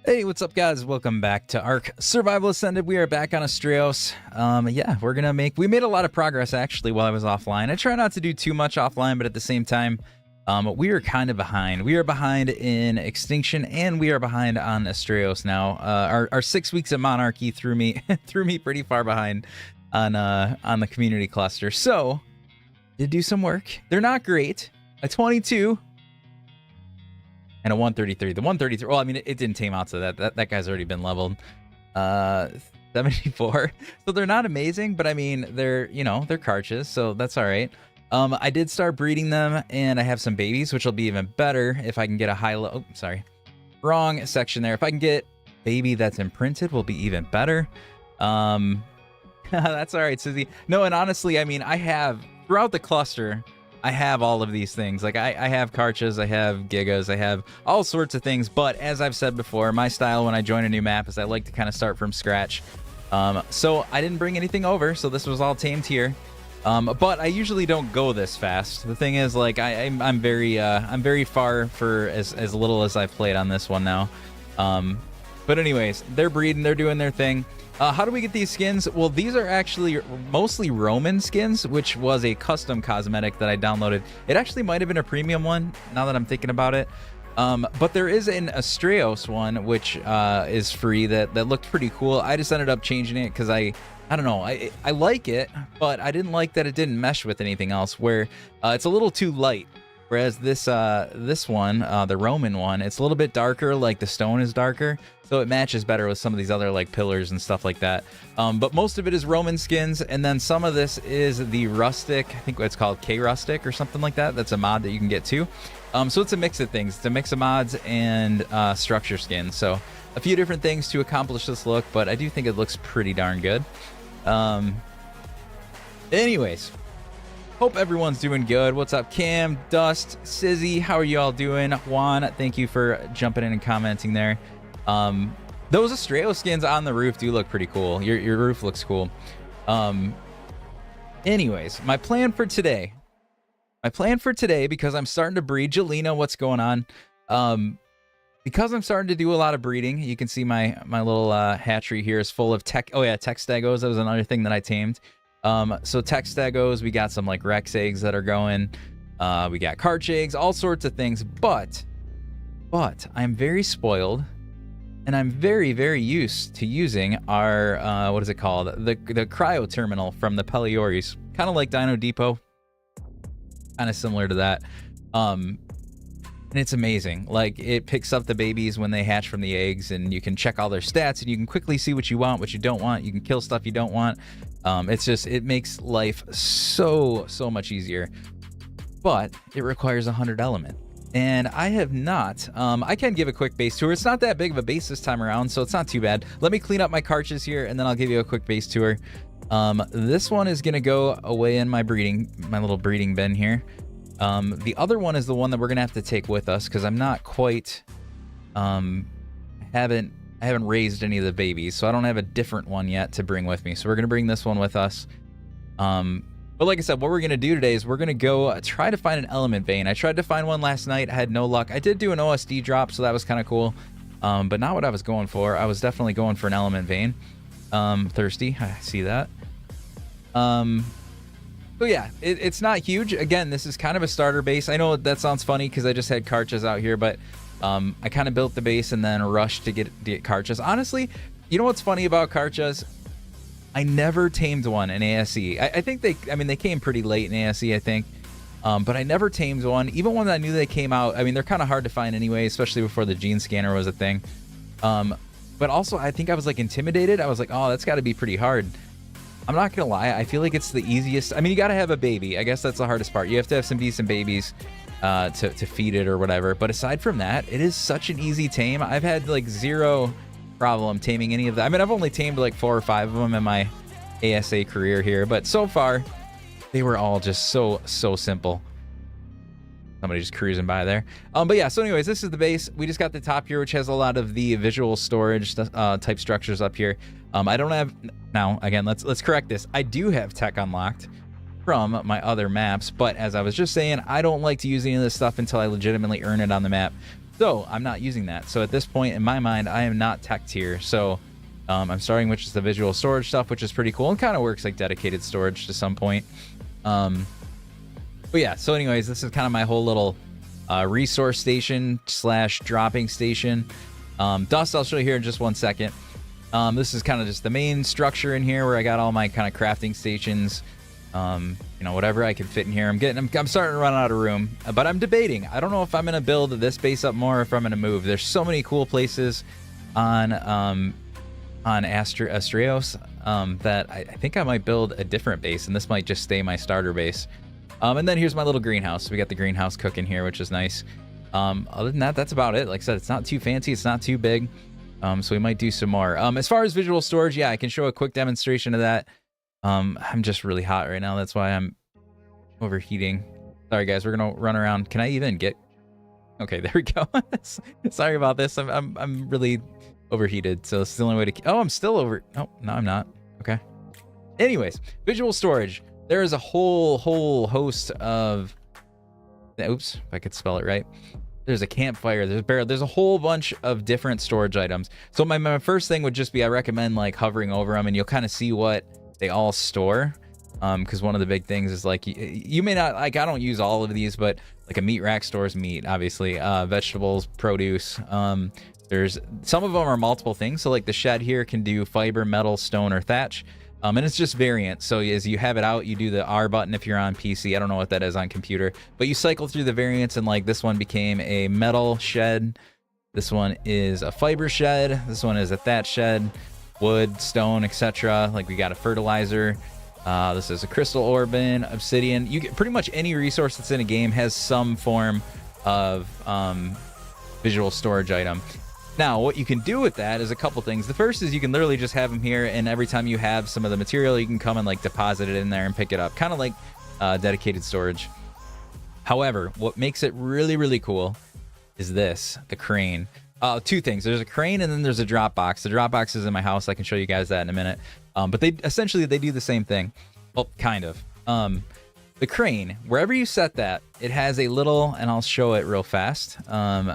Hey, what's up, guys? Welcome back to Ark Survival Ascended. We are back on Astraeos. Yeah, we made a lot of progress actually while I was offline. I try not to do too much offline, but at the same time, we are kind of behind. We are behind in Extinction, and we are behind on Astraeos now. Our 6 weeks of Monarchy threw me pretty far behind on the community cluster. So, did do some work. They're not great. A 22. And a 133. The 133, well, I mean, it didn't tame out, so that guy's already been leveled. 74. So they're not amazing, but I mean, they're carches, so that's all right. I did start breeding them, and I have some babies, which will be even better if I can get a high-low... Oh, sorry. Wrong section there. If I can get baby that's imprinted, will be even better. That's all right, Susie. No, and honestly, I mean, I have, throughout the cluster... I have all of these things. Like I have Karchas, I have Gigas, I have all sorts of things. But as I've said before, my style when I join a new map is I like to kind of start from scratch. So I didn't bring anything over, so this was all tamed here. But I usually don't go this fast. The thing is, like I'm very far for as little as I've played on this one now. But anyways, they're breeding, they're doing their thing. How do we get these skins? Well, these are actually mostly Roman skins, which was a custom cosmetic that I downloaded. It actually might have been a premium one, now that I'm thinking about it. But there is an Astraeos one, which is free, that looked pretty cool. I just ended up changing it because I don't know, I like it, but I didn't like that it didn't mesh with anything else, where it's a little too light. Whereas this one, the Roman one, it's a little bit darker, like the stone is darker, so it matches better with some of these other like pillars and stuff like that. But most of it is Roman skins, and then some of this is the rustic, I think it's called K-Rustic or something like that. That's a mod that you can get too. So it's a mix of things. It's a mix of mods and structure skins. So a few different things to accomplish this look, but I do think it looks pretty darn good. Anyways. Hope everyone's doing good. What's up, Cam, Dust, Sizzy? How are you all doing? Juan, thank you for jumping in and commenting there. Those Astraeos skins on the roof do look pretty cool. Your roof looks cool. Anyways, my plan for today, because I'm starting to breed. Jelena, what's going on? Because I'm starting to do a lot of breeding, you can see my little hatchery here is full of tech. Oh yeah, tech stegos. That was another thing that I tamed. So tech stegos, we got some like Rex eggs that are going, we got Karch eggs, all sorts of things, but I'm very spoiled, and I'm very, very used to using our, what is it called? The cryo terminal from the Pelioris, kind of like Dino Depot, kind of similar to that. And it's amazing. Like, it picks up the babies when they hatch from the eggs, and you can check all their stats, and you can quickly see what you want, what you don't want. You can kill stuff you don't want. It makes life so much easier, but it requires 100 element, and I have not. I can give a quick base tour. It's not that big of a base this time around, so it's not too bad. Let me clean up my Karches here, and then I'll give you a quick base tour. This one is gonna go away in my little breeding bin here. The other one is the one that we're gonna have to take with us, because I'm not quite, I haven't raised any of the babies, so I don't have a different one yet to bring with me. So we're going to bring this one with us. But like I said, what we're going to do today is we're going to go try to find an element vein. I tried to find one last night. I had no luck. I did do an OSD drop, so that was kind of cool. But not what I was going for. I was definitely going for an element vein. Thirsty. I see that. So yeah, it's not huge. Again, this is kind of a starter base. I know that sounds funny because I just had Karchas out here, but I kind of built the base and then rushed to get Karchas. Honestly, you know what's funny about Karchas? I never tamed one in ASE. I think they came pretty late in ASE, I think. But I never tamed one. Even when I knew they came out, I mean, they're kind of hard to find anyway, especially before the gene scanner was a thing. But also, I think I was like intimidated. I was like, oh, that's got to be pretty hard. I'm not gonna lie, I feel like it's the easiest. I mean, you got to have a baby. I guess that's the hardest part. You have to have some decent babies to feed it or whatever, but aside from that, it is such an easy tame. I've had like zero problem taming any of that. I mean, I've only tamed like 4 or 5 of them in my ASA career here, but so far they were all just so simple. Somebody just cruising by there. But yeah, so anyways, this is the base. We just got the top here, which has a lot of the visual storage type structures up here. I don't have, now again, let's correct this. I do have tech unlocked from my other maps, but as I was just saying, I don't like to use any of this stuff until I legitimately earn it on the map. So I'm not using that. So at this point in my mind, I am not tech tier. So I'm starting with just the visual storage stuff, which is pretty cool and kind of works like dedicated storage to some point. But yeah, so anyways, this is kind of my whole little resource station / dropping station. Dust I'll show you here in just 1 second. This is kind of just the main structure in here where I got all my kind of crafting stations. You know, whatever I can fit in here. I'm starting to run out of room, but I'm debating. I don't know if I'm gonna build this base up more or if I'm gonna move. There's so many cool places on Astraeos that I think I might build a different base, and this might just stay my starter base. And then here's my little greenhouse. We got the greenhouse cooking here, which is nice. Other than that, that's about it. Like I said, it's not too fancy, it's not too big. So we might do some more. As far as visual storage, yeah, I can show a quick demonstration of that. I'm just really hot right now. That's why I'm overheating. Sorry guys, we're gonna run around. Can I even get? Okay, there we go. Sorry about this. I'm really overheated. So it's the only way to. Oh, I'm still over. Oh, no, I'm not. Okay. Anyways, visual storage. There is a whole host of. Oops, if I could spell it right. There's a campfire. There's a barrel. There's a whole bunch of different storage items. So my first thing would just be I recommend like hovering over them, and you'll kind of see what they all store. Because one of the big things is like you may not like. I don't use all of these, but like a meat rack stores meat, obviously, vegetables, produce. There's some of them are multiple things. So like the shed here can do fiber, metal, stone, or thatch. And it's just variant. So as you have it out, you do the R button if you're on PC. I don't know what that is on computer, but you cycle through the variants, and like this one became a metal shed. This one is a fiber shed. This one is a thatch shed, wood, stone, etc. Like we got a fertilizer. This is a crystal ore bin, obsidian. You get pretty much any resource that's in a game has some form of visual storage item. Now, what you can do with that is a couple things. The first is you can literally just have them here, and every time you have some of the material, you can come and like deposit it in there and pick it up, kind of like dedicated storage. However, what makes it really, really cool is this, the crane. Two things. There's a crane and then there's a drop box. The drop box is in my house. I can show you guys that in a minute. But they do the same thing. Well, kind of. The crane, wherever you set that, it has a little, and I'll show it real fast.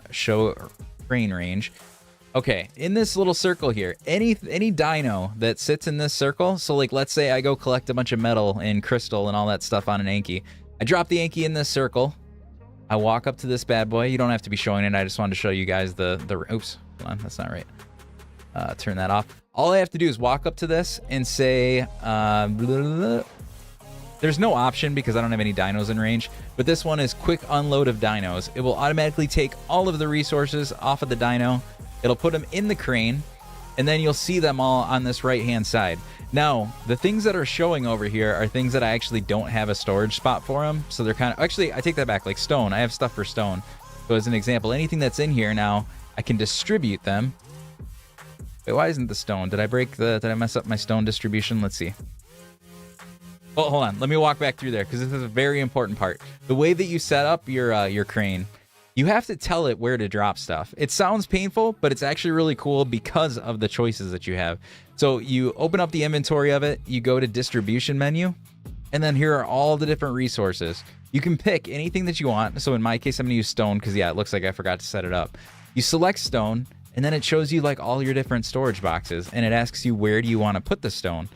Show crane range. Okay, in this little circle here, any dino that sits in this circle, so like let's say I go collect a bunch of metal and crystal and all that stuff on an Anki. I drop the Anki in this circle. I walk up to this bad boy. You don't have to be showing it. I just wanted to show you guys the oops, hold on, that's not right. Turn that off. All I have to do is walk up to this and say, there's no option because I don't have any dinos in range, but this one is quick unload of dinos. It will automatically take all of the resources off of the dino. It'll put them in the crane, and then you'll see them all on this right-hand side. Now, the things that are showing over here are things that I actually don't have a storage spot for them. So they're kind of, actually, I take that back, like stone. I have stuff for stone. So as an example, anything that's in here now, I can distribute them. Wait, why isn't the stone? Did I mess up my stone distribution? Let's see. Oh, hold on. Let me walk back through there because this is a very important part. The way that you set up your crane, you have to tell it where to drop stuff. It sounds painful, but it's actually really cool because of the choices that you have. So you open up the inventory of it, you go to distribution menu, and then here are all the different resources. You can pick anything that you want. So in my case, I'm gonna use stone because yeah, it looks like I forgot to set it up. You select stone, and then it shows you like all your different storage boxes, and it asks you where do you want to put the stone.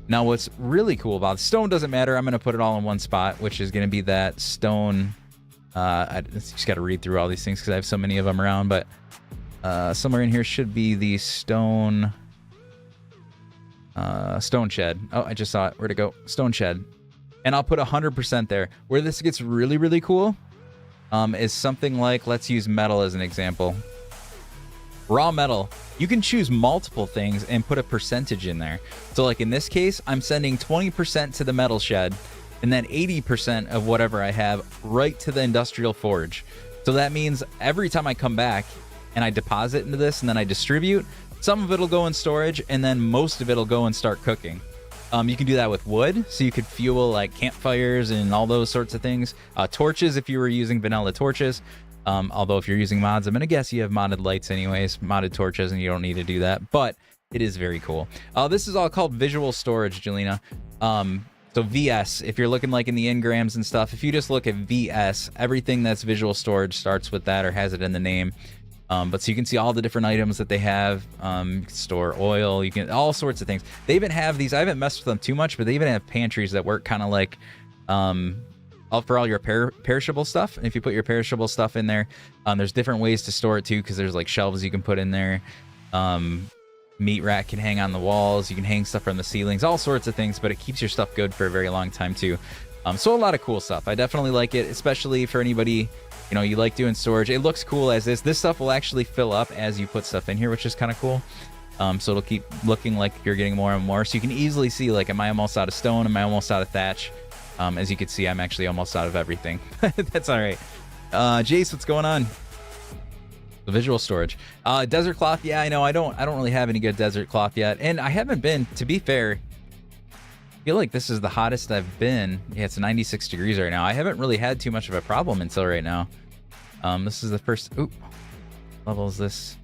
Now what's really cool about stone doesn't matter. I'm gonna put it all in one spot, which is gonna be that stone. I just got to read through all these things because I have so many of them around, but somewhere in here should be the stone shed. Oh, I just saw it. Where'd it go? Stone shed. And I'll put 100% there. Where this gets really, really cool is something like, let's use metal as an example. Raw metal. You can choose multiple things and put a percentage in there. So like in this case, I'm sending 20% to the metal shed, and then 80% of whatever I have right to the industrial forge. So that means every time I come back and I deposit into this and then I distribute, some of it'll go in storage and then most of it'll go and start cooking. You can do that with wood, so you could fuel like campfires and all those sorts of things. Torches, if you were using vanilla torches. Although if you're using mods, I'm gonna guess you have modded lights anyways, modded torches, and you don't need to do that, but it is very cool. This is all called visual storage, Jelena. So VS, if you're looking like in the engrams and stuff, if you just look at VS, everything that's visual storage starts with that or has it in the name. But so you can see all the different items that they have. You can store oil, you can all sorts of things. They even have these. I haven't messed with them too much, but they even have pantries that work kind of like for all your perishable stuff. And if you put your perishable stuff in there, there's different ways to store it too, because there's like shelves you can put in there. Meat rack can hang on the walls. You can hang stuff from the ceilings, all sorts of things, but it keeps your stuff good for a very long time too. So a lot of cool stuff. I definitely like it, especially for anybody, you know, you like doing storage. It looks cool as is. This stuff will actually fill up as you put stuff in here, which is kind of cool. So it'll keep looking like you're getting more and more. So you can easily see, like, am I almost out of stone? Am I almost out of thatch? As you can see, I'm actually almost out of everything. That's all right. Jace, what's going on? The visual storage. Desert cloth. Yeah, I know. I don't really have any good desert cloth yet. And I haven't been, to be fair, I feel like this is the hottest I've been. Yeah, it's 96 degrees right now. I haven't really had too much of a problem until right now. This is the first... Oop. Level is this?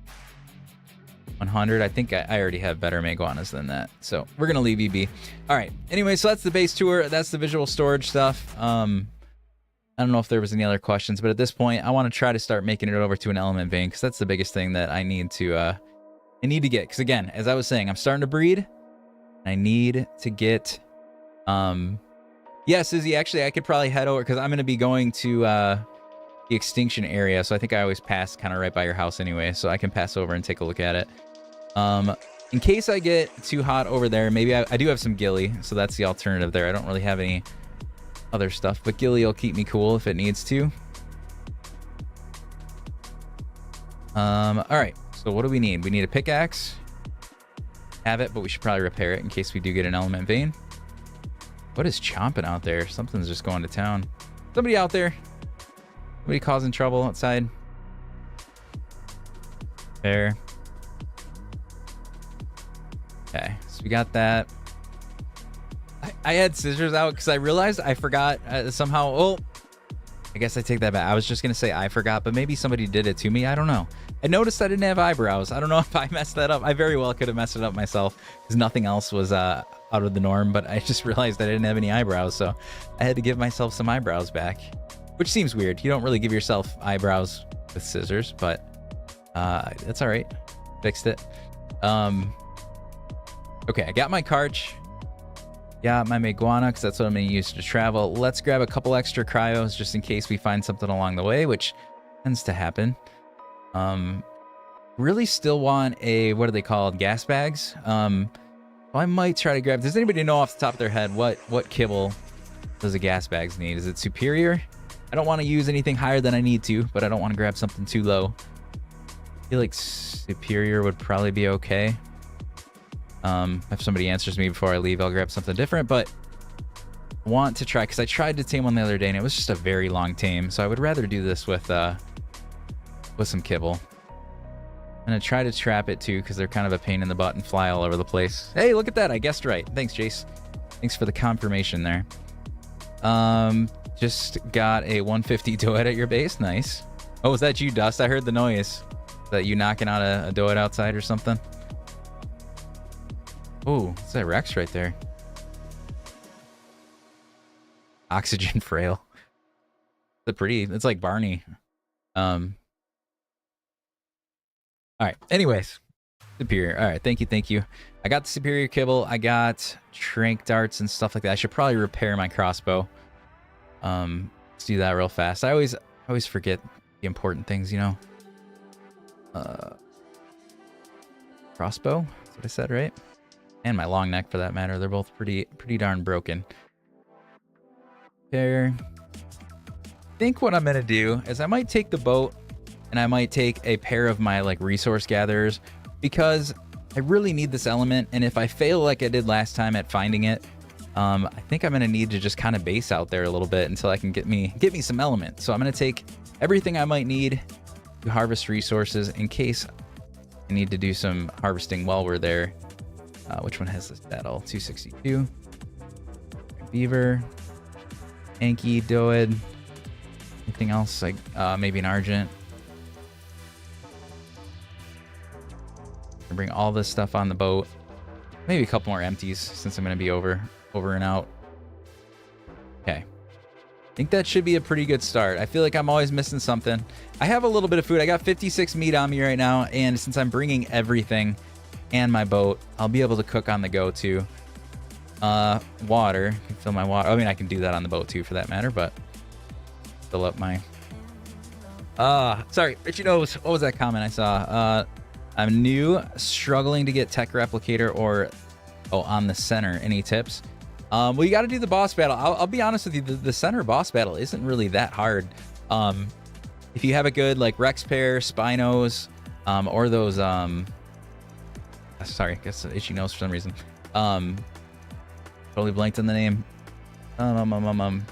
100. I think I already have better iguanas than that. So we're going to leave you be. All right. Anyway, so that's the base tour. That's the visual storage stuff. I don't know if there was any other questions, but at this point, I want to try to start making it over to an element vein, because that's the biggest thing that I need to get. Because again, as I was saying, I'm starting to breed, and I need to get... Yeah, Sizzy, actually, I could probably head over, because I'm going to be going to the extinction area, so I think I always pass kind of right by your house anyway, so I can pass over and take a look at it. In case I get too hot over there, maybe I do have some ghillie, so that's the alternative there. I don't really have any other stuff, but ghillie will keep me cool if it needs to. All right, so what do we need? We need a pickaxe. Have it, but we should probably repair it in case we do get an element vein. What is chomping out there? Something's just going to town. Somebody out there? Somebody causing trouble outside? There. Okay, so we got that. I had scissors out because I realized I forgot somehow. Oh, I guess I take that back. I was just going to say I forgot, but maybe somebody did it to me. I don't know. I noticed I didn't have eyebrows. I don't know if I messed that up. I very well could have messed it up myself because nothing else was out of the norm, but I just realized I didn't have any eyebrows, so I had to give myself some eyebrows back, which seems weird. You don't really give yourself eyebrows with scissors, but that's all right. Fixed it. Okay, I got my carch. Yeah, my iguana, because that's what I'm going to use to travel. Let's grab a couple extra cryos just in case we find something along the way, which tends to happen. Really still want a, what are they called? Gas bags. I might try to grab... Does anybody know off the top of their head what kibble does the gas bags need? Is it superior? I don't want to use anything higher than I need to, but I don't want to grab something too low. I feel like superior would probably be okay. If somebody answers me before I leave, I'll grab something different, but I want to try, because I tried to tame one the other day and it was just a very long tame, so I would rather do this with some kibble. I'm gonna try to trap it too, because they're kind of a pain in the butt and fly all over the place. Hey, look at that, I guessed right. Thanks, Jace. Thanks for the confirmation there. Just got a 150 doet at your base. Nice. Oh, was that you, Dust? I heard the noise. Is that you knocking out a doet outside or something? Oh, what's that Rex right there? Oxygen frail. It's like Barney. All right. Anyways, superior. All right. Thank you. I got the superior kibble. I got trank darts and stuff like that. I should probably repair my crossbow. Let's do that real fast. I always forget the important things, you know. Crossbow. That's what I said, right? And my long neck, for that matter. They're both pretty darn broken. There. I think what I'm gonna do is I might take the boat and I might take a pair of my like resource gatherers, because I really need this element, and if I fail like I did last time at finding it, I think I'm gonna need to just kind of base out there a little bit until I can get me some element. So I'm gonna take everything I might need to harvest resources in case I need to do some harvesting while we're there. Which one has this saddle? 262. Beaver. Anki, Doed. Anything else? Like maybe an Argent. Bring all this stuff on the boat. Maybe a couple more empties since I'm going to be over and out. Okay. I think that should be a pretty good start. I feel like I'm always missing something. I have a little bit of food. I got 56 meat on me right now, and since I'm bringing everything and my boat, I'll be able to cook on the go too. Water. I can fill my water. I mean, I can do that on the boat too, for that matter, but fill up my... sorry, Richie knows. What was that comment I saw? I'm new, struggling to get tech replicator or... Oh, on the center. Any tips? Well, you got to do the boss battle. I'll be honest with you. The center boss battle isn't really that hard. If you have a good like Rex pair, Spinos, or those sorry, I guess Itchy knows for some reason. Totally blanked on the name. Dinosuchus,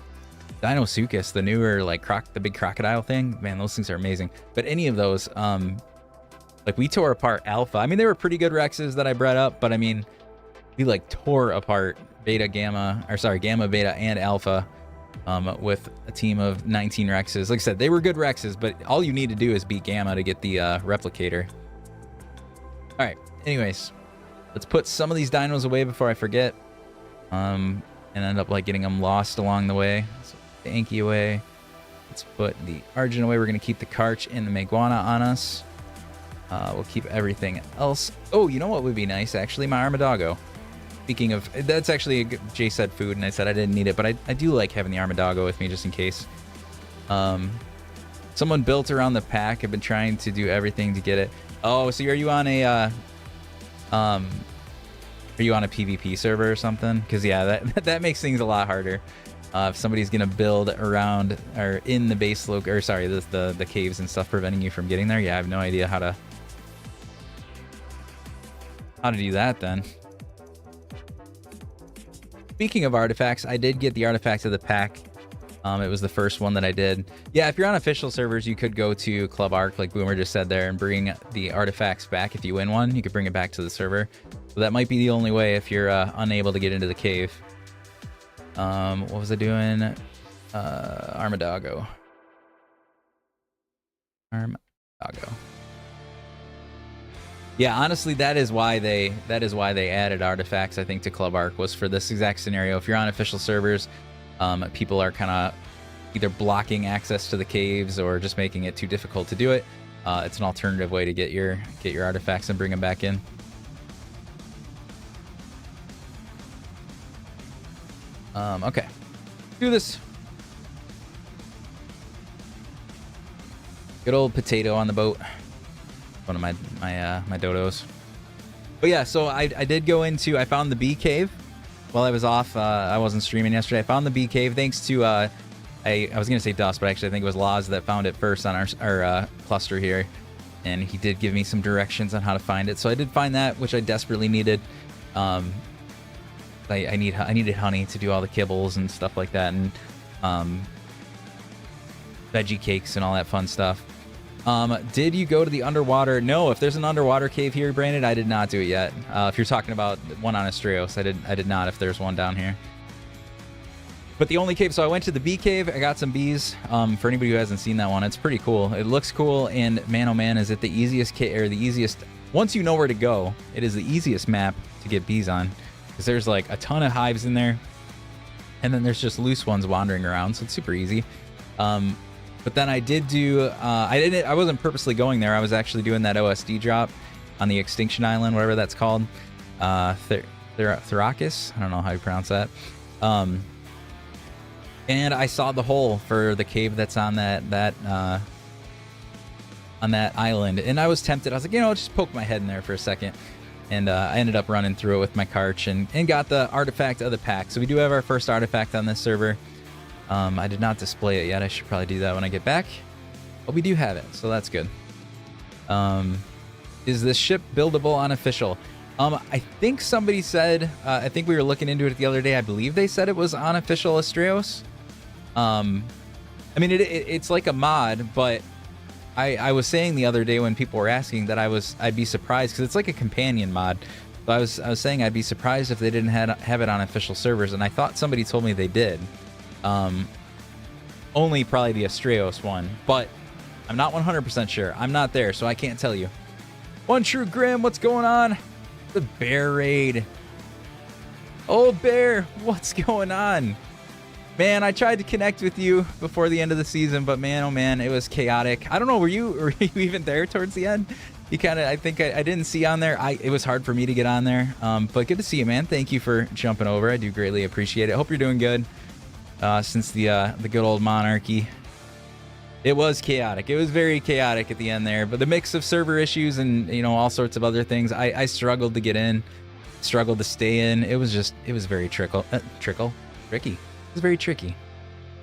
the newer like the big crocodile thing. Man, those things are amazing. But any of those, like we tore apart Alpha. I mean, they were pretty good Rexes that I bred up, but I mean, we like tore apart Beta, Gamma, or sorry, Gamma, Beta, and Alpha with a team of 19 Rexes. Like I said, they were good Rexes, but all you need to do is beat Gamma to get the replicator. All right, anyways, let's put some of these dinos away before I forget. And end up like getting them lost along the way. So the Anki away. Let's put the Argent away. We're going to keep the Karch and the Meguana on us. We'll keep everything else. Oh, you know what would be nice, actually? My Armadago. Speaking of, that's actually, Jay said food, and I said I didn't need it, but I do like having the Armadago with me just in case. Someone built around the pack. I've been trying to do everything to get it. Oh, so are you on a, PvP server or something? Because, yeah, that makes things a lot harder. If somebody's going to build around or in the base or sorry, the caves and stuff preventing you from getting there. Yeah, I have no idea how to do that then. Speaking of artifacts, I did get the artifact of the pack. It was the first one that I did. Yeah, if you're on official servers, you could go to Club Arc, like Boomer just said there, and bring the artifacts back. If you win one, you could bring it back to the server. So that might be the only way if you're unable to get into the cave. What was I doing? Armadago. Yeah, honestly, that is why they added artifacts, I think, to Club Arc, was for this exact scenario. If you're on official servers, people are kind of either blocking access to the caves or just making it too difficult to do it. It's an alternative way to get your artifacts and bring them back in. Okay, do this. Good old potato on the boat. One of my dodos. But yeah, so I did go into, I found the bee cave while I was off. I wasn't streaming yesterday. I found the bee cave thanks to I was gonna say Dust, but actually I think it was Laz that found it first on our cluster here, and he did give me some directions on how to find it. So I did find that, which I desperately needed. I needed honey to do all the kibbles and stuff like that, and veggie cakes and all that fun stuff. Did you go to the underwater? No, if there's an underwater cave here, Brandon, I did not do it yet. If you're talking about one on Astraeos, I did not, if there's one down here. But the only cave, so I went to the bee cave, I got some bees. For anybody who hasn't seen that one, it's pretty cool. It looks cool, and man oh man, is it the easiest once you know where to go, it is the easiest map to get bees on. Because there's like a ton of hives in there, and then there's just loose ones wandering around, so it's super easy. But then I did do, I wasn't purposely going there. I was actually doing that OSD drop on the Extinction Island, whatever that's called. Thrakis? I don't know how you pronounce that. And I saw the hole for the cave that's on that island. And I was tempted. I was like, I'll just poke my head in there for a second. And I ended up running through it with my Karch and got the artifact of the pack. So we do have our first artifact on this server. I did not display it yet. I should probably do that when I get back. But we do have it, so that's good. Is this ship buildable on official? I think somebody said, I think we were looking into it the other day. I believe they said it was on official Astraeos. I mean, it's like a mod, but I was saying the other day when people were asking that I'd be surprised because it's like a companion mod. So I was saying I'd be surprised if they didn't have it on official servers, and I thought somebody told me they did. Only probably the Astraeos one, but I'm not 100% sure. I'm not there, so I can't tell you. One True Grim, what's going on? The bear raid. Oh, bear, what's going on? Man, I tried to connect with you before the end of the season, but man, oh man, it was chaotic. I don't know, were you even there towards the end? You kind of, I think I didn't see on there. It was hard for me to get on there, but good to see you, man. Thank you for jumping over. I do greatly appreciate it. Hope you're doing good since the good old monarchy. It was chaotic. It was very chaotic at the end there, but the mix of server issues and, you know, all sorts of other things. I struggled to get in, struggled to stay in. It was very tricky. It was very tricky,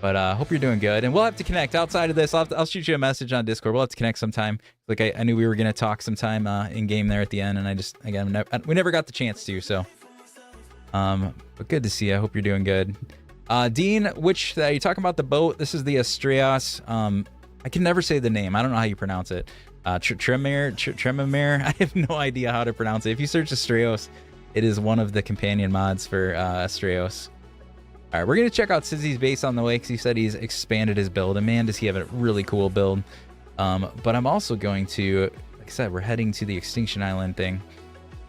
but hope you're doing good. And we'll have to connect outside of this. I'll shoot you a message on Discord. We'll have to connect sometime. Like I knew we were going to talk sometime in game there at the end, and we never got the chance to. So, but good to see you. I hope you're doing good. Dean, which are you talking about the boat? This is the Astraeos. I can never say the name. I don't know how you pronounce it. Tremamere. I have no idea how to pronounce it. If you search Astraeos, it is one of the companion mods for Astraeos. All right, we're going to check out Sizzy's base on the way because he said he's expanded his build. And man, does he have a really cool build. But I'm also going to, like I said, we're heading to the Extinction Island thing.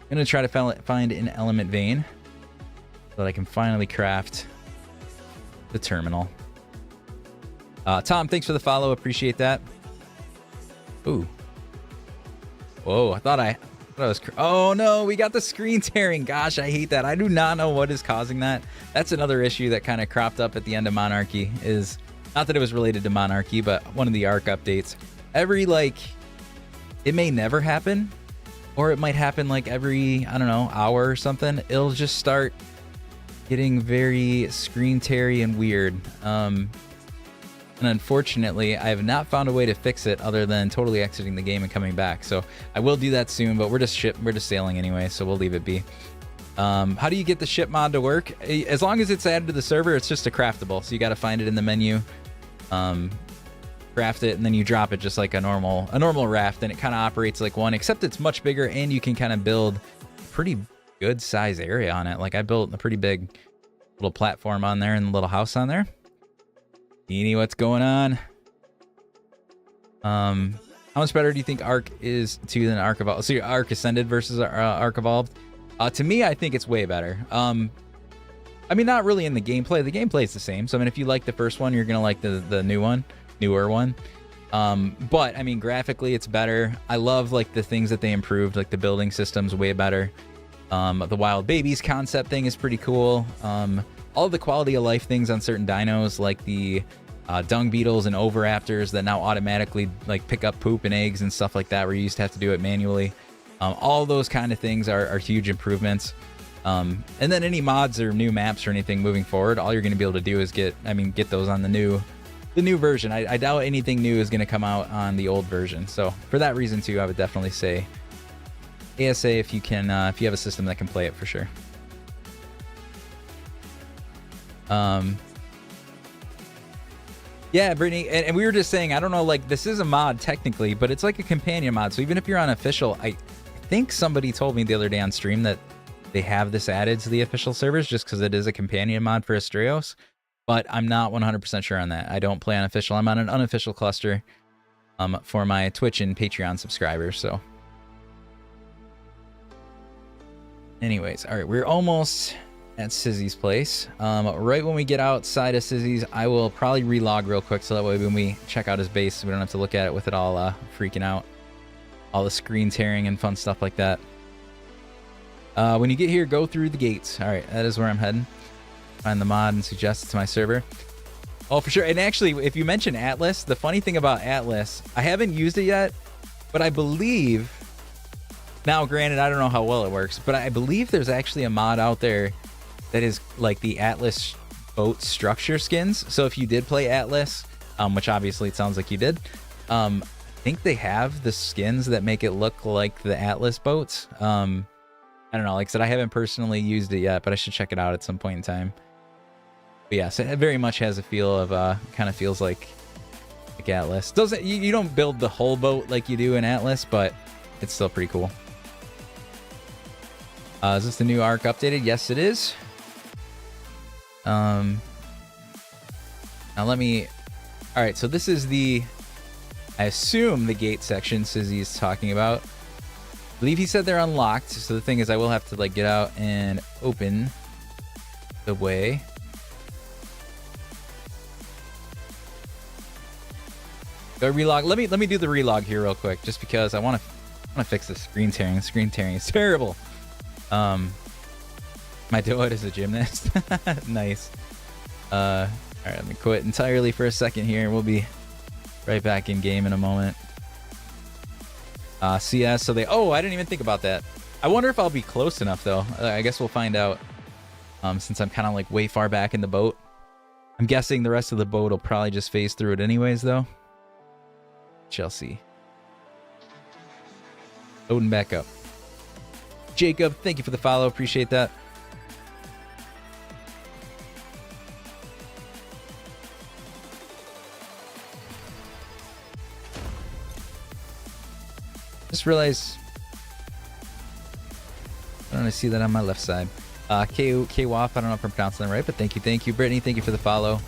I'm going to try to find an element vein so that I can finally craft the terminal. Tom, thanks for the follow. Appreciate that. Ooh. Whoa, I thought I was... Oh, no, we got the screen tearing. Gosh, I hate that. I do not know what is causing that. That's another issue that kind of cropped up at the end of Monarchy is... Not that it was related to Monarchy, but one of the ARC updates. Every, like... It may never happen, or it might happen, like, every, I don't know, hour or something. It'll just start getting very screen teary and weird. And unfortunately, I have not found a way to fix it other than totally exiting the game and coming back. So I will do that soon, but we're just sailing anyway, so we'll leave it be. How do you get the ship mod to work? As long as it's added to the server, it's just a craftable. So you got to find it in the menu, craft it, and then you drop it just like a normal raft, and it kind of operates like one, except it's much bigger, and you can kind of build a pretty good size area on it. Like I built a pretty big little platform on there and a little house on there. Beanie, what's going on? How much better do you think Arc is to than Arc Evolved? So your Arc Ascended versus Arc Evolved? To me, I think it's way better. I mean, not really in the gameplay. The gameplay is the same. So I mean, if you like the first one, you're gonna like the newer one. But I mean, graphically, it's better. I love like the things that they improved, like the building system's way better. The wild babies concept thing is pretty cool. All the quality of life things on certain dinos, like the dung beetles and overaptors that now automatically like pick up poop and eggs and stuff like that, where you used to have to do it manually. All those kind of things are huge improvements. And then any mods or new maps or anything moving forward, all you're going to be able to do is get those on the new version. I doubt anything new is going to come out on the old version. So for that reason too, I would definitely say ASA if you can, if you have a system that can play it for sure. Yeah, Brittany, and we were just saying, I don't know, like this is a mod technically, but it's like a companion mod. So even if you're on official, I think somebody told me the other day on stream that they have this added to the official servers just because it is a companion mod for Astraeos, but I'm not 100% sure on that. I don't play on official. I'm on an unofficial cluster for my Twitch and Patreon subscribers. So anyways, all right, we're almost at Sizzy's place. Right when we get outside of Sizzy's, I will probably relog real quick so that way when we check out his base, we don't have to look at it with it all freaking out, all the screen tearing and fun stuff like that. When you get here, go through the gates. All right, that is where I'm heading. Find the mod and suggest it to my server. Oh, for sure. And actually, if you mention Atlas, the funny thing about Atlas, I haven't used it yet, but I believe, now granted, I don't know how well it works, but I believe there's actually a mod out there that is like the Atlas boat structure skins. So if you did play Atlas, which obviously it sounds like you did, I think they have the skins that make it look like the Atlas boats. I don't know, like I said, I haven't personally used it yet, but I should check it out at some point in time. But yes, it very much has a feel of, kind of feels like Atlas. Doesn't, you don't build the whole boat like you do in Atlas, but it's still pretty cool. Is this the new arc updated? Yes, it is. Now let me, all right, so this is the, I assume the gate section Sizzy is talking about. I believe he said they're unlocked, so the thing is I will have to like get out and open the way. Go relog. Let me do the relog here real quick, just because I want to fix this screen tearing. Screen tearing is terrible. My dude is a gymnast. Nice. All right, let me quit entirely for a second here. We'll be right back in game in a moment. CS. So they. Oh, I didn't even think about that. I wonder if I'll be close enough though. I guess we'll find out. Since I'm kind of like way far back in the boat. I'm guessing the rest of the boat will probably just phase through it anyways though. Chelsea. Loading back up. Jacob, thank you for the follow. Appreciate that. Just realized I don't see that on my left side. K-Waf, I don't know if I'm pronouncing that right, but thank you. Brittany, thank you for the follow.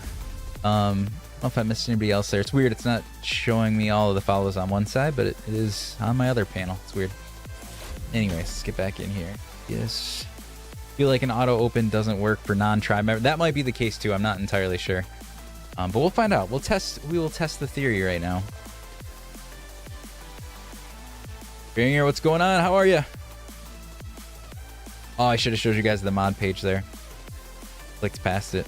I don't know if I missed anybody else there. It's weird. It's not showing me all of the follows on one side, but it is on my other panel. It's weird. Anyways, let's get back in here. Yes. Feel like an auto open doesn't work for non-tribe member. That might be the case too. I'm not entirely sure. But we'll find out. We will test the theory right now. Here, what's going on? How are you? Oh, I should have showed you guys the mod page there. Clicked past it.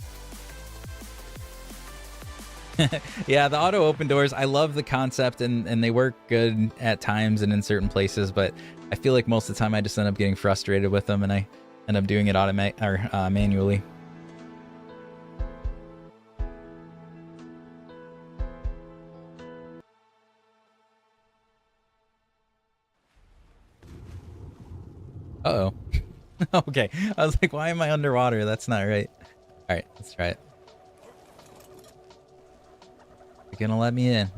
Yeah, the auto open doors, I love the concept and they work good at times and in certain places, but I feel like most of the time I just end up getting frustrated with them and I end up doing it manually. Uh-oh. Okay, I was like, why am I underwater? That's not right. All right, let's try it. You're gonna let me in.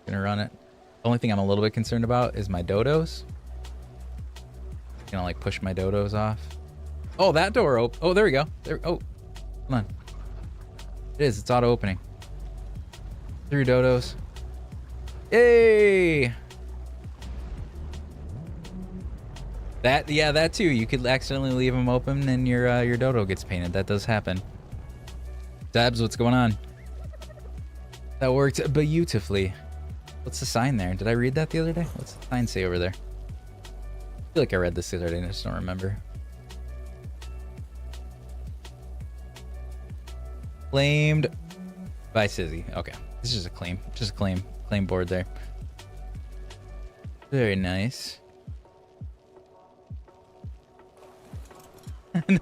Gonna run it. The only thing I'm a little bit concerned about is my dodos. Gonna like push my dodos off. Oh, that door open. Oh, there we go. There. Oh, come on. It is. It's auto opening. 3 dodos. Yay! That too. You could accidentally leave them open and your dodo gets painted. That does happen. Dabs, what's going on? That worked beautifully. What's the sign there? Did I read that the other day? What's the sign say over there? I feel like I read this the other day and I just don't remember. Claimed by Sizzy. Okay. This is just a claim. Just a claim. Claim board there. Very nice.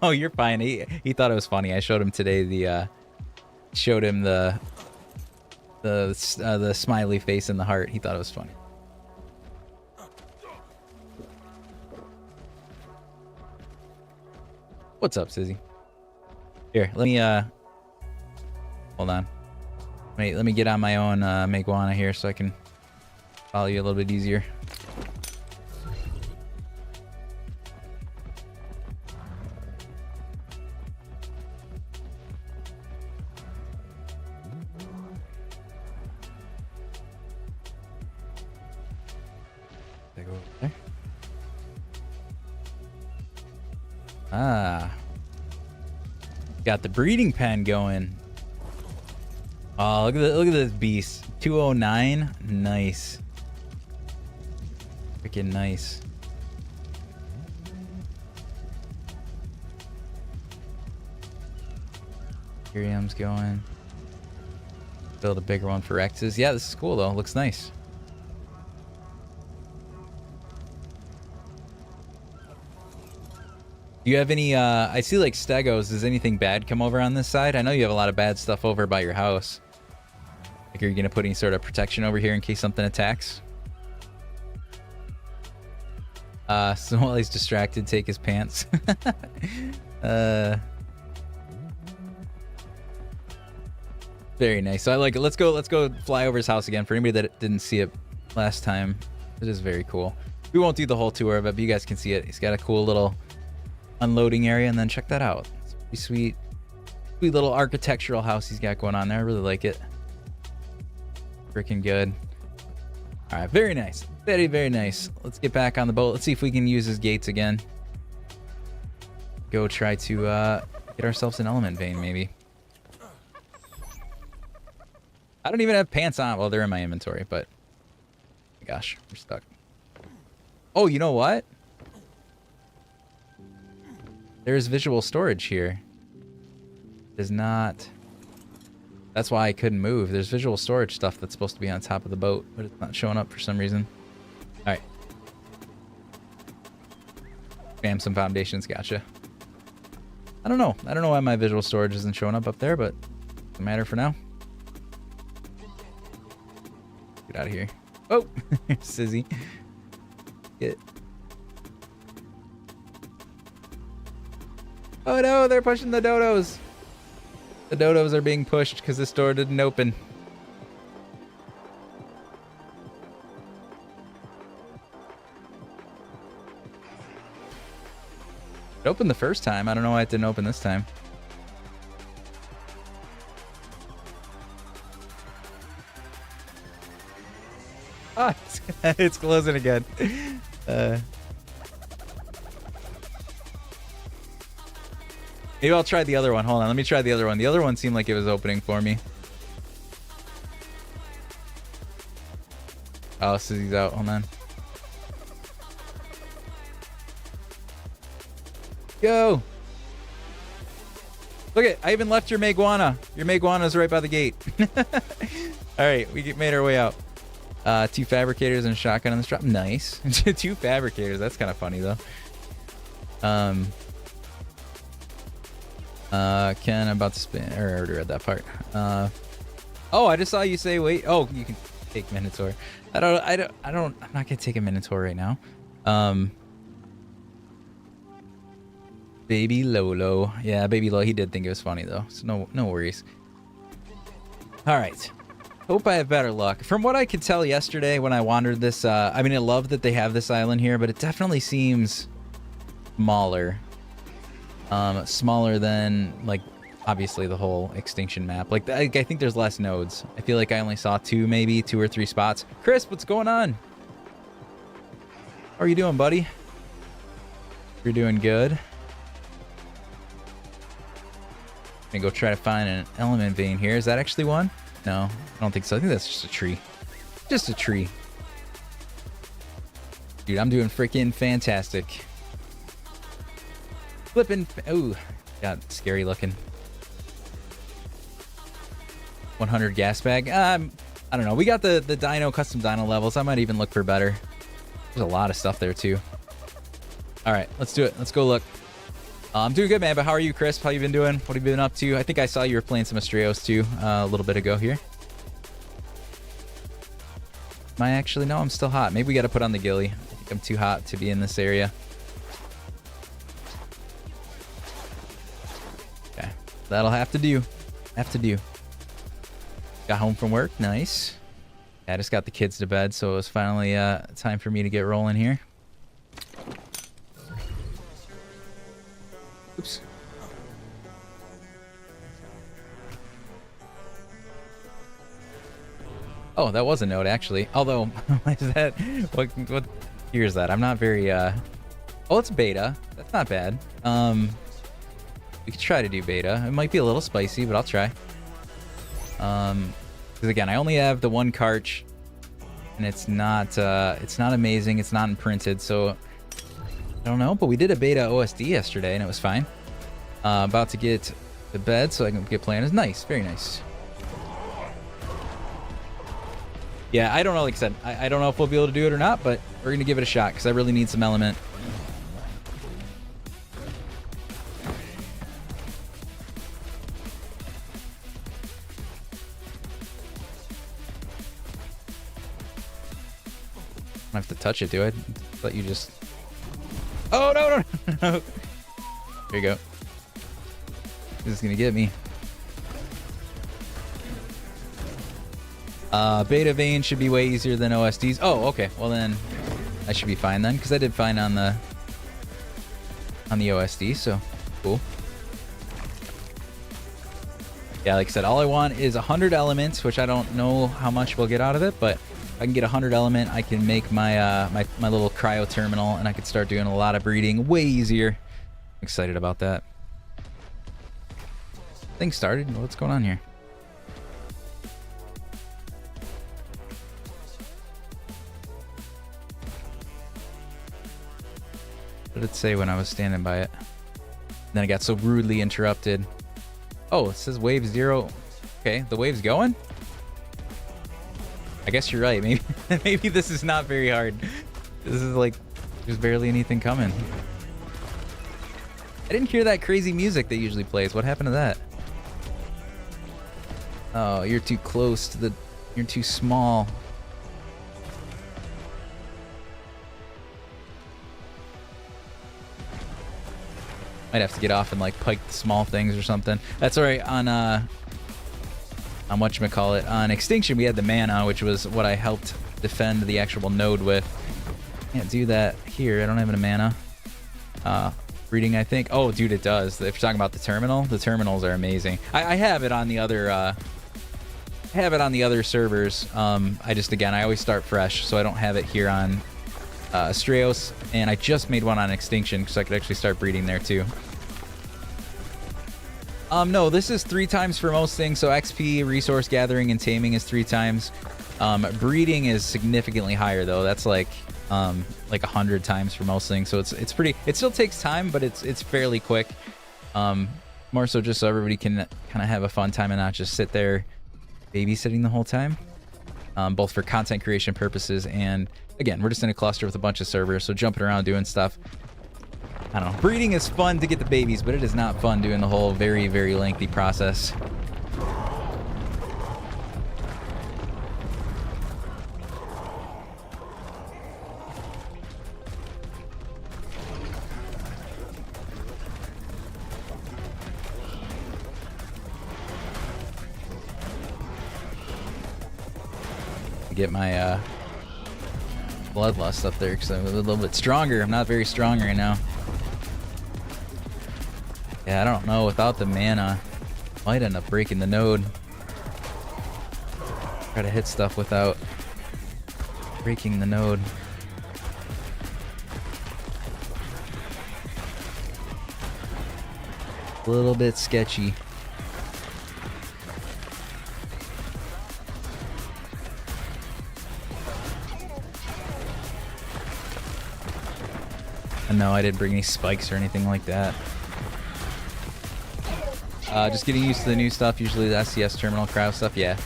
No, you're fine. He thought it was funny. I showed him today the smiley face and the heart. He thought it was funny. What's up, Sizzy? Here, let me hold on. Wait, let me get on my own Meguana here so I can follow you a little bit easier. Ah, got the breeding pen going. Oh, look at this beast. 209, nice. Freaking nice. Ethereum's going. Build a bigger one for X's. Yeah, this is cool though. Looks nice. Do you have any, I see like Stegos, does anything bad come over on this side? I know you have a lot of bad stuff over by your house. Like, are you going to put any sort of protection over here in case something attacks? So while he's distracted, take his pants. Very nice. So I like it. Let's go fly over his house again for anybody that didn't see it last time. It is very cool. We won't do the whole tour of it, but you guys can see it. He's got a cool little unloading area, and then check that out. It's pretty sweet little architectural house he's got going on there. I really like it. Freaking good. All right, very nice. Very, very nice. Let's get back on the boat. Let's see if we can use his gates again. Go try to get ourselves an element vein, maybe. I don't even have pants on. Well, they're in my inventory, but... Oh my gosh, we're stuck. Oh, you know what? There's visual storage here. Does not... That's why I couldn't move. There's visual storage stuff that's supposed to be on top of the boat, but it's not showing up for some reason. All right. Bam, some foundations. Gotcha. I don't know. I don't know why my visual storage isn't showing up there, but it doesn't matter for now. Get out of here. Oh, Sizzy. Get. Oh no, they're pushing the dodos. The dodos are being pushed because this door didn't open. It opened the first time. I don't know why it didn't open this time. Ah, it's closing again. Maybe I'll try the other one. Hold on, let me try the other one. The other one seemed like it was opening for me. Oh, Sizzy's out. Hold on. Go! Look it, I even left your Meguana. Your Meguana's right by the gate. Alright, we made our way out. 2 fabricators and a shotgun on this drop. Nice. 2 fabricators, that's kind of funny though. Ken, I'm about to spin, or I already read that part. Oh, I just saw you say wait. Oh, you can take Minotaur. I'm not gonna take a Minotaur right now. Baby Lolo. Yeah, Baby Lolo, he did think it was funny though, so no worries. All right. Hope I have better luck. From what I could tell yesterday when I wandered this, I mean, I love that they have this island here, but it definitely seems smaller. Smaller than, like, obviously the whole extinction map. Like, I think there's less nodes. I feel like I only saw 2 or 3 spots. Chris, what's going on? How are you doing, buddy? You're doing good. Gonna go try to find an element vein here. Is that actually one? No, I don't think so. I think that's just a tree. Just a tree. Dude, I'm doing freaking fantastic. Flipping. Ooh, God, scary looking. 100 gas bag. I don't know. We got the custom dino levels. I might even look for better. There's a lot of stuff there too. All right, let's do it. Let's go look. I'm doing good, man. But how are you, Chris? How you been doing? What have you been up to? I think I saw you were playing some Astraeos too a little bit ago here. Am I actually? No, I'm still hot. Maybe we got to put on the ghillie. I think I'm too hot to be in this area. Okay, that'll have to do. Got home from work. Nice. Yeah, I just got the kids to bed, so it was finally time for me to get rolling here. Oops. Oh, that was a note actually. Although, what is that? What year is that? I'm not very. Oh, it's beta. That's not bad. We could try to do beta. It might be a little spicy, but I'll try. Because again, I only have the 1 cartridge, and it's not amazing. It's not imprinted, so. I don't know, but we did a beta OSD yesterday and it was fine. About to get to bed so I can get playing. It's nice, very nice. Yeah, I don't know, like I said, I don't know if we'll be able to do it or not, but we're gonna give it a shot because I really need some element. I don't have to touch it, do I? Let you just... Oh, no. There you go. This is gonna get me. Beta vein should be way easier than OSDs. Oh, okay. Well then, I should be fine then, because I did fine on the OSD, so cool. Yeah, like I said, all I want is 100 elements, which I don't know how much we'll get out of it, but if I can get 100 element, I can make my my little cryo terminal, and I could start doing a lot of breeding way easier. I'm excited about that. Things started. What's going on here? What did it say when I was standing by it? Then I got so rudely interrupted. Oh, it says wave 0. Okay, the wave's going? I guess you're right. Maybe maybe this is not very hard. This is like there's barely anything coming. I didn't hear that crazy music that usually plays. What happened to that? Oh, you're too close to the... You're too small. Might have to get off and like pike the small things or something. That's all right. On whatchamacallit, on Extinction we had the mana, which was what I helped defend the actual node with. Can't do that here. I don't have any mana. Breeding, I think. Oh, dude, it does. If you're talking about the terminals are amazing. I have it on the other. Servers. I always start fresh, so I don't have it here on Astraeos, and I just made one on Extinction because I could actually start breeding there too. No, this is 3 times for most things. So XP, resource gathering, and taming is 3 times. Breeding is significantly higher though. That's like 100 times for most things. So it's pretty. It still takes time, but it's fairly quick. More so just so everybody can kind of have a fun time and not just sit there babysitting the whole time. Both for content creation purposes and again, we're just in a cluster with a bunch of servers, so jumping around doing stuff. I don't know. Breeding is fun to get the babies, but it is not fun doing the whole very, very lengthy process. To get my bloodlust up there because I'm a little bit stronger. I'm not very strong right now. Yeah, I don't know. Without the mana, might end up breaking the node. Try to hit stuff without breaking the node. A little bit sketchy. And no, I didn't bring any spikes or anything like that. Just getting used to the new stuff, usually the SCS terminal cryo stuff, yeah.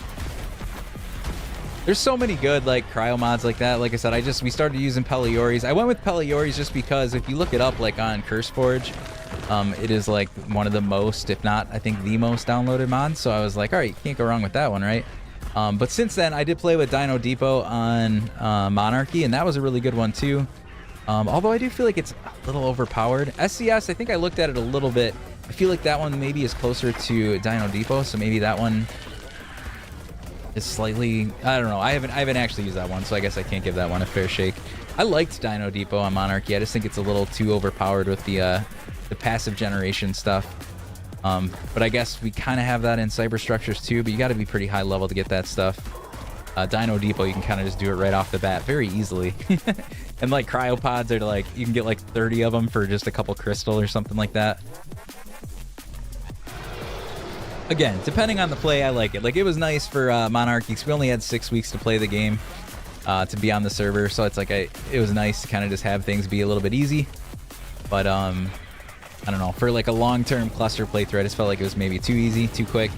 There's so many good like cryo mods like that. Like I said, we started using Pelioris. I went with Pelioris just because if you look it up like on CurseForge, it is like one of the most, if not, I think the most downloaded mods. So I was like, all right, you can't go wrong with that one, right? But since then, I did play with Dino Depot on Monarchy, and that was a really good one too. Although I do feel like it's a little overpowered. SCS, I think I looked at it a little bit. I feel like that one maybe is closer to Dino Depot, so maybe that one is slightly... I don't know. I haven't actually used that one, so I guess I can't give that one a fair shake. I liked Dino Depot on Monarchy. I just think it's a little too overpowered with the passive generation stuff. But I guess we kind of have that in Cyberstructures too, but you got to be pretty high level to get that stuff. Dino Depot, you can kind of just do it right off the bat very easily. And like cryopods are like, you can get like 30 of them for just a couple crystal or something like that. Again, depending on the play, I like it. Like it was nice for Monarchy because we only had 6 weeks to play the game, to be on the server. So it's like it was nice to kind of just have things be a little bit easy. But I don't know, for like a long-term cluster playthrough, I just felt like it was maybe too easy, too quick.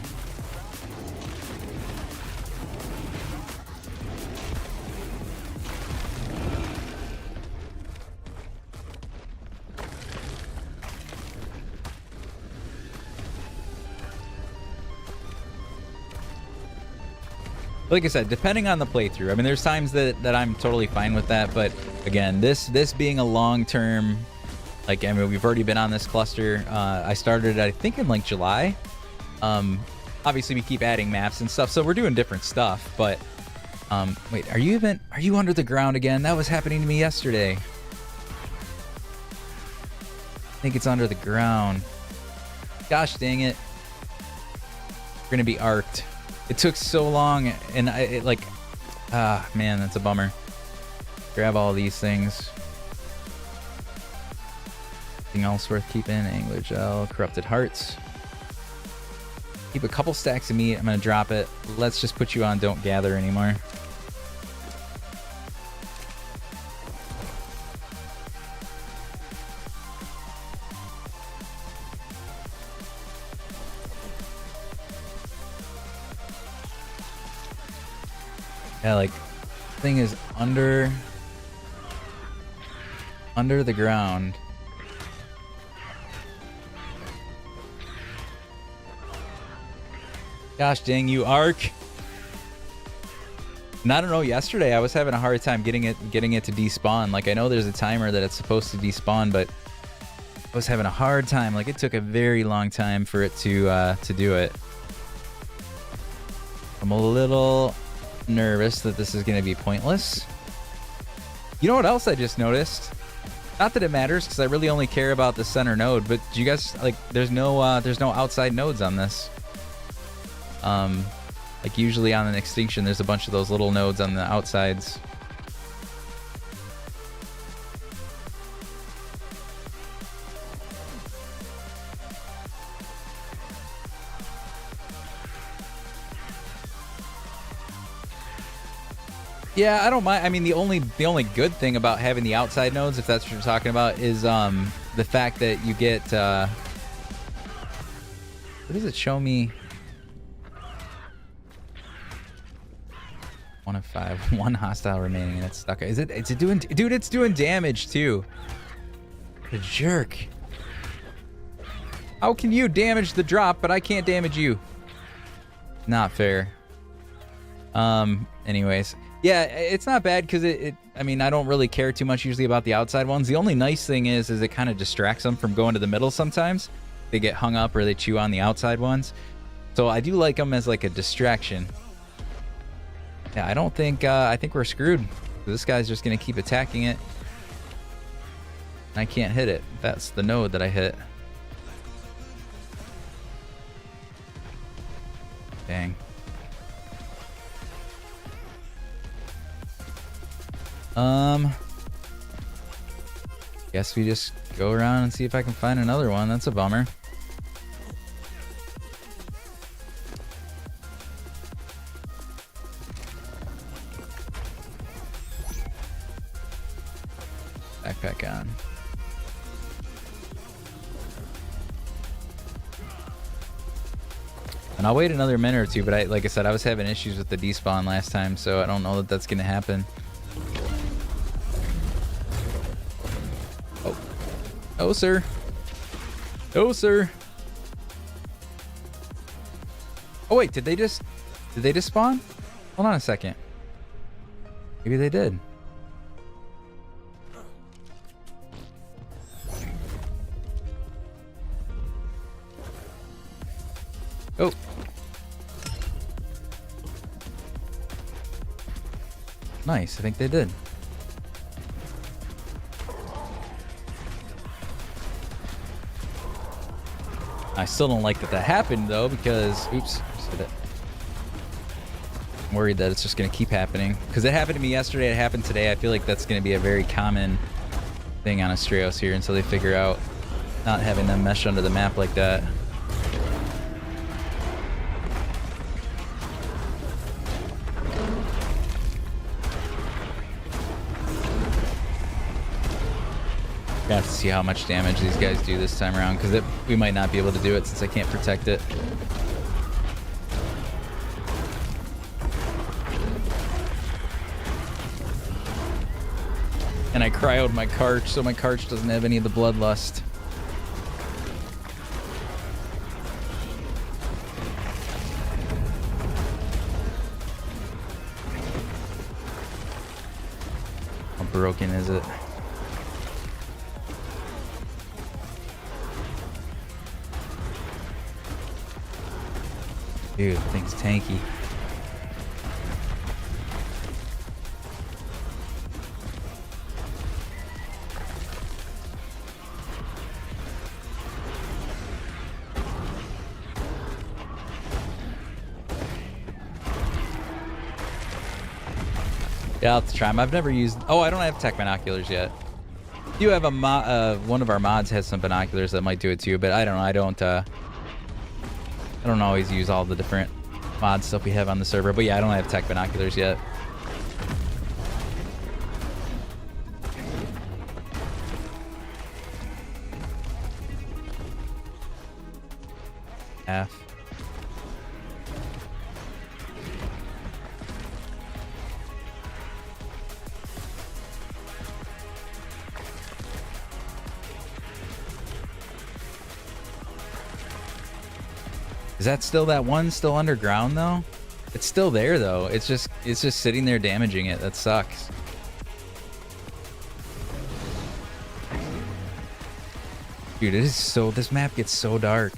Like I said, depending on the playthrough. I mean, there's times that I'm totally fine with that, but again, this being a long-term, like, I mean, we've already been on this cluster. I started, I think, in like July. Obviously, we keep adding maps and stuff, so we're doing different stuff. But wait, are you under the ground again? That was happening to me yesterday. I think it's under the ground. Gosh dang it! We're gonna be arced. It took so long, and man, that's a bummer. Grab all these things. Anything else worth keeping? Angler gel, corrupted hearts. Keep a couple stacks of meat. I'm gonna drop it. Let's just put you on don't gather anymore. Yeah, like thing is under the ground. Gosh dang you, Ark. And I don't know, yesterday I was having a hard time getting it to despawn. Like, I know there's a timer that it's supposed to despawn, but I was having a hard time. Like, it took a very long time for it to do it. I'm a little nervous that this is going to be pointless. You know what else I just noticed? Not that it matters, because I really only care about the center node, but do you guys, like, there's no outside nodes on this. Like usually on an extinction, there's a bunch of those little nodes on the outsides. Yeah, I don't mind. I mean, the only good thing about having the outside nodes, if that's what you're talking about, is the fact that you get what does it show me? 1 of 5, 1 hostile remaining, and it's stuck. Is it? It's doing, dude. It's doing damage too. The jerk. How can you damage the drop, but I can't damage you? Not fair. Anyways, yeah, it's not bad because I mean, I don't really care too much usually about the outside ones. The only nice thing is it kind of distracts them from going to the middle sometimes. They get hung up or they chew on the outside ones. So I do like them as like a distraction. Yeah, I don't think, I think we're screwed. This guy's just going to keep attacking it. I can't hit it. That's the node that I hit. Dang. Guess we just go around and see if I can find another one. That's a bummer. Backpack on. And I'll wait another minute or two, but like I said, I was having issues with the despawn last time, so I don't know that that's going to happen. Oh. Oh, sir. Oh, sir. Oh, wait, did they just spawn? Hold on a second. Maybe they did. Oh. Nice, I think they did. I still don't like that happened though, because oops, I'm worried that it's just gonna keep happening. Because it happened to me yesterday, it happened today. I feel like that's gonna be a very common thing on Astraeos here until they figure out not having them mesh under the map like that. I have to see how much damage these guys do this time around, because we might not be able to do it since I can't protect it. And I cryoed my Karch, so my Karch doesn't have any of the bloodlust. How broken is it? Dude, the thing's tanky. Yeah, I'll have to try them. I've never used... Oh, I don't have tech binoculars yet. You have a one of our mods has some binoculars that might do it too, but I don't know. I don't always use all the different mod stuff we have on the server. But yeah, I don't have tech binoculars yet. Half. Is that still that one still underground though? It's still there though. It's just sitting there damaging it. That sucks. Dude, it is so, this map gets so dark.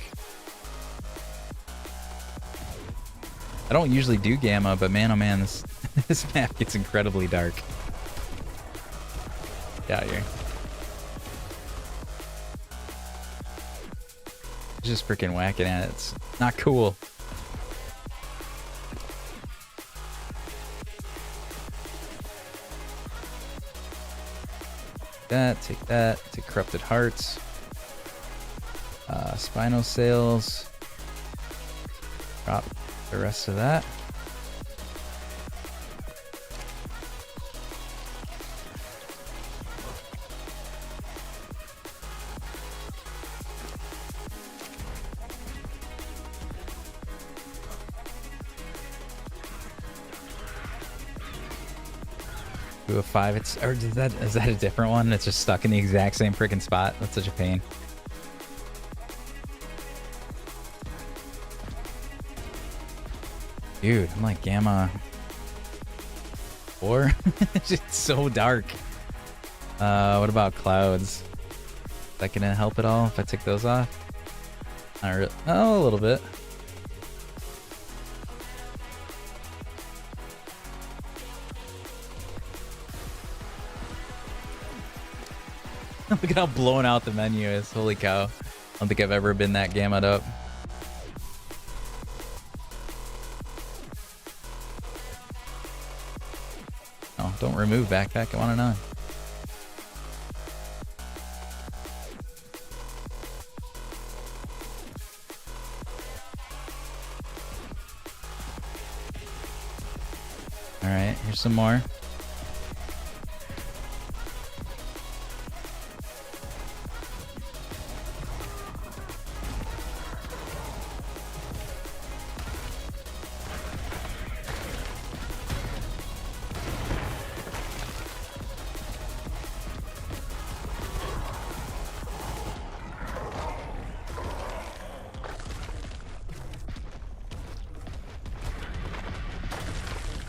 I don't usually do gamma, but man, oh man, this this map gets incredibly dark. Get out here. Just freaking whacking at it. It's not cool. Take that, take corrupted hearts. Spinal sails. Drop the rest of that. Do a 5. It's, or is that a different one? It's just stuck in the exact same freaking spot. That's such a pain. Dude, I'm like gamma 4. It's just so dark. What about clouds? Is that gonna help at all if I take those off? Not really. Oh, a little bit. Look at how blown out the menu is. Holy cow. I don't think I've ever been that gammaed up. Oh, don't remove backpack. I want to know. All right, here's some more.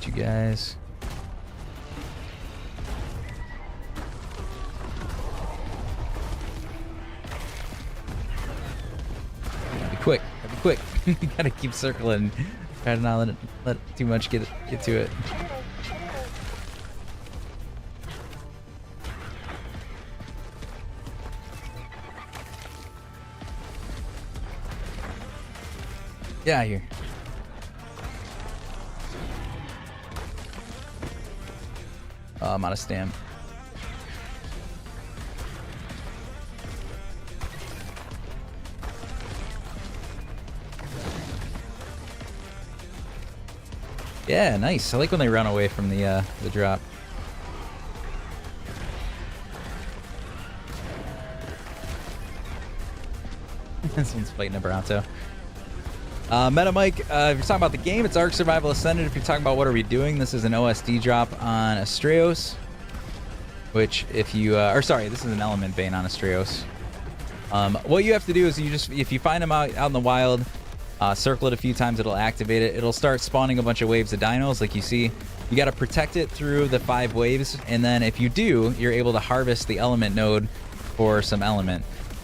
You guys. Be quick. Be quick. You gotta keep circling. Try to not let too much get to it. Get out of here. I'm out of stamp. Yeah, nice. I like when they run away from the drop. This one's fighting a Bronto. Meta Mike, if you're talking about the game, it's Ark Survival Ascended. If you're talking about what are we doing, this is an OSD drop on Astraeos. Which, if you, or sorry, this is an element vein on Astraeos. What you have to do is if you find them out in the wild, circle it a few times, it'll activate it. It'll start spawning a bunch of waves of dinos, like you see. You got to protect it through the 5 waves, and then if you do, you're able to harvest the element node for some element.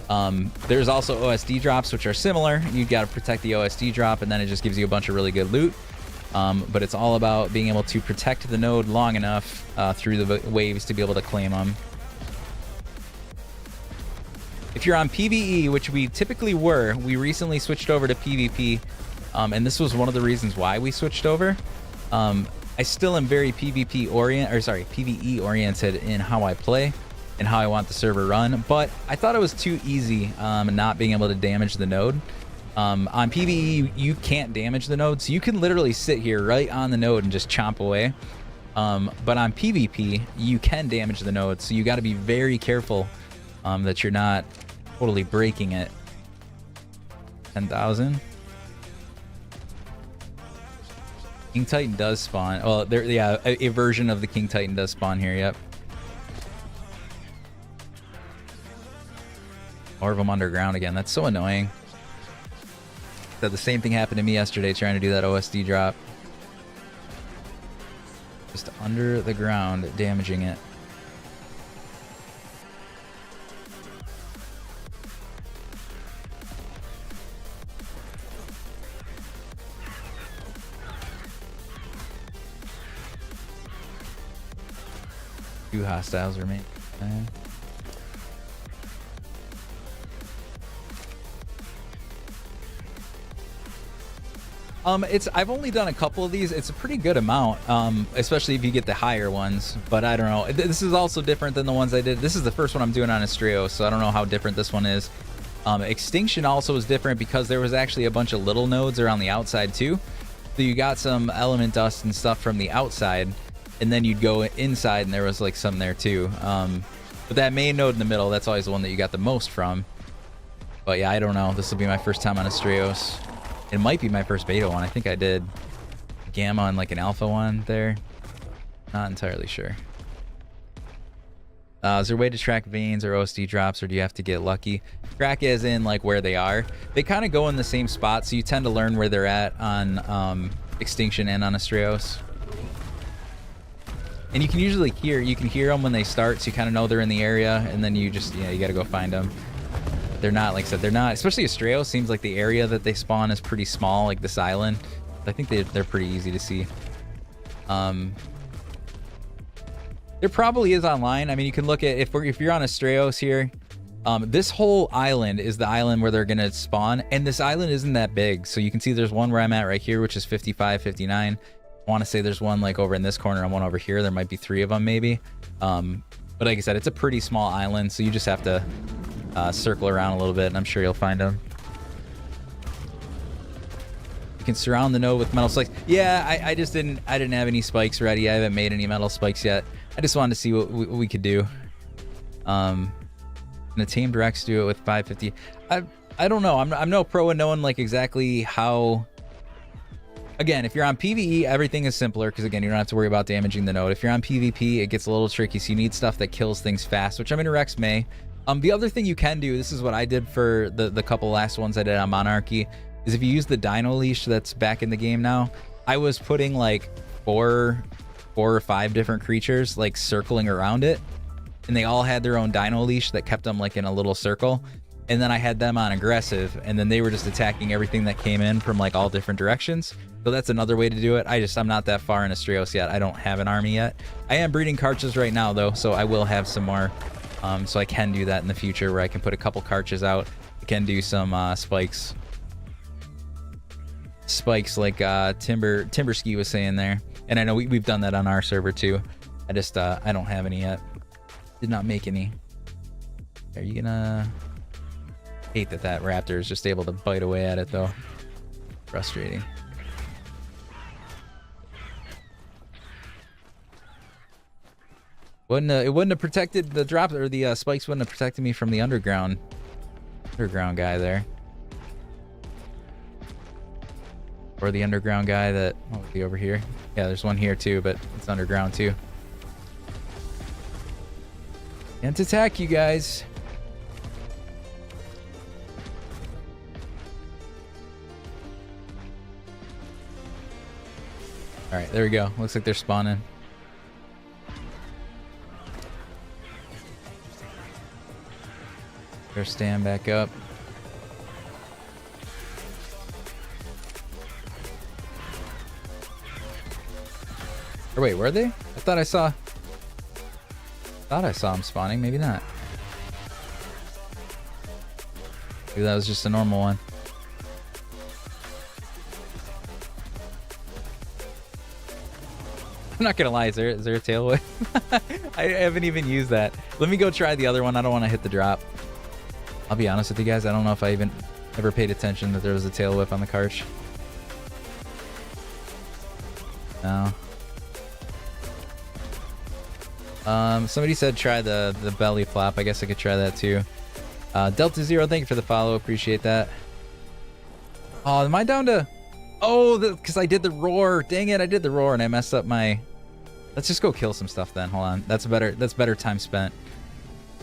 There's also OSD drops, which are similar. You got to protect the OSD drop, and then it just gives you a bunch of really good loot. But it's all about being able to protect the node long enough through the waves to be able to claim them. If you're on PvE, which we typically were, we recently switched over to PvP, and this was one of the reasons why we switched over. I still am very PvE oriented in how I play and how I want the server run, but I thought it was too easy not being able to damage the node. On PvE, you can't damage the node, so you can literally sit here right on the node and just chomp away. But on PvP, you can damage the node, so you got to be very careful that you're not totally breaking it. 10,000. King Titan does spawn. Well, yeah, a version of the King Titan does spawn here. Yep. More of them underground again. That's so annoying. So the same thing happened to me yesterday trying to do that OSD drop. Just under the ground, damaging it. Two hostiles remain. I've only done a couple of these. It's a pretty good amount, especially if you get the higher ones. But I don't know. This is also different than the ones I did. This is the first one I'm doing on Astraeos, so I don't know how different this one is. Extinction also is different because there was actually a bunch of little nodes around the outside too. So you got some element dust and stuff from the outside, and then you'd go inside and there was like some there too. But that main node in the middle, that's always the one that you got the most from. But yeah, I don't know. This will be my first time on Astraeos. It might be my first beta one. I think I did gamma and like an alpha one there. Not entirely sure. Is there a way to track veins or OSD drops, or do you have to get lucky? Track as in like where they are. They kind of go in the same spot, so you tend to learn where they're at on Extinction and on Astraeos. And you can usually hear them when they start, so you kind of know they're in the area, and then you just, you got to go find them. They're not, like I said, they're not, especially Astraeos seems like the area that they spawn is pretty small, like this island. I think they're pretty easy to see. There probably is online. I mean, you can look at, if you're on Astraeos here, this whole island is the island where they're going to spawn, and this island isn't that big. So you can see there's one where I'm at right here, which is 55, 59. I want to say there's one like over in this corner and one over here. There might be 3 of them maybe. But like I said, it's a pretty small island, so you just have to circle around a little bit, and I'm sure you'll find them. You can surround the node with metal spikes. Yeah, I didn't have any spikes ready. I haven't made any metal spikes yet. I just wanted to see what we could do. And the tamed Rex do it with 550. I don't know. I'm no pro in knowing like exactly how. Again, if you're on PvE, everything is simpler because again, you don't have to worry about damaging the node. If you're on PvP, it gets a little tricky, so you need stuff that kills things fast, which I'm in Rex May. The other thing you can do, this is what I did for the couple last ones I did on Monarchy, is if you use the Dino Leash that's back in the game now, I was putting like four or 5 different creatures like circling around it, and they all had their own Dino Leash that kept them like in a little circle. And then I had them on aggressive, and then they were just attacking everything that came in from like all different directions. So that's another way to do it. I'm not that far in Astraeos yet. I don't have an army yet. I am breeding Karchas right now though, so I will have some more. So I can do that in the future where I can put a couple Karchas out. I can do some spikes. Spikes like Timberski was saying there. And I know we've done that on our server too. I just I don't have any yet. Did not make any. Are you gonna... Hate that raptor is just able to bite away at it though. Frustrating. It wouldn't have protected the drops, or the spikes wouldn't have protected me from the underground guy there, or the underground guy that would be over here. Yeah, there's one here too, but it's underground too. Can't attack you guys. All right, there we go. Looks like they're spawning. Better stand back up. Or wait, were they? I thought I saw them spawning. Maybe not. Maybe that was just a normal one. I'm not gonna lie, is there a tail whip? I haven't even used that. Let me go try the other one. I don't want to hit the drop. I'll be honest with you guys, I don't know if I even ever paid attention that there was a tail whip on the Karch. No. Somebody said try the belly flop. I guess I could try that too. Delta Zero, thank you for the follow. Appreciate that. Oh, am I down to... Oh, because I did the roar. Dang it, I did the roar and I messed up my... Let's just go kill some stuff then. Hold on. That's better time spent.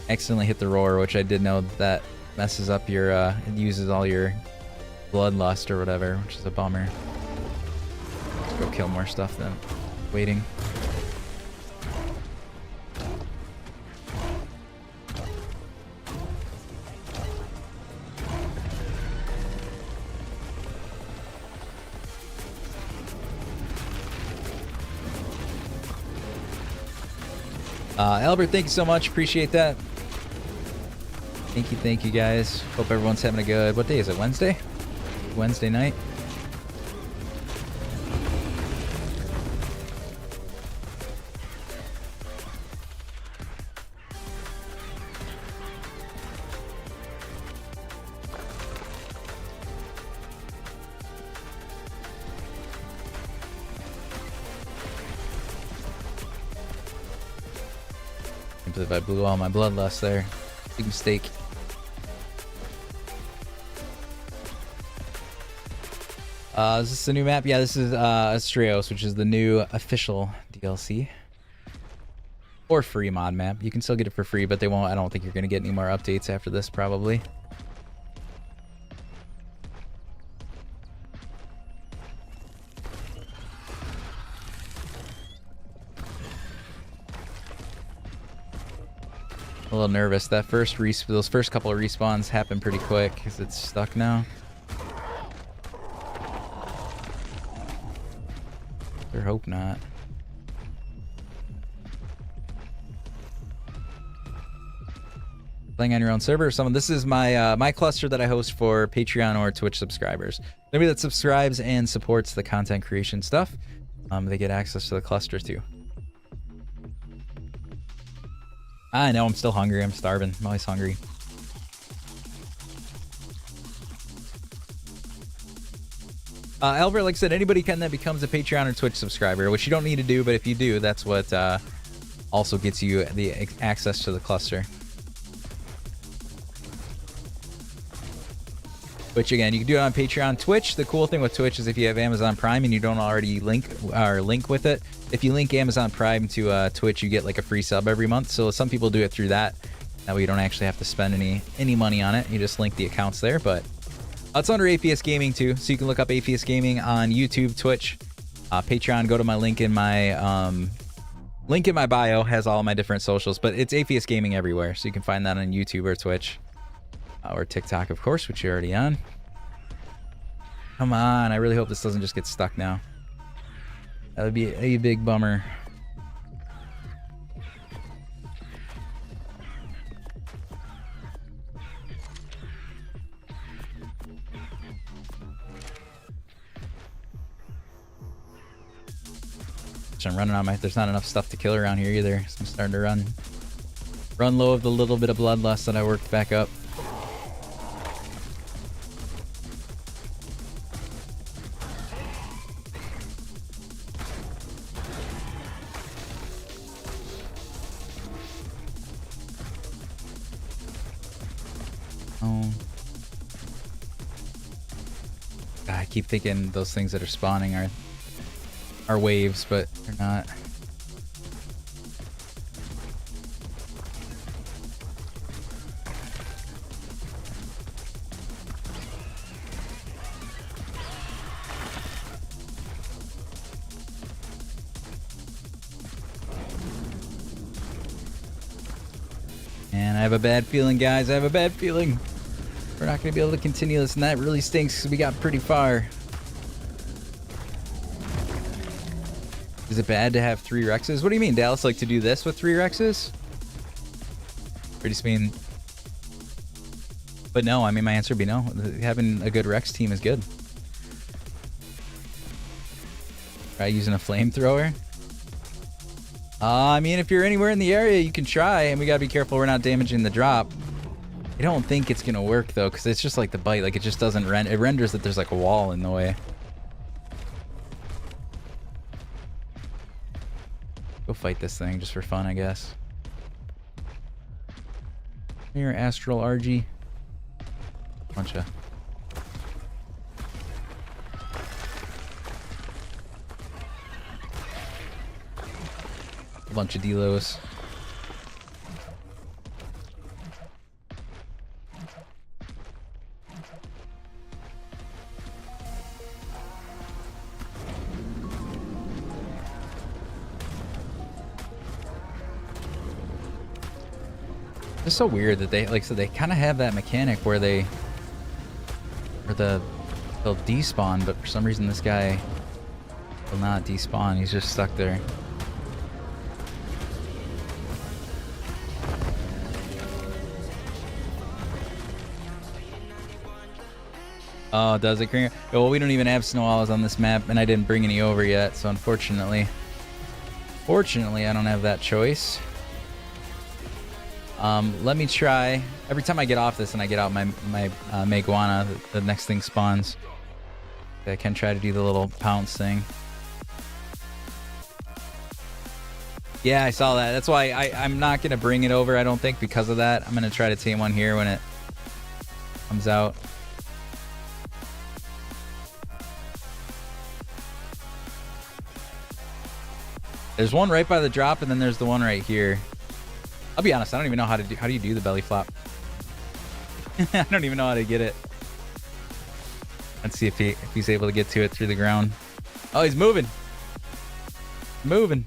Accidentally hit the roar, which I did know that messes up your... it uses all your bloodlust or whatever, which is a bummer. Let's go kill more stuff then. Waiting. Albert, thank you so much. Appreciate that. Thank you guys. Hope everyone's having a good... What day is it? Wednesday? Wednesday night? Can't believe I blew all my bloodlust there. Big mistake. Is this the new map? Yeah, this is Astraeos, which is the new official DLC. Or free mod map. You can still get it for free, but they won't. I don't think you're going to get any more updates after this, probably. A little nervous. That those first couple of respawns happen pretty quick because it's stuck now. I hope not. Playing on your own server or someone. This is my my cluster that I host for Patreon or Twitch subscribers. Anybody that subscribes and supports the content creation stuff, they get access to the cluster too. I know, I'm still hungry. I'm starving. I'm always hungry. Albert, like I said, anybody that becomes a Patreon or Twitch subscriber, which you don't need to do, but if you do, that's what also gets you the access to the cluster. Which again, you can do it on Patreon. Twitch, the cool thing with Twitch is if you have Amazon Prime and you don't already link with it, if you link Amazon Prime to Twitch, you get like a free sub every month. So some people do it through that. That way you don't actually have to spend any money on it. You just link the accounts there, but it's under APS Gaming too. So you can look up APS Gaming on YouTube, Twitch, Patreon. Go to my link in my bio, has all my different socials, but it's APS Gaming everywhere. So you can find that on YouTube or Twitch. Or TikTok, of course, which you're already on. Come on, I really hope this doesn't just get stuck now. That would be a big bummer. I'm running on there's not enough stuff to kill around here either, so I'm starting to run low of the little bit of bloodlust that I worked back up. God, I keep thinking those things that are spawning are waves, but they're not. And I have a bad feeling, guys. I have a bad feeling. We're not going to be able to continue this, and that really stinks because we got pretty far. Is it bad to have 3 Rexes? What do you mean, Dallas? Like to do this with 3 Rexes? Or just mean... But no, I mean, my answer would be no. Having a good Rex team is good. Try using a flamethrower? I mean, if you're anywhere in the area, you can try, and we gotta be careful we're not damaging the drop. I don't think it's gonna work, though, because it's just like the bite. Like, it just doesn't render. It renders that there's like a wall in the way. Go fight this thing just for fun, I guess. Here, Astral RG. Bunch of... bunch of delos. It's so weird that they, like I said, they kind of have that mechanic where they'll despawn, but for some reason this guy will not despawn. He's just stuck there. Oh, does it, Kringer? Well, we don't even have snow owls on this map, and I didn't bring any over yet, so unfortunately, I don't have that choice. Let me try. Every time I get off this and I get out my Meguana, the next thing spawns. I can try to do the little pounce thing. Yeah, I saw that. That's why I'm not going to bring it over, I don't think, because of that. I'm going to try to tame one here when it comes out. There's one right by the drop, and then there's the one right here. I'll be honest, I don't even know how do you do the belly flop? I don't even know how to get it. Let's see if he's able to get to it through the ground. Oh, he's moving. Moving.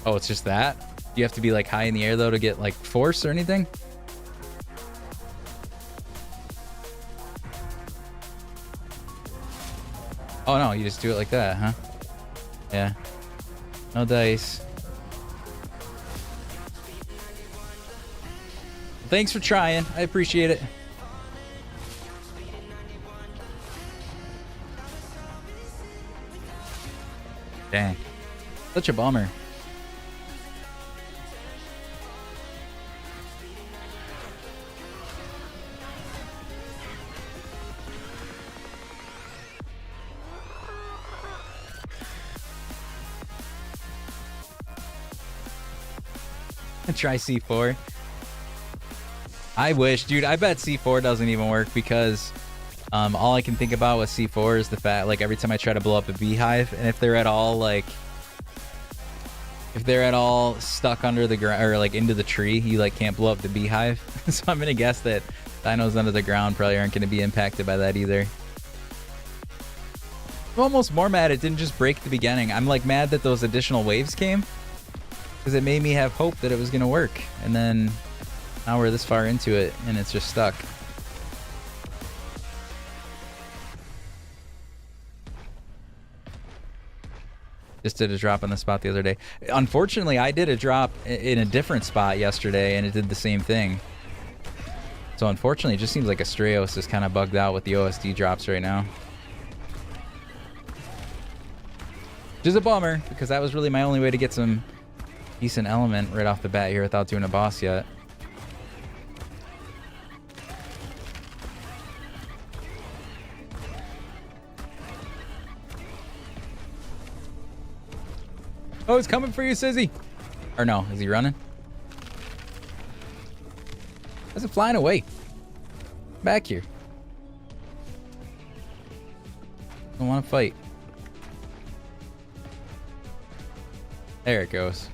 Oh, it's just that? Do you have to be like high in the air though to get like force or anything? Oh no, you just do it like that, huh? Yeah. No dice. Thanks for trying. I appreciate it. Dang. Such a bummer. Try C4. I wish, dude. I bet C4 doesn't even work because all I can think about with C4 is the fact, like, every time I try to blow up a beehive, and if they're at all stuck under the ground or like into the tree, you like can't blow up the beehive. So I'm gonna guess that dinos under the ground probably aren't gonna be impacted by that either. I'm almost more mad it didn't just break at the beginning. I'm like mad that those additional waves came, because it made me have hope that it was going to work. And then now we're this far into it and it's just stuck. Just did a drop on the spot the other day. Unfortunately, I did a drop in a different spot yesterday and it did the same thing. So unfortunately, it just seems like Astraeos is kind of bugged out with the OSD drops right now. Which is a bummer, because that was really my only way to get some decent element right off the bat here without doing a boss yet. Oh, it's coming for you, Sizzy. Or no, is he running? How's it flying away? Back here. Don't want to fight. There it goes.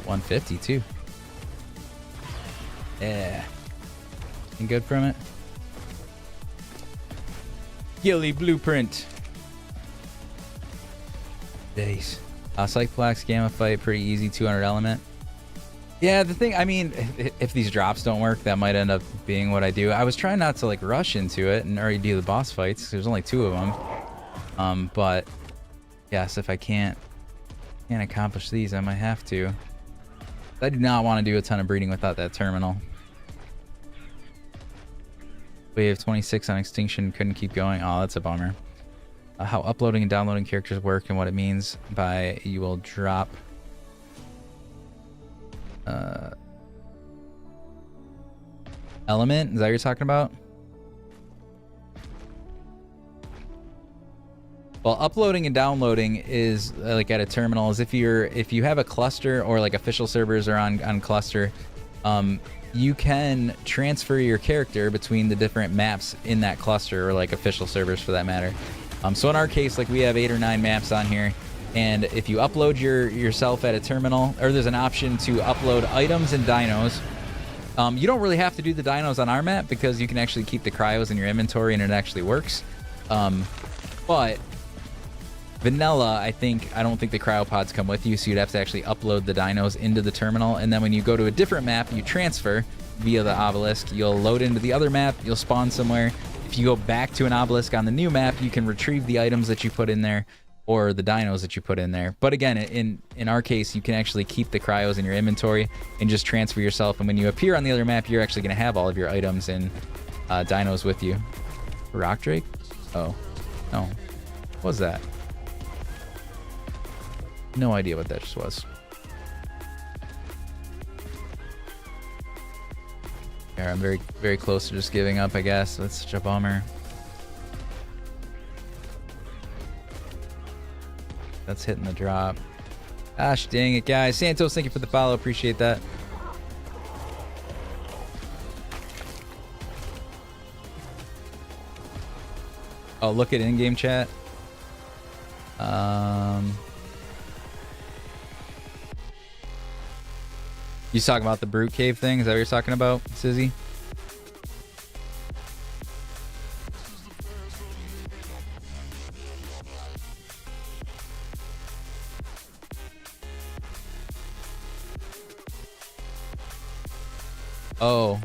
$150 too. Yeah. Anything good from it? Gilly Blueprint. Days. Cyclops Gamma Fight, pretty easy, 200 element. Yeah, the thing, I mean, if these drops don't work, that might end up being what I do. I was trying not to like rush into it and already do the boss fights. There's only 2 of them. But yes, if I can't accomplish these, I might have to. I do not want to do a ton of breeding without that terminal. Wave 26 on extinction, couldn't keep going. Oh, that's a bummer. How uploading and downloading characters work and what it means by you will drop element. Is that what you're talking about? Well, uploading and downloading is like at a terminal, is if you have a cluster or like official servers are on cluster, you can transfer your character between the different maps in that cluster, or like official servers for that matter. So in our case, like we have 8 or 9 maps on here, and if you upload yourself at a terminal, or there's an option to upload items and dinos. You don't really have to do the dinos on our map because you can actually keep the cryos in your inventory and it actually works. But vanilla, I don't think the cryopods come with you, so you'd have to actually upload the dinos into the terminal, and then when you go to a different map, you transfer via the obelisk. You'll load into the other map, you'll spawn somewhere. If you go back to an obelisk on the new map, you can retrieve the items that you put in there, or the dinos that you put in there. But again, in our case, you can actually keep the cryos in your inventory and just transfer yourself, and when you appear on the other map, you're actually going to have all of your items and dinos with you. Rock Drake? Oh, no. What was that? No idea what that just was. Yeah, I'm very, very close to just giving up, I guess. That's such a bummer. That's hitting the drop. Gosh, dang it, guys. Santos, thank you for the follow. Appreciate that. Oh, look at in-game chat. You talking about the brute cave thing? Is that what you're talking about, Sizzy? Oh.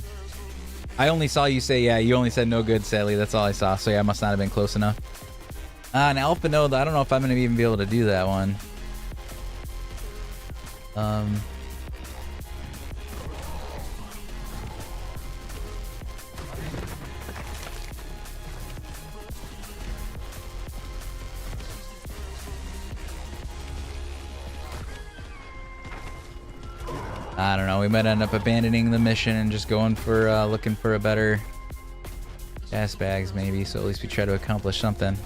I only saw you say, yeah, you only said no good, Sally. That's all I saw. So yeah, I must not have been close enough. An alpha node, I don't know if I'm going to even be able to do that one. I don't know. We might end up abandoning the mission and just going for looking for a better gas bags, maybe. So at least we try to accomplish something.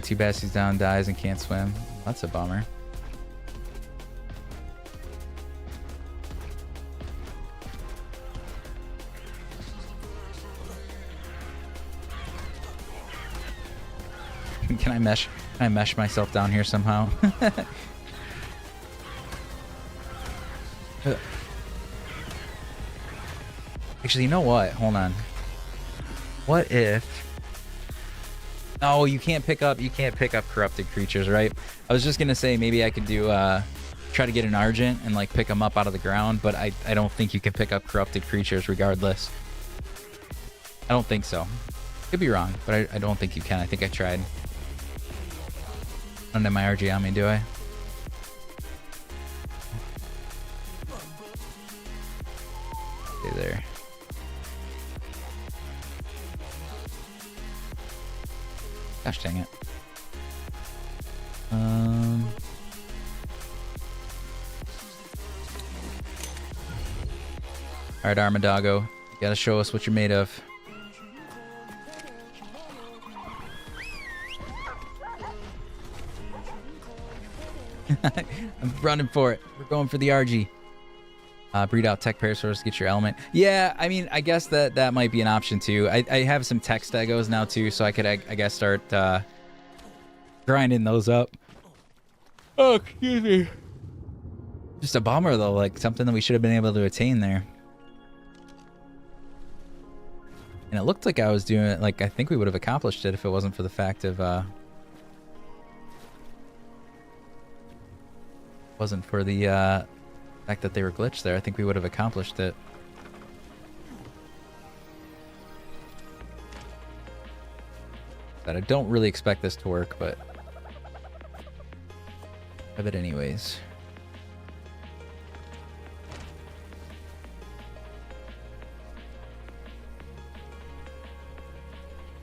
Too bad she's down, dies, and can't swim. That's a bummer. Can I mesh myself down here somehow? Actually, you know what? Hold on. What if... Oh, you can't pick up corrupted creatures, right? I was just gonna say maybe I could do try to get an Argent and like pick them up out of the ground, but I don't think you can pick up corrupted creatures regardless. I don't think so. Could be wrong, but I don't think you can. I think I tried. I don't have my RG on me, do I? Stay there. Gosh dang it. Alright, Armadago. You gotta show us what you're made of. I'm running for it. We're going for the RG. Breed out tech parasaurs to get your element. Yeah, I mean, I guess that might be an option too. I have some tech stegos now too, so I could, I guess, start grinding those up. Oh, excuse me. Just a bummer though, like something that we should have been able to attain there. And it looked like I was doing it, like I think we would have accomplished it if it wasn't for the fact of wasn't for the fact that they were glitched there. I think we would have accomplished it. But I don't really expect this to work, but have it anyways.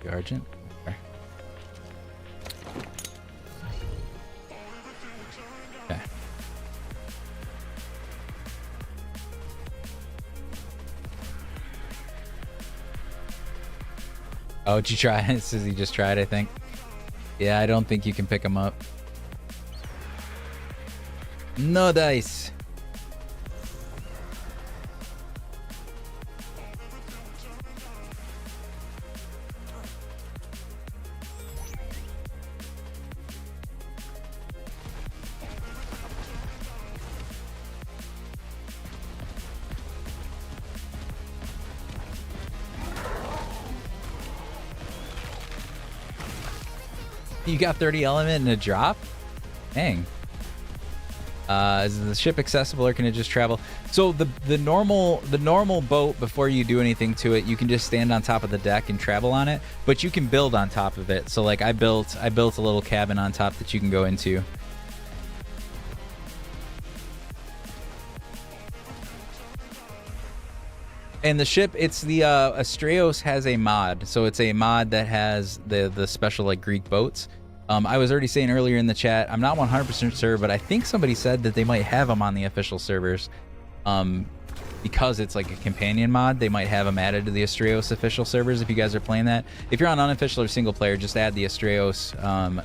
The Argent. Okay. Okay. Oh, did you try? Susie just tried, I think. Yeah, I don't think you can pick them up. No dice. You got 30 element and a drop? Dang. Is the ship accessible or can it just travel? So the normal boat, before you do anything to it, you can just stand on top of the deck and travel on it, but you can build on top of it. So like I built a little cabin on top that you can go into. And the ship, it's the Astraeos has a mod. So it's a mod that has the special like Greek boats. I was already saying earlier in the chat, I'm not 100% sure, but I think somebody said that they might have them on the official servers. Because it's like a companion mod, they might have them added to the Astraeos official servers if you guys are playing that. If you're on unofficial or single player, just add the Astraeos. I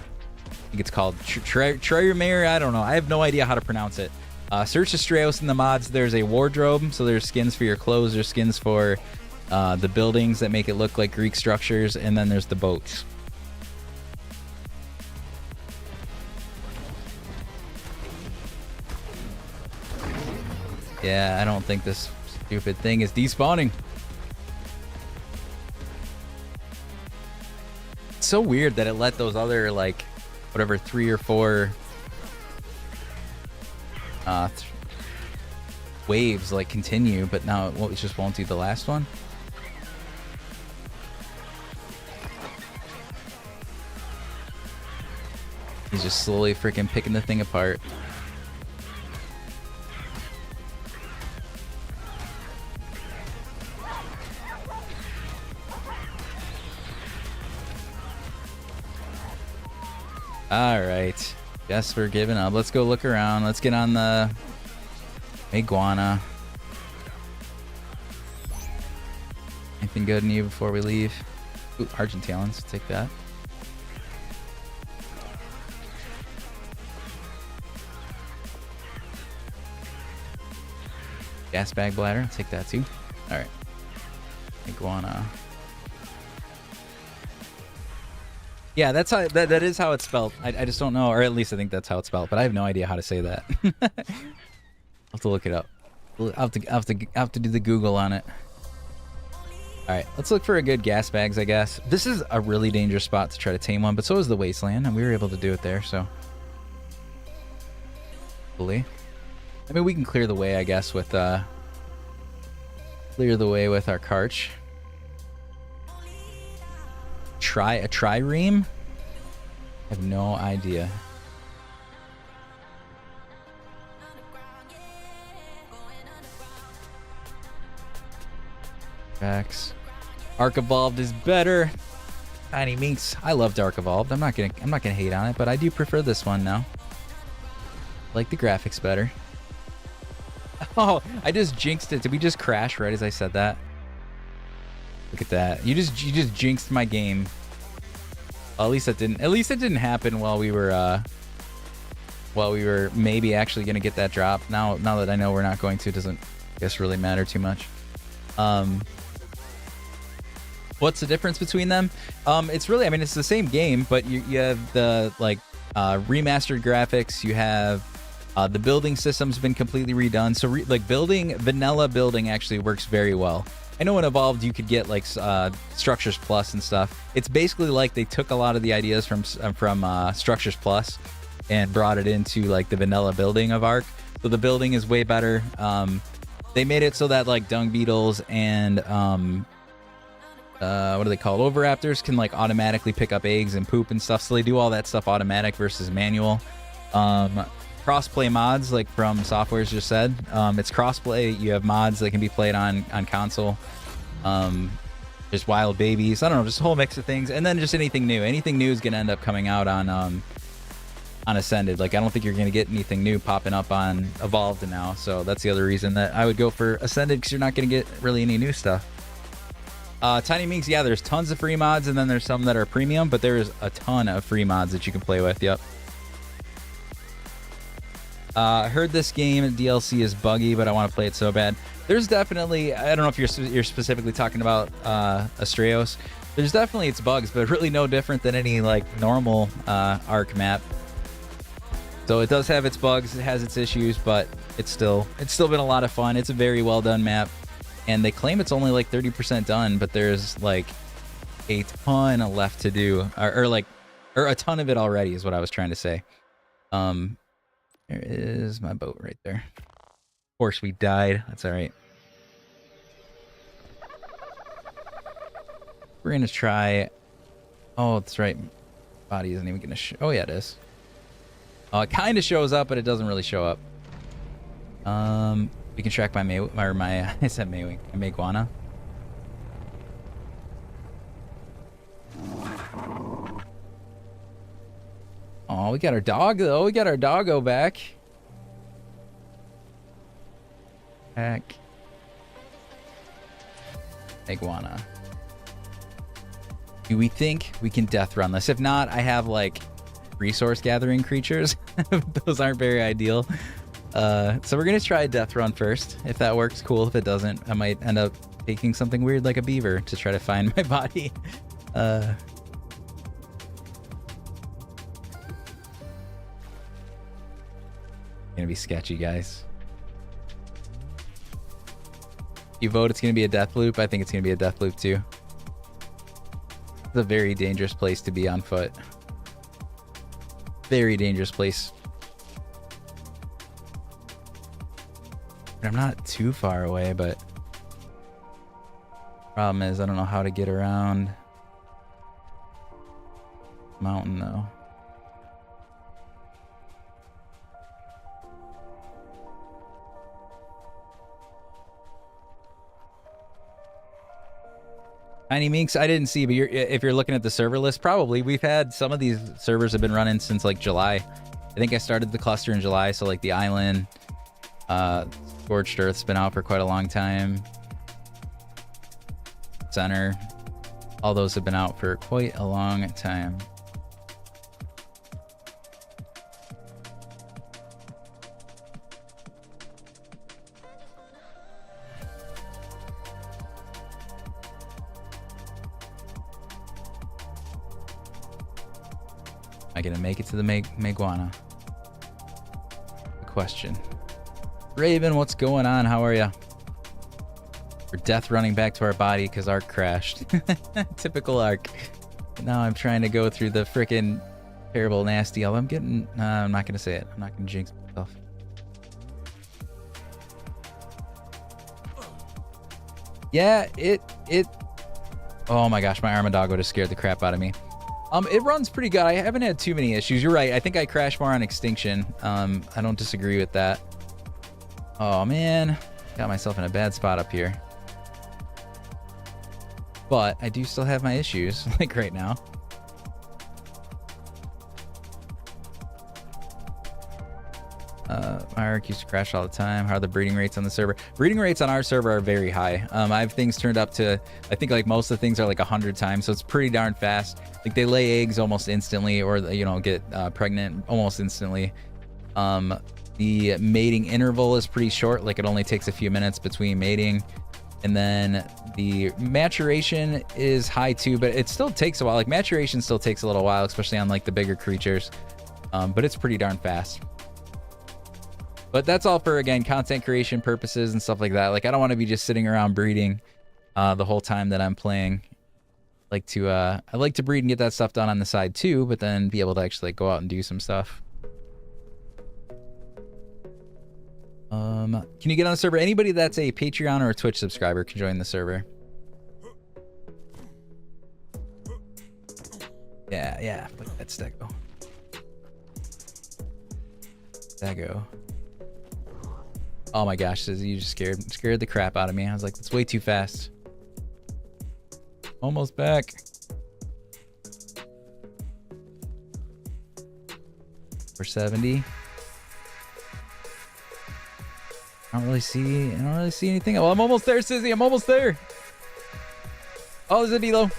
think it's called Treyermere. I don't know. I have no idea how to pronounce it. Search Astraeos in the mods. There's a wardrobe, so there's skins for your clothes, there's skins for the buildings that make it look like Greek structures, and then there's the boats. Yeah, I don't think this stupid thing is despawning. It's so weird that it let those other, like, whatever, 3 or 4 waves, like, continue, but now it just won't do the last one. He's just slowly freaking picking the thing apart. All right, guess we're giving up. Let's go look around. Let's get on the iguana. Anything good in you before we leave? Ooh, Argent Talons, take that. Gas bag bladder, take that too. All right, iguana. Yeah, that's how that is how it's spelled. I just don't know, or at least I think that's how it's spelled, but I have no idea how to say that. I'll have to look it up. I'll have to do the Google on it. All right, let's look for a good gas bags, I guess. This is a really dangerous spot to try to tame one, but so is the wasteland, and we were able to do it there, so hopefully. I mean, we can clear the way, I guess, with our Karch. Try a trireme? I have no idea. X. Arc Evolved is better. Tiny Minx. I loved Arc Evolved. I'm not gonna hate on it, but I do prefer this one now. Like the graphics better. Oh, I just jinxed it. Did we just crash right as I said that? Look at that. You just jinxed my game. Well, at least it didn't happen while we were maybe actually gonna get that drop. Now that I know we're not going to, it doesn't, I guess, really matter too much. What's the difference between them? It's really, I mean, it's the same game, but you have the like remastered graphics. You have the building system's been completely redone. So like vanilla building actually works very well. I know in Evolved you could get like Structures Plus and stuff. It's basically like they took a lot of the ideas from Structures Plus and brought it into like the vanilla building of Arc. So the building is way better. They made it so that like dung beetles and what are they called? Oviraptors can like automatically pick up eggs and poop and stuff. So they do all that stuff automatic versus manual. Crossplay mods, like from Softwares just said. It's crossplay. You have mods that can be played on console. Just wild babies. I don't know, just a whole mix of things. And then just anything new. Anything new is going to end up coming out on Ascended. Like, I don't think you're going to get anything new popping up on Evolved now. So that's the other reason that I would go for Ascended, because you're not going to get really any new stuff. Tiny Minks, yeah, there's tons of free mods, and then there's some that are premium, but there's a ton of free mods that you can play with. Yep. I heard this game DLC is buggy, but I want to play it so bad. There's definitely, I don't know if you're specifically talking about Astraeos. There's definitely its bugs, but really no different than any like normal Ark map. So it does have its bugs, it has its issues, but it's still been a lot of fun. It's a very well done map. And they claim it's only like 30% done, but there's like a ton left to do, or a ton of it already is what I was trying to say. There is my boat right there. Of course we died. That's all right. We're gonna try. Oh, that's right. Body isn't even gonna show. Oh yeah, it is. It kind of shows up, but it doesn't really show up. We can track my I said Maywing, my Iguana. Oh, we got our dog though. We got our doggo back. Heck. Iguana. Do we think we can death run this? If not, I have like resource gathering creatures. Those aren't very ideal. So we're gonna try a death run first. If that works, cool. If it doesn't, I might end up taking something weird like a beaver to try to find my body. Gonna be sketchy, guys. You vote it's gonna be a death loop. I think it's gonna be a death loop too. It's a very dangerous place to be on foot. Very dangerous place. I'm not too far away, but problem is I don't know how to get around mountain though. Tiny Minks, I didn't see, but if you're looking at the server list, probably we've had some of these servers have been running since like July. I think I started the cluster in July, so like the island, Scorched Earth's been out for quite a long time. Center, all those have been out for quite a long time. Am I gonna make it to the Meguana? Good question. Raven, what's going on? How are you? We're death running back to our body because Ark crashed. Typical Ark. Now I'm trying to go through the freaking terrible, nasty. I'm getting. I'm not gonna say it. I'm not gonna jinx myself. Yeah, it. Oh my gosh, my Armadoggo just scared the crap out of me. It runs pretty good. I haven't had too many issues. You're right. I think I crash more on Extinction. I don't disagree with that. Oh man, got myself in a bad spot up here. But I do still have my issues, like right now. My Ark used to crash all the time. How are the breeding rates on the server? Breeding rates on our server are very high. I have things turned up to, I think like most of the things are like 100 times, so it's pretty darn fast. Like they lay eggs almost instantly, or you know, get pregnant almost instantly. The mating interval is pretty short, like it only takes a few minutes between mating. And then the maturation is high too, but it still takes a while. Like maturation still takes a little while, especially on like the bigger creatures. But it's pretty darn fast. But that's all for, again, content creation purposes and stuff like that. Like I don't want to be just sitting around breeding the whole time that I'm playing. I like to breed and get that stuff done on the side too, but then be able to actually like, go out and do some stuff. Can you get on the server? Anybody that's a Patreon or a Twitch subscriber can join the server. Yeah. Look at that Stego. Stego. Oh my gosh, you just scared the crap out of me. I was like, that's way too fast. Almost back. For 70. I don't really see anything. Well, I'm almost there, Sizzy. I'm almost there. Oh, there's a Velo.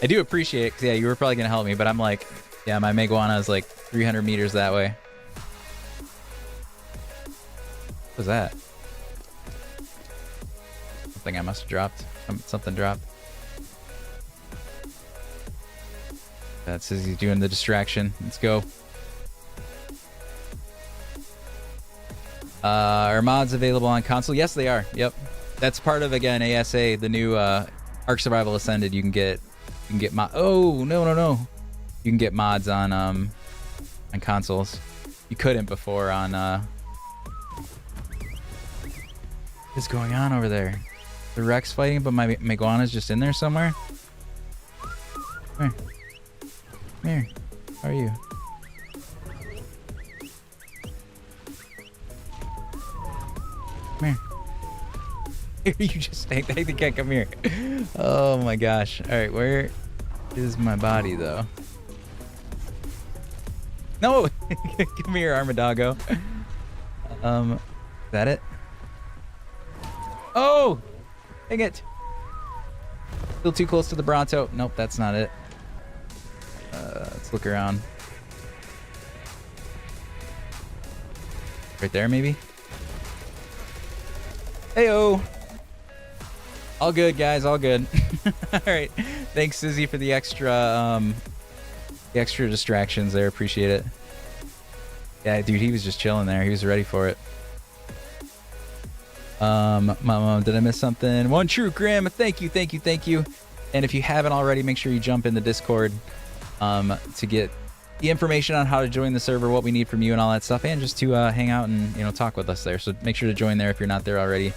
I do appreciate it, because yeah, you were probably going to help me, but I'm like, yeah, my Megawana is like 300 meters that way. What was that? Something I must have dropped. Something dropped. That says he's doing the distraction. Let's go. Are mods available on console? Yes, they are. Yep. That's part of, again, ASA, the new Ark Survival Ascended. You can get mod. Oh, no. You can get mods on consoles. You couldn't before on what is going on over there? The Rex fighting, but my Megawana's just in there somewhere? Come here. Come here. How are you? Come here. You just I think I can't come here. Oh my gosh. Alright, where is my body though? No! Come here, Armadago. Is that it? Oh! Dang it! Still too close to the Bronto. Nope, that's not it. Let's look around. Right there, maybe? Heyo! All good, guys. All good. All right. Thanks, Sizzy, for the extra distractions there. Appreciate it. Yeah, dude, he was just chilling there. He was ready for it. Mom, did I miss something? One True Grim. Thank you. And if you haven't already, make sure you jump in the Discord to get the information on how to join the server, what we need from you, and all that stuff, and just to hang out and talk with us there. So make sure to join there if you're not there already.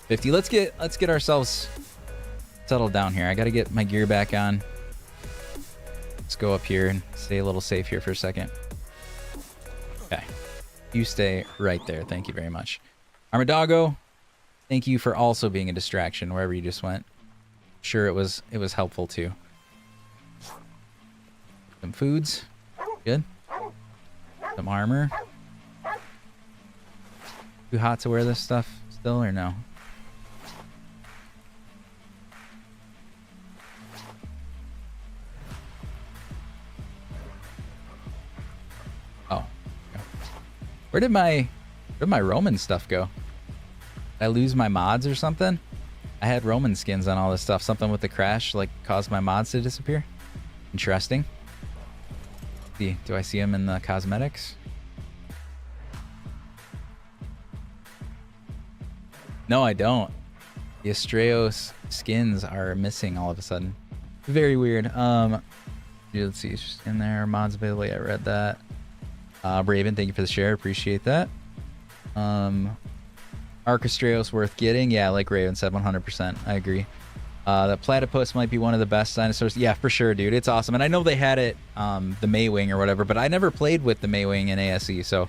50. Let's get ourselves settled down here. I got to get my gear back on. Let's go up here and stay a little safe here for a second. Okay, you stay right there. Thank you very much. Armadago, thank you for also being a distraction wherever you just went. Sure, it was helpful too. Some foods, good. Some armor. Too hot to wear this stuff still, or no? Oh, where did my Roman stuff go? Did I lose my mods or something? I had Roman skins on all this stuff. Something with the crash like caused my mods to disappear. Interesting. See, do I see them in the cosmetics? No, I don't. The Astraeos skins are missing all of a sudden. Very weird. Let's see, it's just in there. Mods available. I read that. Raven, thank you for the share. Appreciate that. Astraeos worth getting. Yeah, like Raven said, 100%. I agree. The platypus might be one of the best dinosaurs. Yeah, for sure, dude. It's awesome. And I know they had it, the Maywing or whatever, but I never played with the Maywing in ASE. So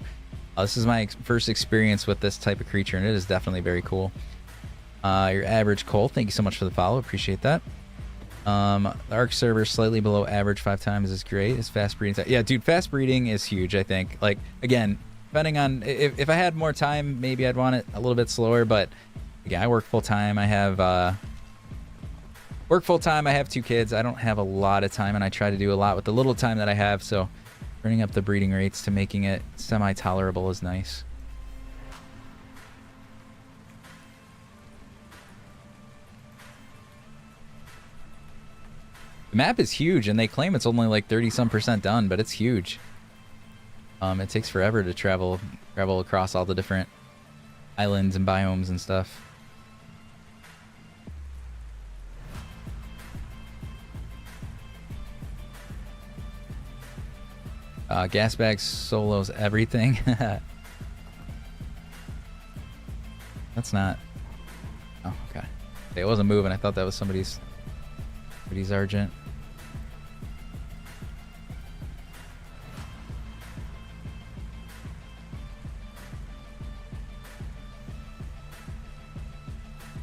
this is my first experience with this type of creature, and it is definitely very cool. Your average Cole, thank you so much for the follow. Appreciate that. The Ark server slightly below average 5 times is great. Is fast breeding. Yeah, dude, fast breeding is huge, I think. Like, again, depending on if I had more time, maybe I'd want it a little bit slower, but yeah, I work full time. I have I have 2 kids. I don't have a lot of time, and I try to do a lot with the little time that I have, so turning up the breeding rates to making it semi-tolerable is nice. The map is huge, and they claim it's only like 30-some% done, but it's huge. It takes forever to travel across all the different islands and biomes and stuff. Gas bags solos everything. That's not. Oh, okay. It wasn't moving. I thought that was somebody's Argent.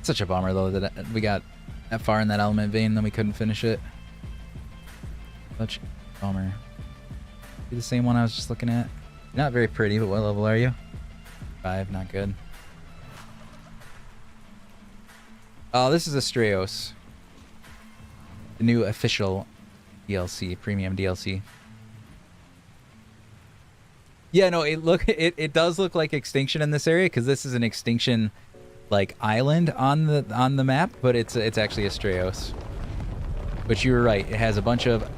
Such a bummer though that we got that far in that element vein and then we couldn't finish it. Such a bummer. Be the same one I was just looking at. Not very pretty, but what level are you? 5, not good. Oh, this is Astraeos. The new official DLC, premium DLC. Yeah, no, it does look like Extinction in this area because this is an Extinction like island on the map, but it's actually Astraeos. But you were right. It has a bunch of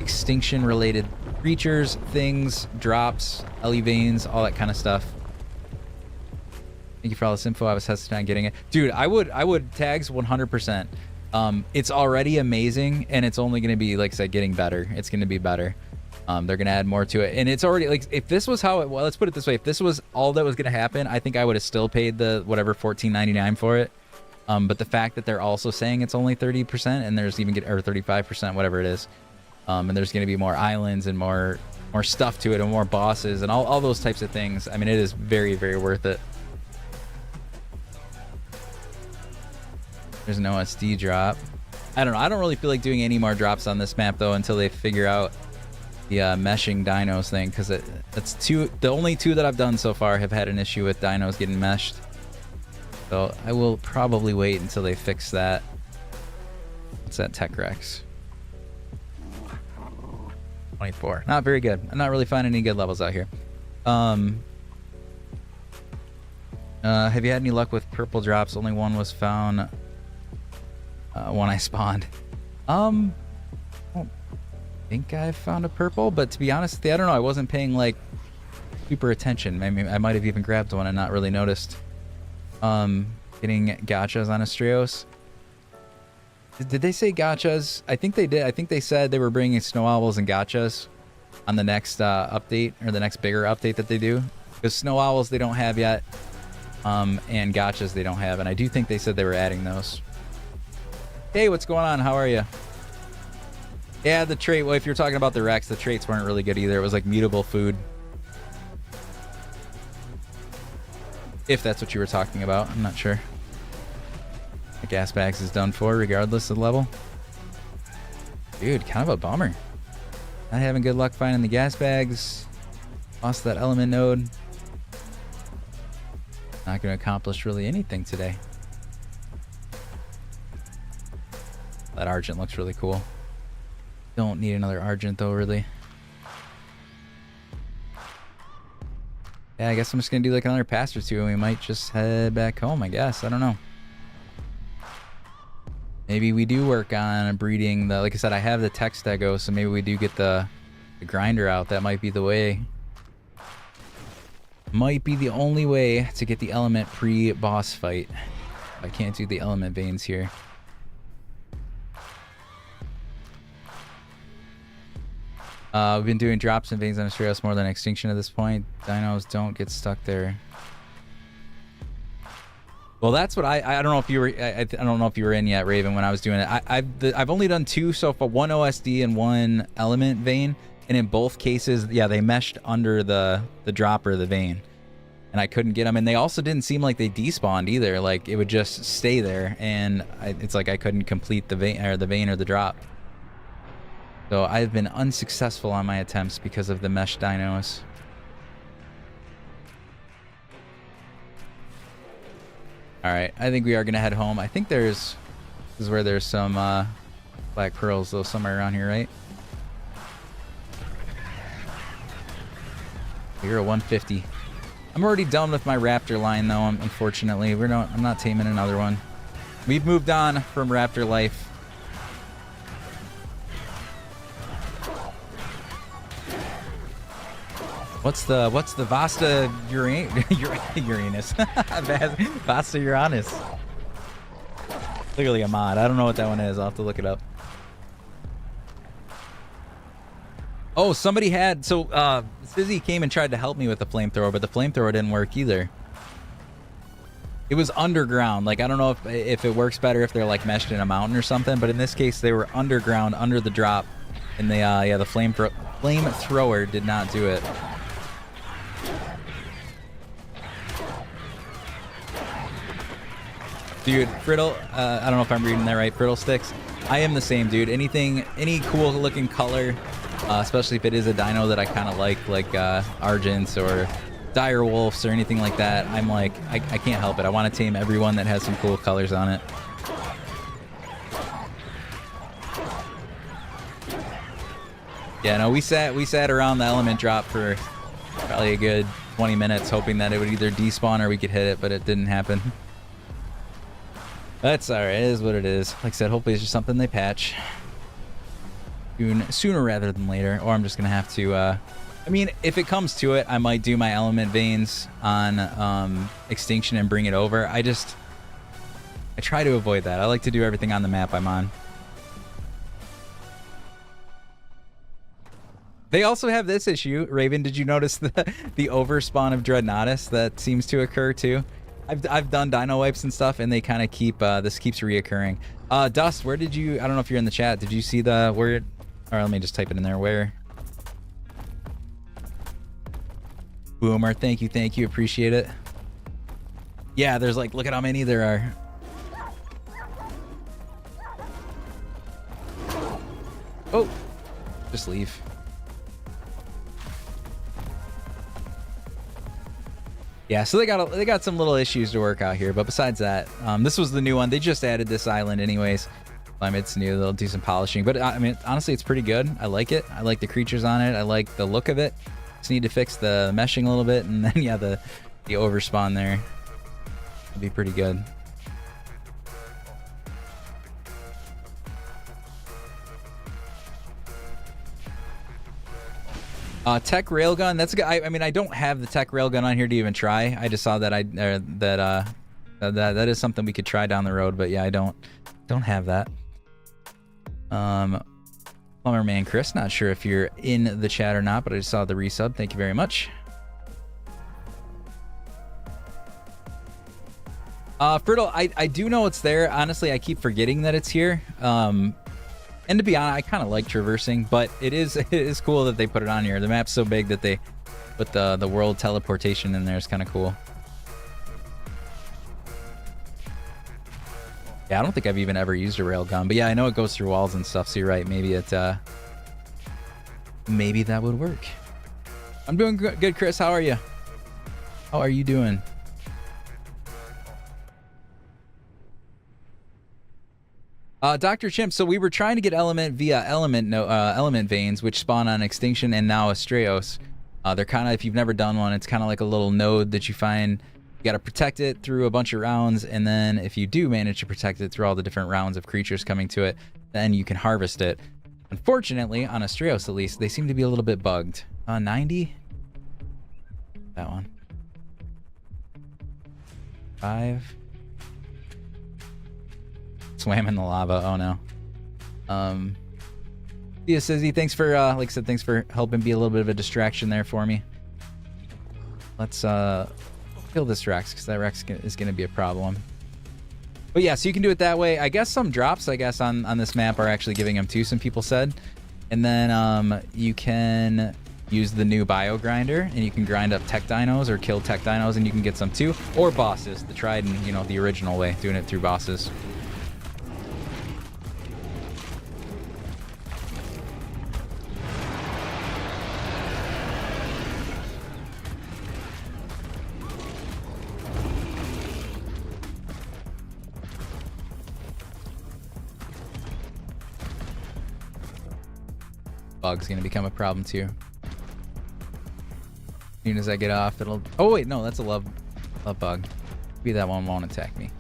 Extinction related creatures, things, drops, LE veins, all that kind of stuff. Thank you for all this info. I was hesitant on getting it. Dude, I would tags 100%. It's already amazing, and it's only going to be, like I said, getting better. It's going to be better. They're going to add more to it. And it's already, like, if this was how it, well, let's put it this way. If this was all that was going to happen, I think I would have still paid the, whatever, $14.99 for it. But the fact that they're also saying it's only 30%, and there's even, or 35%, whatever it is. And there's going to be more islands and more stuff to it and more bosses and all those types of things. I mean, it is very, very worth it. There's an OSD drop. I don't know. I don't really feel like doing any more drops on this map, though, until they figure out the meshing dinos thing, because it's the only two that I've done so far have had an issue with dinos getting meshed. So I will probably wait until they fix that. What's that Tech Rex? 24. Not very good. I'm not really finding any good levels out here. Have you had any luck with purple drops? Only one was found when I spawned. I don't think I found a purple, but to be honest with you, I don't know. I wasn't paying like super attention. Maybe I might have even grabbed one and not really noticed. Getting gachas on Astraeos. Did they say gachas? I think they did. I think they said they were bringing snow owls and gachas on the next update, or the next bigger update that they do. Because snow owls they don't have yet, and gachas they don't have, and I do think they said they were adding those. Hey, what's going on? How are you? Yeah, the trait. Well, if you're talking about the Rex, the traits weren't really good either. It was like mutable food. If that's what you were talking about, I'm not sure. The gas bags is done for regardless of the level. Dude, kind of a bummer. Not having good luck finding the gas bags. Lost that element node. Not going to accomplish really anything today. That Argent looks really cool. Don't need another Argent though, really. Yeah, I guess I'm just going to do like another pass or two and we might just head back home, I guess. I don't know. Maybe we do work on breeding the, like I said, I have the tech stego, so maybe we do get the grinder out. That might be the way. Might be the only way to get the element pre-boss fight. I can't do the element veins here. We've been doing drops and veins on Astraeos more than Extinction at this point. Dinos don't get stuck there. Well, that's what I don't know if you were. I don't know if you were in yet, Raven, when I was doing it. I've only done two so far, one OSD and one element vein, and in both cases, yeah, they meshed under the dropper, the vein, and I couldn't get them. And they also didn't seem like they despawned either. Like it would just stay there, and it's like I couldn't complete the vein or the drop. So I've been unsuccessful on my attempts because of the mesh dinos. All right, I think we are gonna head home. I think this is where there's some black pearls though, somewhere around here, right? You're a 150. I'm already done with my raptor line though, unfortunately. I'm not taming another one. We've moved on from raptor life. What's the Vasta Uranus? Vasta Uranus. Clearly a mod. I don't know what that one is. I'll have to look it up. Oh, somebody had Sizzy came and tried to help me with the flamethrower, but the flamethrower didn't work either. It was underground. Like I don't know if it works better if they're like meshed in a mountain or something, but in this case they were underground under the drop, and they the flamethrower did not do it. Dude, Friddle, I don't know if I'm reading that right. Friddle Sticks. I am the same, dude. Any cool looking color, especially if it is a dino that I kind of like Argents or Dire Wolves or anything like that, I'm like, I can't help it. I want to tame everyone that has some cool colors on it. Yeah, no, we sat around the element drop for probably a good 20 minutes hoping that it would either despawn or we could hit it, but it didn't happen. That's alright, it is what it is. Like I said, hopefully it's just something they patch sooner rather than later, or I'm just gonna have to I mean, if it comes to it, I might do my element veins on extinction and bring it over. I try to avoid that. I like to do everything on the map I'm on. They also have this issue. Raven, did you notice the overspawn of Dreadnoughtus that seems to occur too? I've done dino wipes and stuff, and they kind of keep this keeps reoccurring. Dust, where did you? I don't know if you're in the chat. Did you see the where? All right, let me just type it in there. Where? Boomer, thank you, appreciate it. Yeah, there's like, look at how many there are. Oh, just leave. Yeah, so they got some little issues to work out here, but besides that, this was the new one. They just added this island anyways. It's new. They'll do some polishing, but I mean, honestly, it's pretty good. I like it. I like the creatures on it. I like the look of it. Just need to fix the meshing a little bit, and then yeah, the overspawn there will be pretty good. Tech railgun. That's a good. I mean, I don't have the tech railgun on here to even try. I just saw that that is something we could try down the road. But yeah, I don't have that. Plumber Man Chris, not sure if you're in the chat or not, but I just saw the resub. Thank you very much. Friddle, I do know it's there. Honestly, I keep forgetting that it's here. And to be honest, I kind of like traversing, but it is cool that they put it on here. The map's so big that they put the world teleportation in there. Is kind of cool. Yeah, I don't think I've even ever used a railgun, but yeah, I know it goes through walls and stuff. So you're right. Maybe maybe that would work. I'm doing good, Chris. How are you? How are you doing? Dr. Chimp, so we were trying to get element via element veins, which spawn on extinction and now Astraeos. They're kind of, if you've never done one, it's kind of like a little node that you find. You got to protect it through a bunch of rounds, and then if you do manage to protect it through all the different rounds of creatures coming to it, then you can harvest it. Unfortunately, on Astraeos at least, they seem to be a little bit bugged. 90? That one. 5. Swam in the lava. Oh no. Yeah, Sizzy, thanks for like I said, thanks for helping be a little bit of a distraction there for me. Let's kill this Rex, because that Rex is going to be a problem. But yeah, so you can do it that way. I guess some drops, I guess, on this map are actually giving them too, some people said. And then you can use the new bio grinder, and you can grind up tech dinos or kill tech dinos, and you can get some too. Or bosses, the tried and, you know, the original way, doing it through bosses. Bug's gonna become a problem too. As soon as I get off, it'll. Oh wait, no, that's a love bug. Maybe that one won't attack me.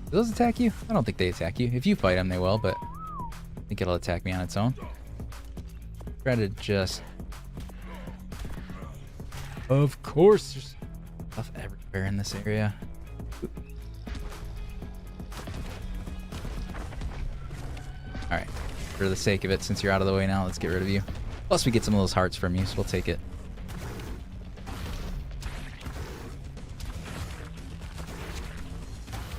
Do those attack you? I don't think they attack you. If you fight them, they will, but I think it'll attack me on its own. Try to just. Of course, there's stuff everywhere in this area. All right. For the sake of it, since you're out of the way now, let's get rid of you. Plus, we get some of those hearts from you, so we'll take it.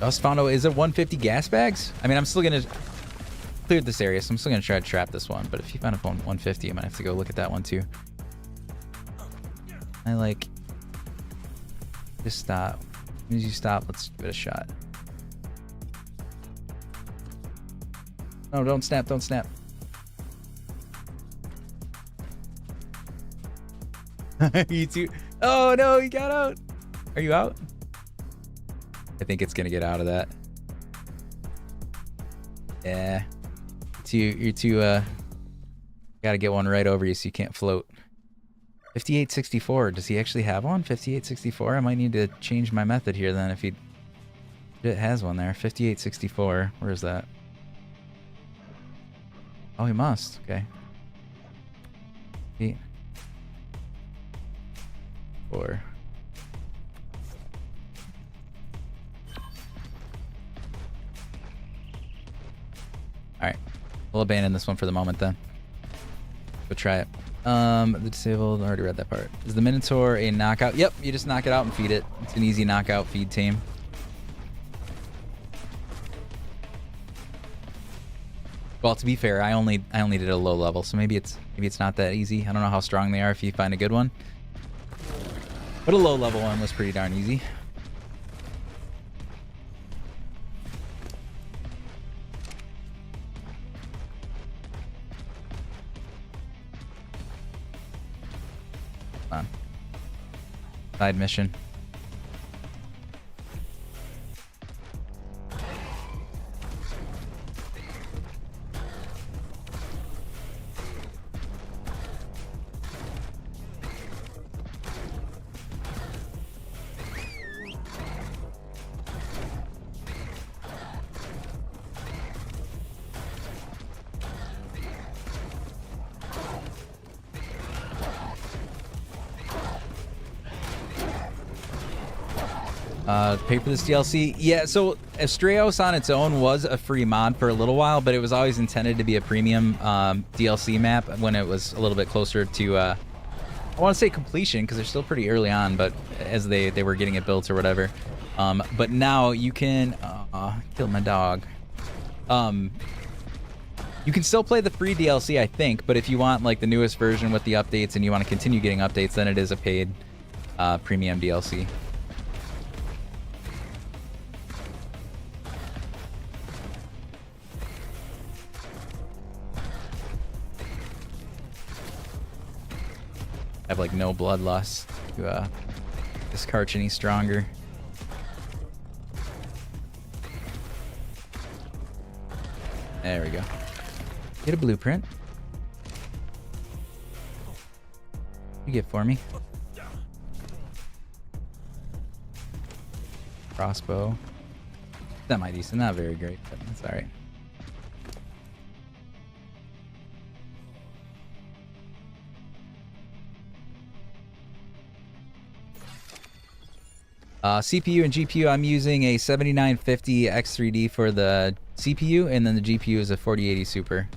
Just found out, is it 150 gas bags? I mean, I'm still gonna clear this area, so I'm still gonna try to trap this one. But if you find a 150, I might have to go look at that one too. I like. Just stop. As soon as you stop, let's give it a shot. No, don't snap, don't snap. You too. Oh no, you got out. Are you out? I think it's gonna get out of that. Yeah. You're too Gotta get one right over you so you can't float. 5864. Does he actually have one? 5864? I might need to change my method here then if he... It has one there. 5864. Where is that? Oh, he must. Okay. 8. 4. Alright. We'll abandon this one for the moment then. Go try it. The disabled, already read that part. Is the Minotaur a knockout? Yep, you just knock it out and feed it. It's an easy knockout feed team. Well, to be fair, I only did a low level, so maybe it's not that easy. I don't know how strong they are if you find a good one. But a low level one was pretty darn easy. On. Side mission. Pay for this DLC? Yeah, so Astraeos on its own was a free mod for a little while, but it was always intended to be a premium DLC map when it was a little bit closer to, I want to say completion, because they're still pretty early on, but as they were getting it built or whatever. But now you can... kill my dog. You can still play the free DLC, I think, but if you want like the newest version with the updates and you want to continue getting updates, then it is a paid premium DLC. I have like no bloodlust to discarch any stronger. There we go. Get a blueprint. You get for me. Crossbow. Semi-decent, not very great, but that's alright. CPU and GPU, I'm using a 7950 X3D for the CPU, and then the GPU is a 4080 Super.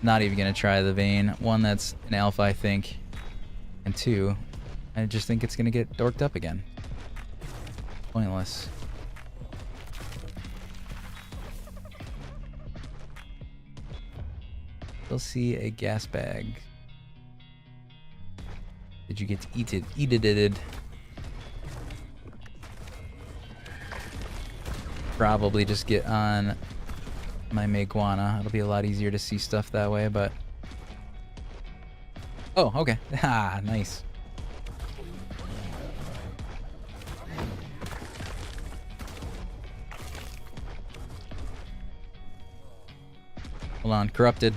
Not even going to try the Vane. One, that's an alpha, I think. And two, I just think it's going to get dorked up again. Pointless. Still see a gas bag. Did you get to eat it? Eat it. Probably just get on my Meguana. It'll be a lot easier to see stuff that way, but... Oh, okay. Ah, nice. Hold on, corrupted.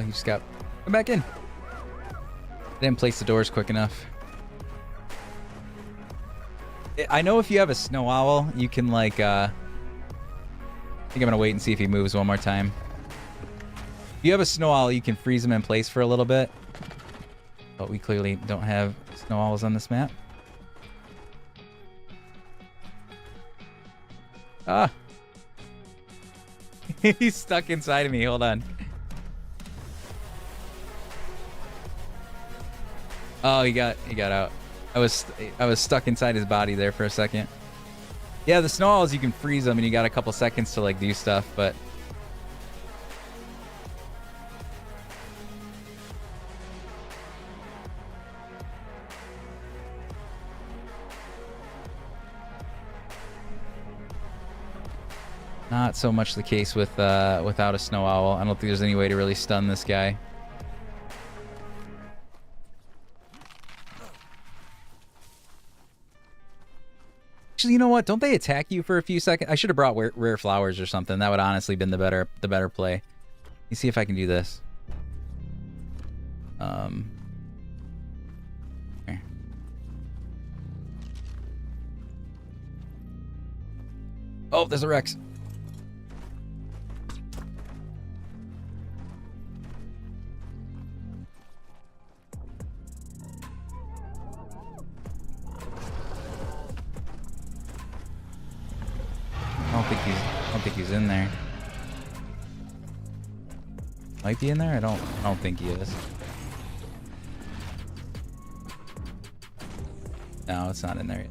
You just got... Come back in. I didn't place the doors quick enough. I know if you have a snow owl, you can like, I think I'm gonna wait and see if he moves one more time. If you have a snow owl, you can freeze him in place for a little bit. But we clearly don't have snow owls on this map. Ah! He's stuck inside of me, hold on. Oh, he got out. I was stuck inside his body there for a second. Yeah, the snow owls, you can freeze them and you got a couple seconds to like do stuff, but not so much the case with without a snow owl. I don't think there's any way to really stun this guy. Actually, you know what? Don't they attack you for a few seconds? I should have brought rare flowers or something. That would honestly been the better play. Let me see if I can do this. Here. Oh, there's a Rex. I don't think he's in there. Might be in there? I don't think he is. No, it's not in there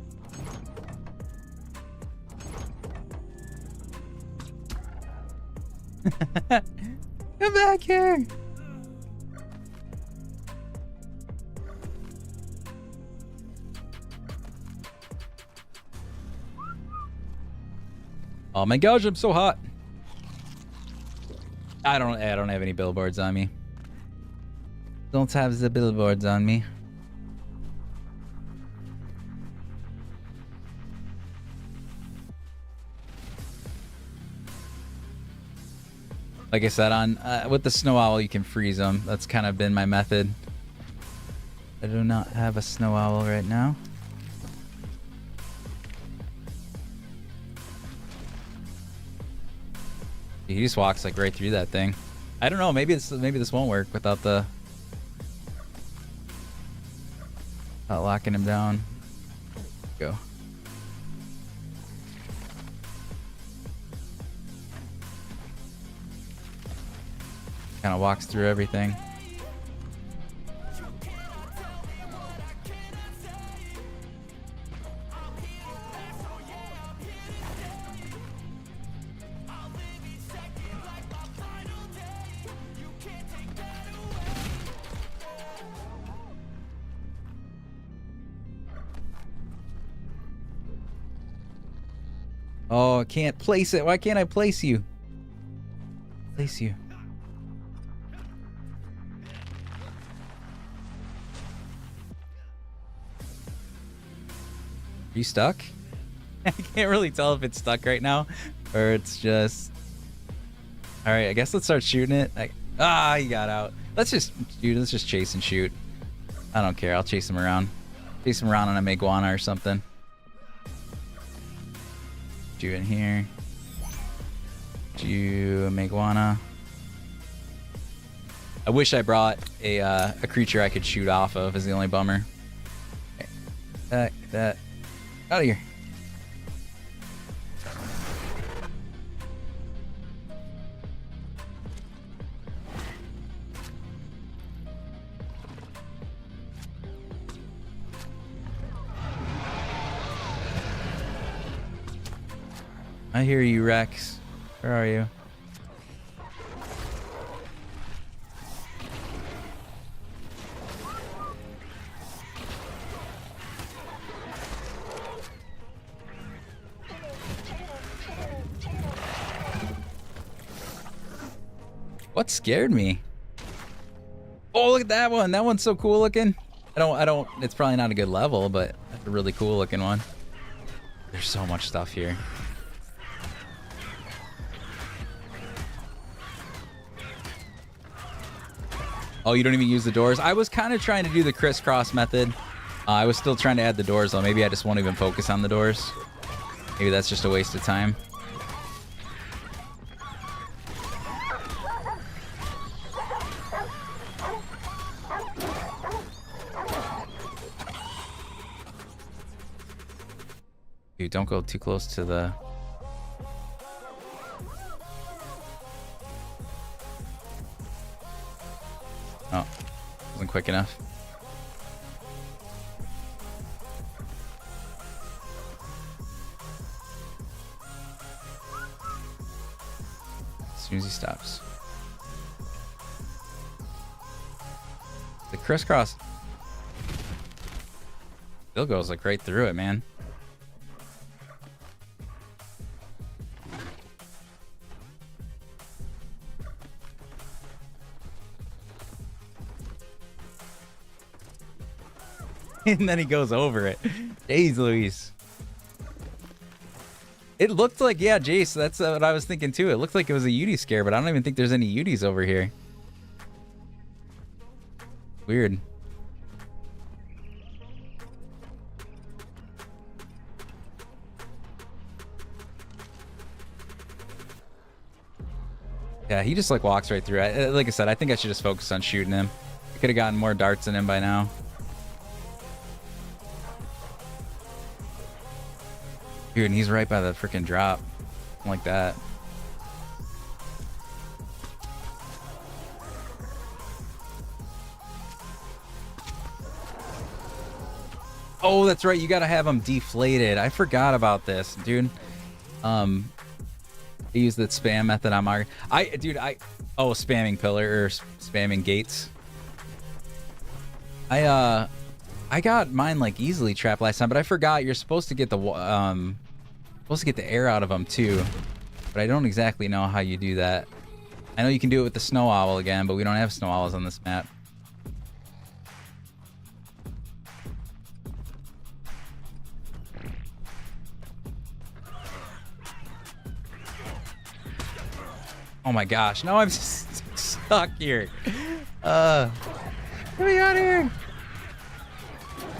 yet. Come back here. Oh my gosh, I'm so hot. I don't have any billboards on me. Don't have the billboards on me. Like I said, on with the snow owl, you can freeze them. That's kind of been my method. I do not have a snow owl right now. He just walks like right through that thing. I don't know. Maybe this won't work without the locking him down. Go. Kind of walks through everything. Oh, I can't place it. Why can't I place you? Place you. Are you stuck? I can't really tell if it's stuck right now or it's just... All right, I guess let's start shooting it. He got out. Let's just shoot. Let's just chase and shoot. I don't care. I'll chase him around. Chase him around on a Meguana or something. You in here. You a Meguana. I wish I brought a creature I could shoot off of. Is the only bummer. Okay. That out of here. I hear you, Rex. Where are you? What scared me? Oh, look at that one. That one's so cool looking. I don't, it's probably not a good level, but that's a really cool looking one. There's so much stuff here. Oh, you don't even use the doors? I was kind of trying to do the crisscross method. I was still trying to add the doors, though. Maybe I just won't even focus on the doors. Maybe that's just a waste of time. Dude, don't go too close to the... Oh, wasn't quick enough. soon as he stops. The crisscross still goes like right through it, man. And then he goes over it. Jeez Louise. It looked like, yeah, Jace, that's what I was thinking too. It looked like it was a Yudi scare, but I don't even think there's any Yudis over here. Weird. Yeah, he just like walks right through it. Like I said, I think I should just focus on shooting him. I could have gotten more darts in him by now. Dude, and he's right by the freaking drop. Like that. Oh, that's right. You gotta have him deflated. I forgot about this, dude. I use that spam method on my... Oh, spamming pillar or spamming gates. I got mine like easily trapped last time, but I forgot you're supposed to get the air out of them too. But I don't exactly know how you do that. I know you can do it with the snow owl again, but we don't have snow owls on this map. Oh my gosh, no, I'm stuck here. Get me out of here.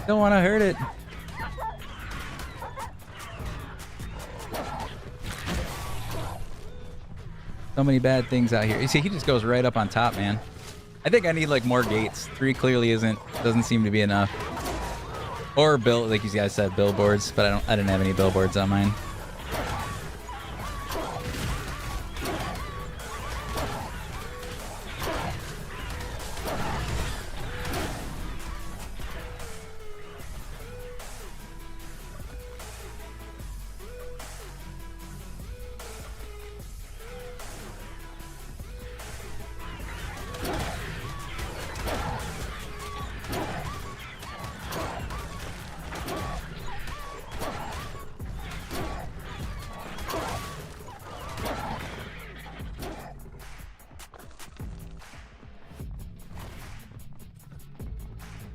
Don't want to hurt it. So many bad things out here. You see, he just goes right up on top, man. I think I need like more gates. 3 clearly doesn't seem to be enough. Or like you guys said, billboards, but I didn't have any billboards on mine.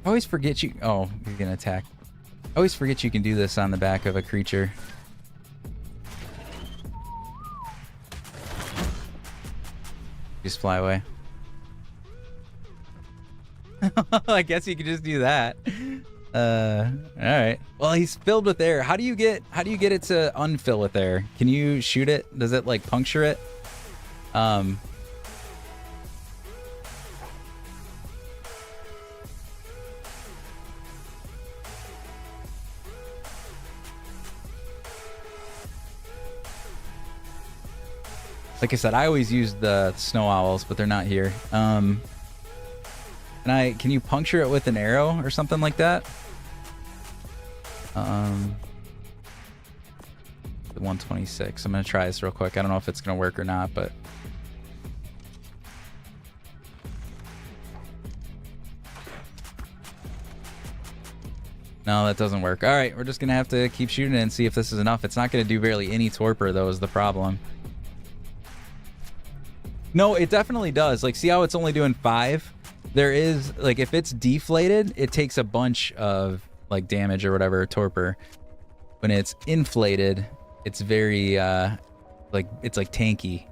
I always forget you... Oh, you're gonna attack. I always forget you can do this on the back of a creature. Just fly away. I guess you could just do that. Alright. Well, he's filled with air. How do you get it to unfill with air? Can you shoot it? Does it like puncture it? Like I said, I always use the snow owls, but they're not here. Can you puncture it with an arrow or something like that? The 126. I'm gonna try this real quick. I don't know if it's gonna work or not, but no, that doesn't work. All right, we're just gonna have to keep shooting it and see if this is enough. It's not gonna do barely any torpor though, is the problem. No, it definitely does. Like, see how it's only doing 5? There is, like, if it's deflated, it takes a bunch of, like, damage or whatever, torpor. When it's inflated, it's very, it's like tanky.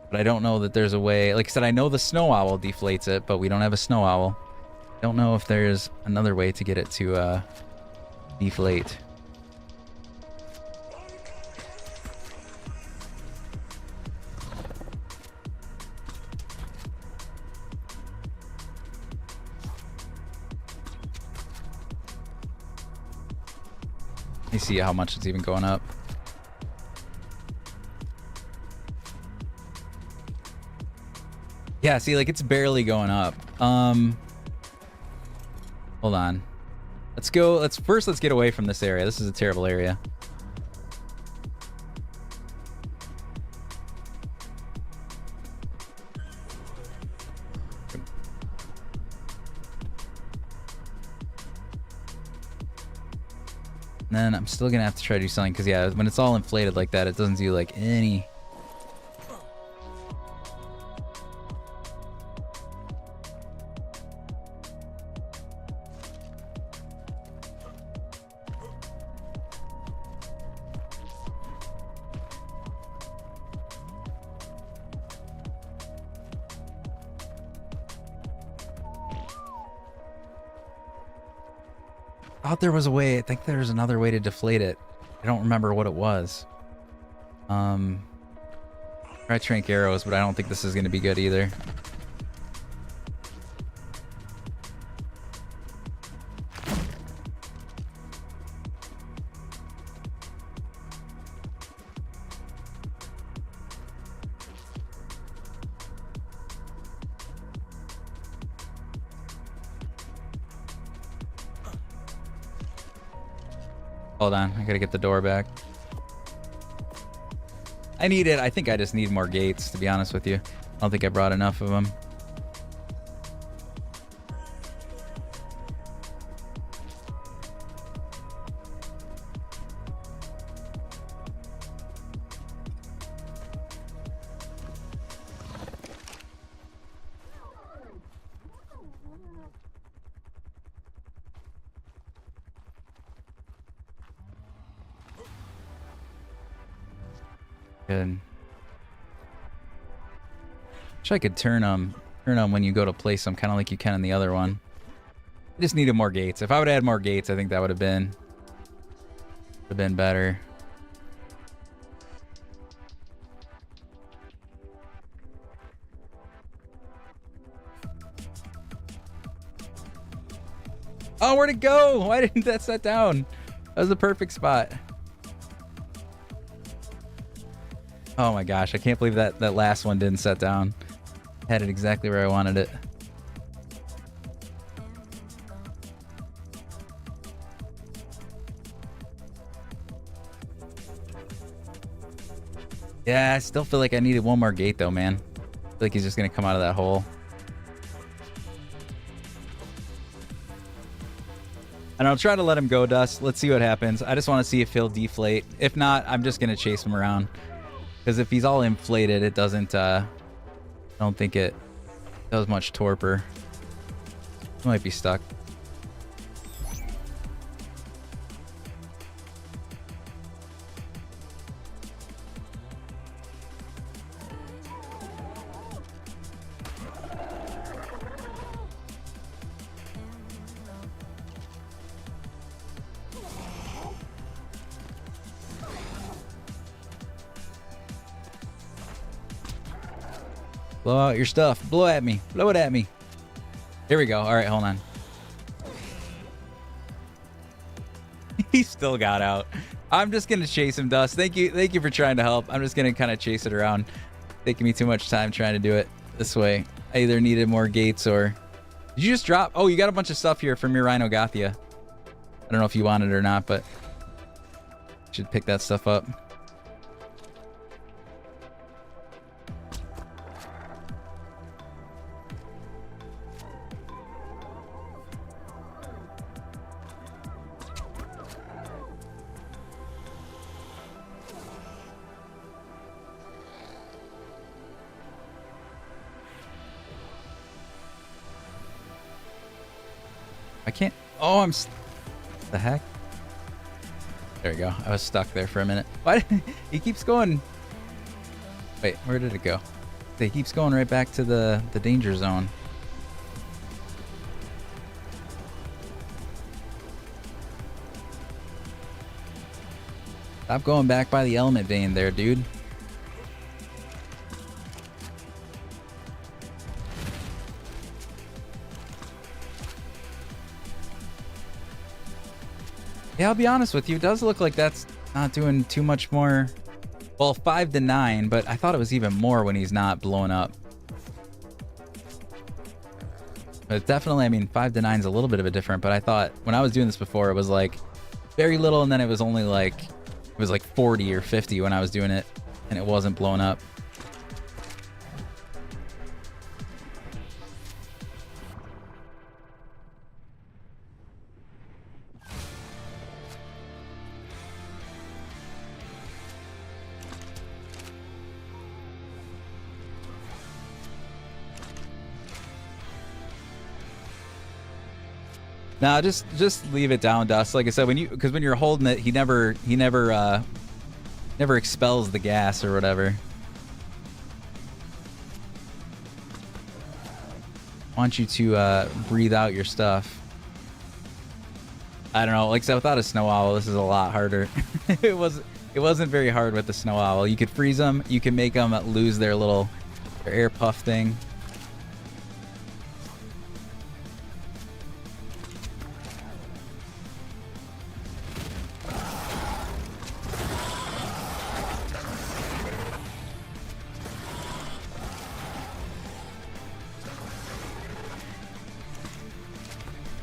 But I don't know that there's a way. Like I said, I know the snow owl deflates it, but we don't have a snow owl. Don't know if there's another way to get it to, deflate. You see how much it's even going up. Yeah, see, like it's barely going up. Hold on. Let's get away from this area. This is a terrible area. then I'm still gonna have to try to do something because yeah, when it's all inflated like that, it doesn't do like any. I thought there was a way. I think there's another way to deflate it. I don't remember what it was. Try trank arrows, but I don't think this is going to be good either. Hold on, I gotta get the door back. I need it. I think I just need more gates, to be honest with you. I don't think I brought enough of them. Good. Wish I could turn them when you go to place them, kind of like you can in the other one. I just needed more gates. If I would add more gates, I think that would have been better. Oh, where'd it go? Why didn't that set down? That was the perfect spot. Oh my gosh, I can't believe that last one didn't set down. Had it exactly where I wanted it. Yeah, I still feel like I needed one more gate though, man. I feel like he's just gonna come out of that hole. And I'll try to let him go, Dust. Let's see what happens. I just want to see if he'll deflate. If not, I'm just gonna chase him around. Because if he's all inflated, it doesn't, I don't think it does much torpor. He might be stuck. Blow out your stuff. Blow at me. Blow it at me. Here we go. All right, hold on. He still got out. I'm just going to chase him, Dust. Thank you for trying to help. I'm just going to kind of chase it around. Taking me too much time trying to do it this way. I either needed more gates or... Did you just drop? Oh, you got a bunch of stuff here from your Rhinogothia. I don't know if you want it or not, but... should pick that stuff up. I can't... Oh, I'm... The heck? There we go. I was stuck there for a minute. Why? He keeps going... Wait, where did it go? He keeps going right back to the danger zone. Stop going back by the element vein there, dude. Yeah, I'll be honest with you. It does look like that's not doing too much more. Well, 5 to 9, but I thought it was even more when he's not blowing up. But definitely, I mean, 5 to 9 is a little bit of a different, but I thought when I was doing this before, it was like very little, and then it was only like, it was like 40 or 50 when I was doing it, and it wasn't blowing up. Now just leave it down, Dust. Like I said, because when you're holding it, he never expels the gas or whatever. I want you to breathe out your stuff. I don't know. Like I said, without a snow owl, this is a lot harder. It wasn't very hard with the snow owl. You could freeze them. You can make them lose their air puff thing.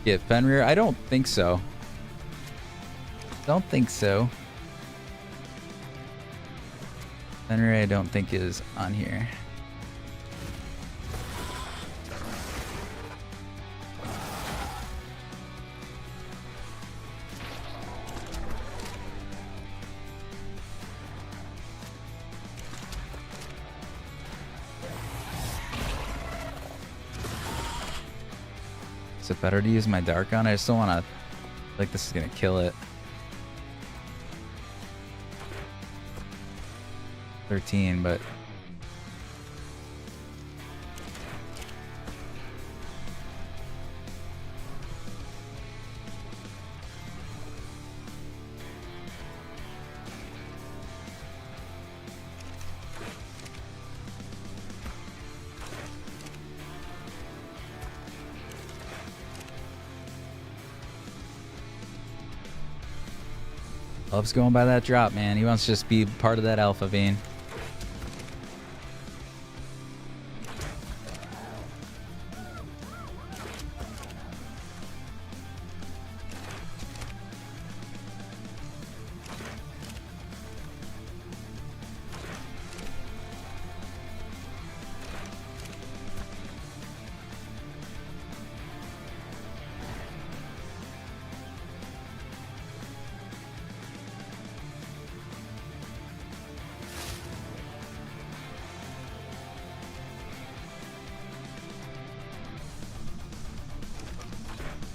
Get Fenrir? I don't think so. Don't think so. Fenrir, I don't think is on here. Is it better to use my dark on? I just don't want to... Like, this is going to kill it. 13, but... Loves going by that drop, man. He wants to just be part of that alpha vein.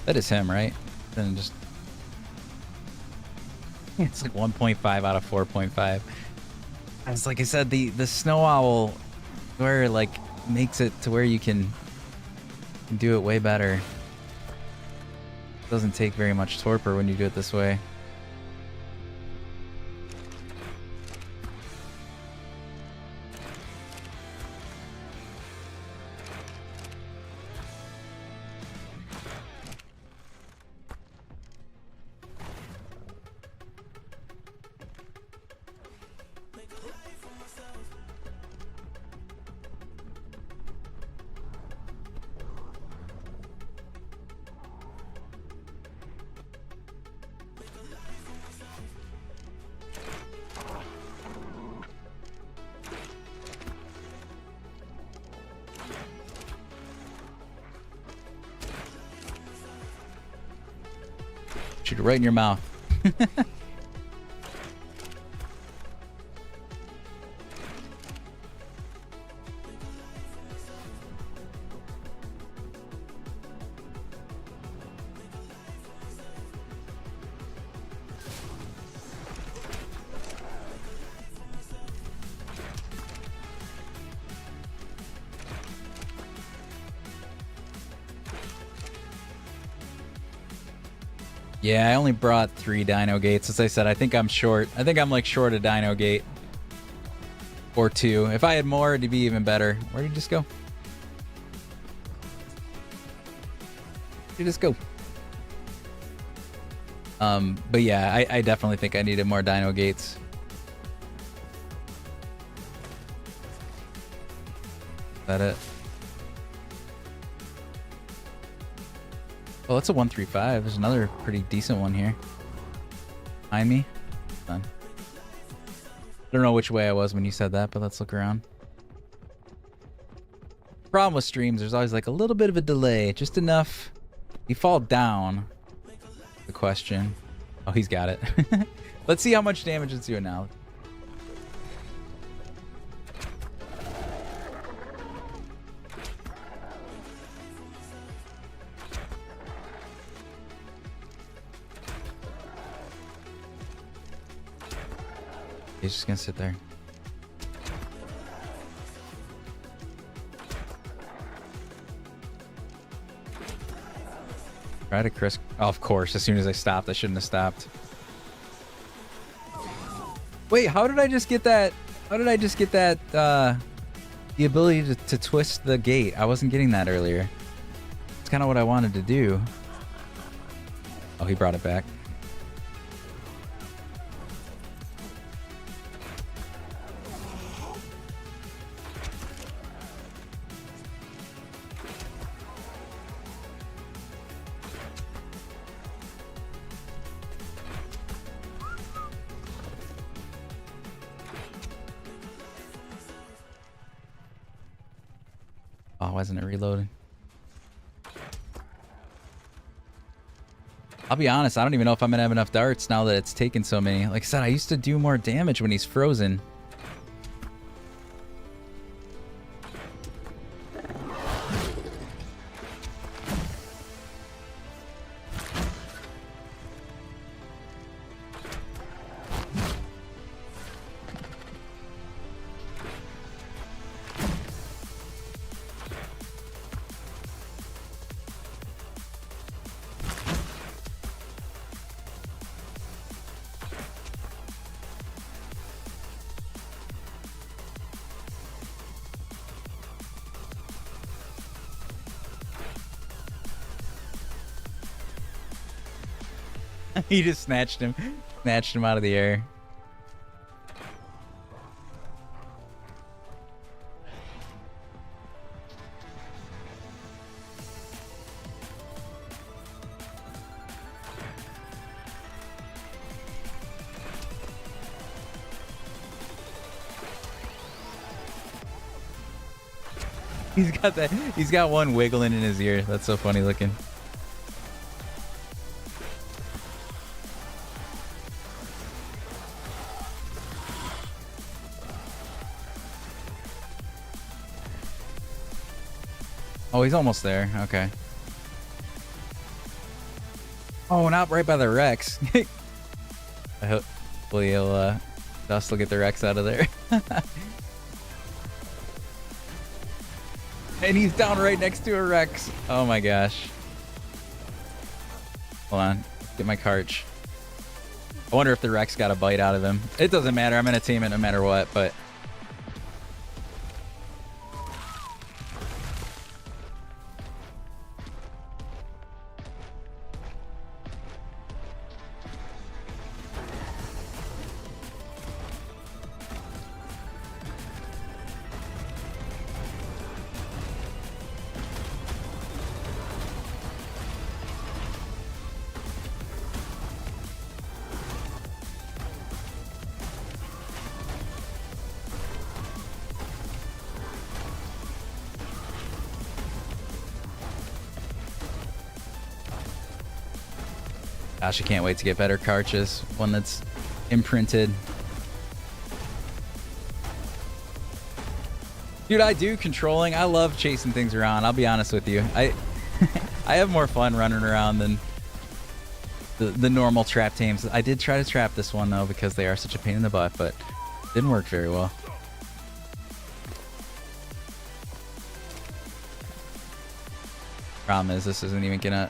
That is him, right? Then just... It's like 1.5 out of 4.5. It's like I said, the snow owl where like makes it to where you can do it way better. Doesn't take very much torpor when you do it this way. Shoot it right in your mouth. Yeah, I only brought 3 dino gates. As I said, I think I'm short. I think I'm like short a dino gate. Or 2. If I had more, it'd be even better. Where did you just go? Where'd you just go? But yeah, I definitely think I needed more dino gates. Is that it? Oh, that's a 135. There's another pretty decent one here. Behind me. Done. I don't know which way I was when you said that, but let's look around. Problem with streams, there's always like a little bit of a delay. Just enough. You fall down. The question. Oh, he's got it. Let's see how much damage it's doing now. He's just gonna sit there. Try to Chris. Oh, of course. As soon as I stopped, I shouldn't have stopped. Wait, how did I just get that? How did I just get that? The ability to twist the gate. I wasn't getting that earlier. It's kind of what I wanted to do. Oh, he brought it back. Oh, wasn't it reloading? I'll be honest, I don't even know if I'm gonna have enough darts now that it's taken so many. Like I said, I used to do more damage when he's frozen. He just snatched him out of the air. He's got one wiggling in his ear. That's so funny looking. Oh, he's almost there. Okay. Oh, not right by the Rex. Hopefully Dust will get the Rex out of there. And he's down right next to a Rex. Oh my gosh. Hold on. Get my Karch. I wonder if the Rex got a bite out of him. It doesn't matter. I'm going to tame it no matter what, but... Gosh, I can't wait to get better Karches. One that's imprinted. Dude, I do controlling. I love chasing things around. I'll be honest with you. I have more fun running around than the normal trap tames. I did try to trap this one though because they are such a pain in the butt, but it didn't work very well. Problem is this isn't even gonna...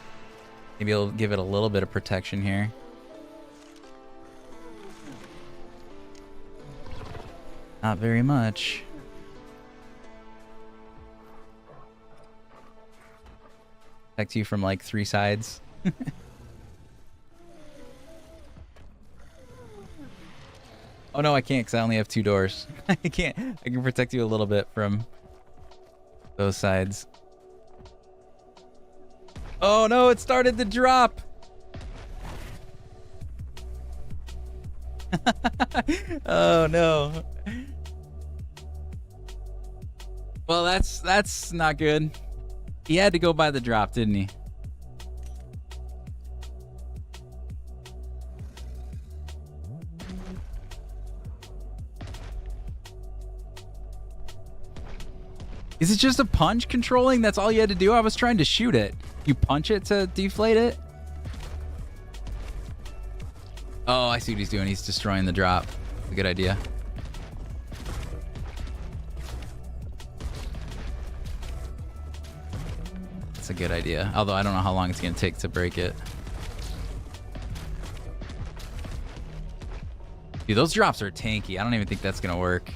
Maybe I'll give it a little bit of protection here. Not very much. Protect you from like 3 sides. Oh no, I can't because I only have 2 doors. I can't. I can protect you a little bit from those sides. Oh no, it started to drop. Oh no. Well, that's not good. He had to go by the drop, didn't he? Is it just a punch controlling? That's all you had to do? I was trying to shoot it. You punch it to deflate it? Oh, I see what he's doing. He's destroying the drop. A good idea. That's a good idea. Although I don't know how long it's going to take to break it. Dude, those drops are tanky. I don't even think that's going to work.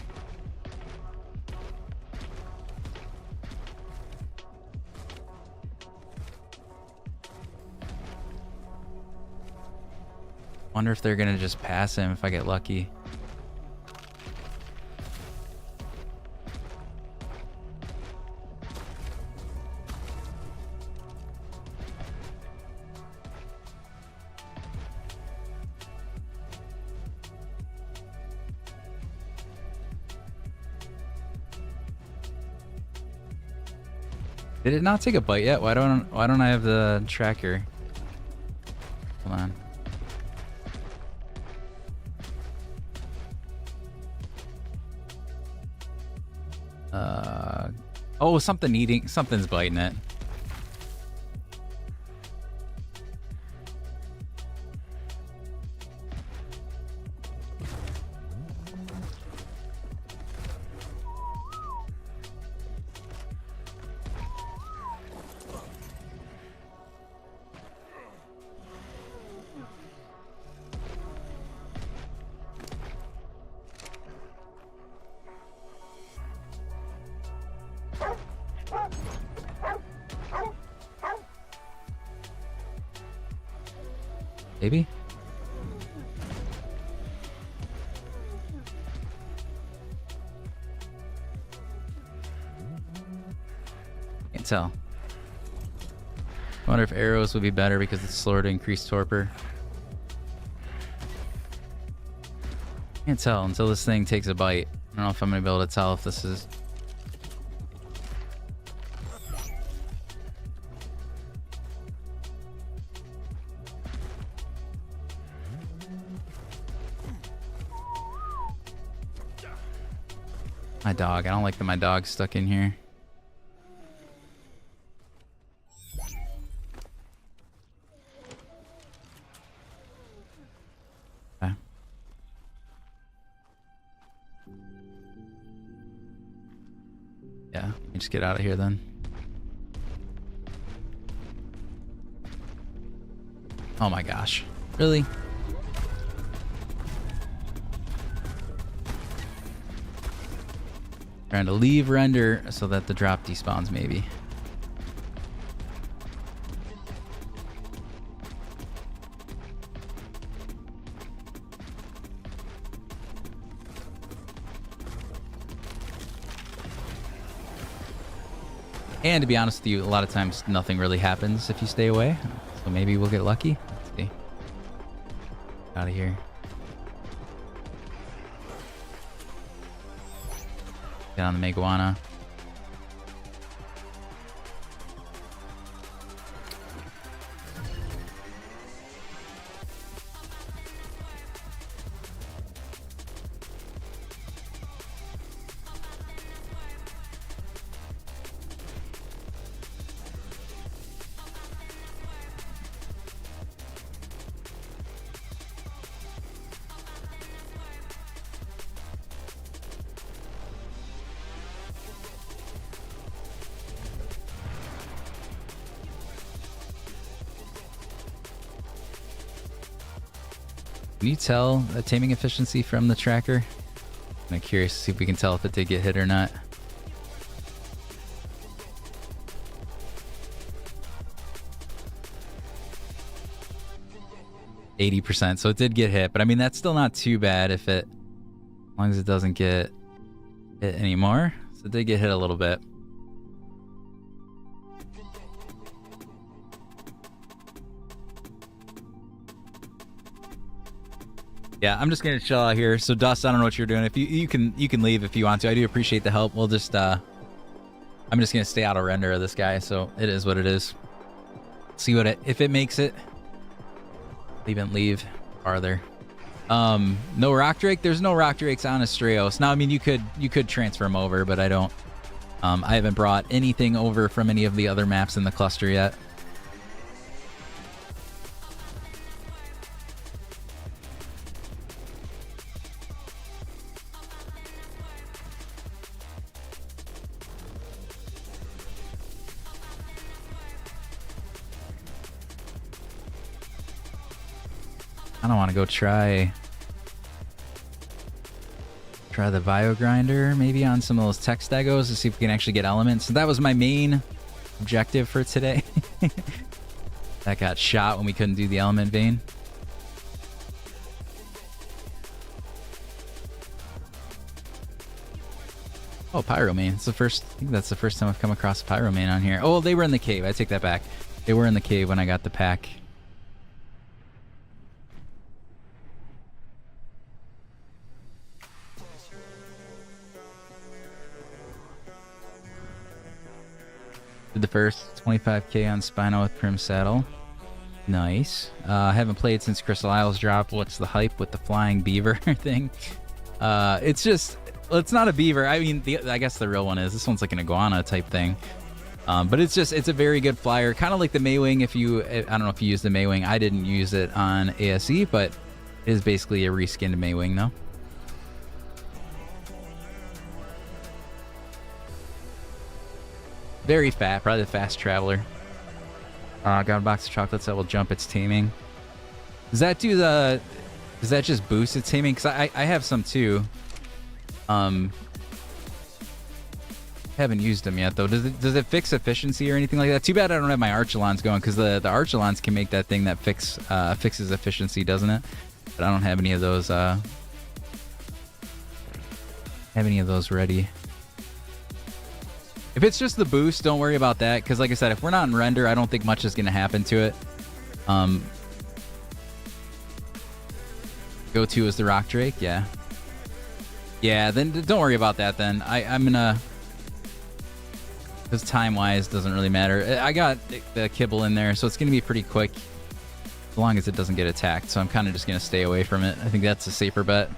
Wonder if they're going to just pass him if I get lucky. Did it not take a bite yet? Why don't I have the tracker? Hold on. Oh, something's biting it. Maybe? Can't tell. I wonder if arrows would be better because it's slower to increase torpor. Can't tell until this thing takes a bite. I don't know if I'm gonna be able to tell if this is... My dog. I don't like that my dog's stuck in here. Okay. Yeah, let me just get out of here then. Oh my gosh. Really? Trying to leave render so that the drop despawns, maybe. And to be honest with you, a lot of times nothing really happens if you stay away. So maybe we'll get lucky. Let's see. Out of here. Get on the Megawana. Can you tell the taming efficiency from the tracker? I'm curious to see if we can tell if it did get hit or not. %, so it did get hit, but I mean that's still not too bad if it, as long as it doesn't get hit anymore. So it did get hit a little bit. Yeah, I'm just gonna chill out here. So Dust, I don't know what you're doing. If you can leave if you want to. I do appreciate the help. We'll just I'm just gonna stay out of render of this guy. So it is what it is. See what if it makes it. Leave farther. No rock drake. There's no rock drakes on Astraeos. Now I mean you could transfer them over, but I don't. I haven't brought anything over from any of the other maps in the cluster yet. I don't want to go try the Bio Grinder maybe on some of those tech stegos to see if we can actually get elements. So that was my main objective for today. That got shot when we couldn't do the element vein. Oh, Pyromane. It's the first, I think that's the first time I've come across a Pyromane on here. Oh, they were in the cave. I take that back. They were in the cave when I got the pack. Did the first 25k on Spino with Prim Saddle. Nice. I haven't played since Crystal Isles dropped. What's the hype with the flying beaver thing? It's just... Well, it's not a beaver. I mean, I guess the real one is. This one's like an iguana type thing. But it's a very good flyer. Kind of like the Maywing. I don't know if you use the Maywing. I didn't use it on ASE, but it is basically a reskinned Maywing, though. Very fat. Probably the fast traveler. Got a box of chocolates that will jump its taming. Does that do the... Does that just boost its taming? Because I have some too. Haven't used them yet though. Does it fix efficiency or anything like that? Too bad I don't have my Archelons going, because the Archelons can make that thing that fixes efficiency, doesn't it? But I don't have any of those ready. If it's just the boost, don't worry about that, because like I said, if we're not in render, I don't think much is going to happen to it. Go-to is the Rock Drake, yeah. Yeah, then don't worry about that then. I'm gonna... Because time-wise, doesn't really matter. I got the kibble in there, so it's gonna be pretty quick. As long as it doesn't get attacked, so I'm kind of just gonna stay away from it. I think that's a safer bet.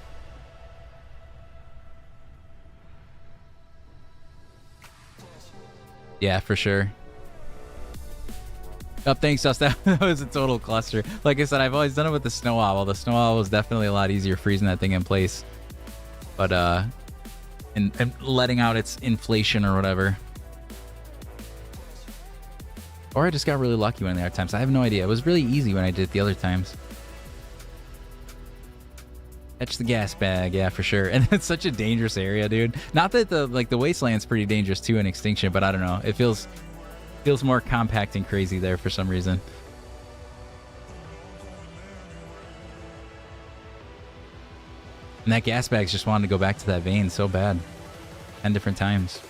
Yeah, for sure. Oh, thanks, Dustin. That was a total cluster. Like I said, I've always done it with the Snow Owl. The Snow Owl was definitely a lot easier freezing that thing in place. But, and letting out its inflation or whatever. Or I just got really lucky one of the other times. I have no idea. It was really easy when I did it the other times. Catch the gas bag, yeah, for sure. And it's such a dangerous area, dude. Not that the wasteland's pretty dangerous too in Extinction, but I don't know. It feels more compact and crazy there for some reason. And that gas bag's just wanted to go back to that vein so bad. 10 different times.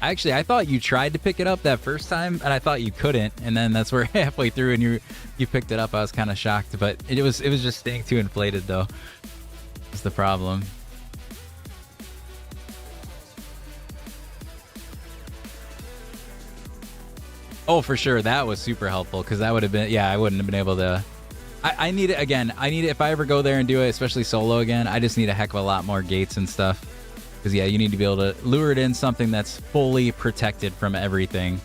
Actually, I thought you tried to pick it up that first time, and I thought you couldn't. And then that's where halfway through, and you picked it up. I was kind of shocked, but it was just staying too inflated, though. That's the problem. Oh, for sure. That was super helpful, because that would have been... Yeah, I wouldn't have been able to... I need it, again, if I ever go there and do it, especially solo again, I just need a heck of a lot more gates and stuff. Because, yeah, you need to be able to lure it in something that's fully protected from everything.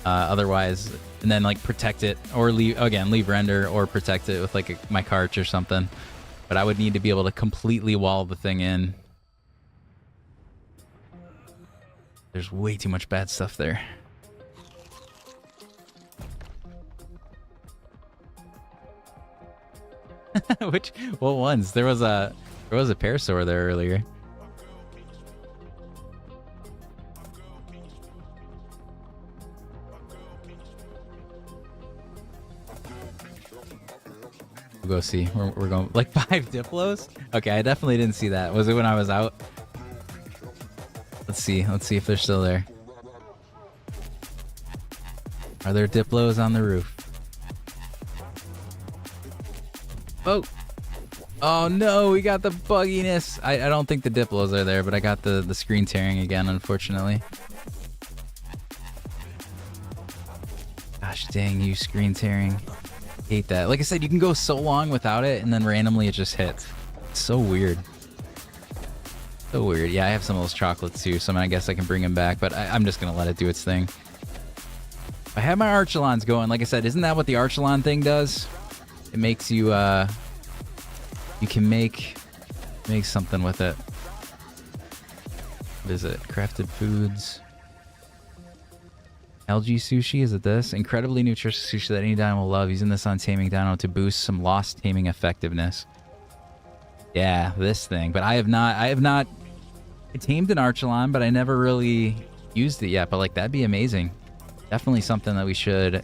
Otherwise... And then, like, protect it, or leave render, or protect it with, like, my Karch or something. But I would need to be able to completely wall the thing in. There's way too much bad stuff there. What ones? There was a Parasaur there earlier. We'll go see. We're going like 5 Diplos? Okay, I definitely didn't see that. Was it when I was out? Let's see if they're still there. Are there Diplos on the roof? Oh! Oh no, we got the bugginess. I don't think the Diplos are there, but I got the screen tearing again, unfortunately. Gosh dang you, screen tearing. Hate that. Like I said, you can go so long without it, and then randomly it just hits. It's so weird. So weird. Yeah, I have some of those chocolates too, so I guess I can bring them back, but I'm just going to let it do its thing. I have my Archelons going. Like I said, isn't that what the Archelon thing does? It makes you, you can make something with it. What is it? Crafted foods. Algae sushi, is it this? Incredibly nutritious sushi that any dino will love. Using this on taming dino to boost some lost taming effectiveness. Yeah, this thing. But I have not I tamed an Archelon, but I never really used it yet. But like, that'd be amazing. Definitely something that we should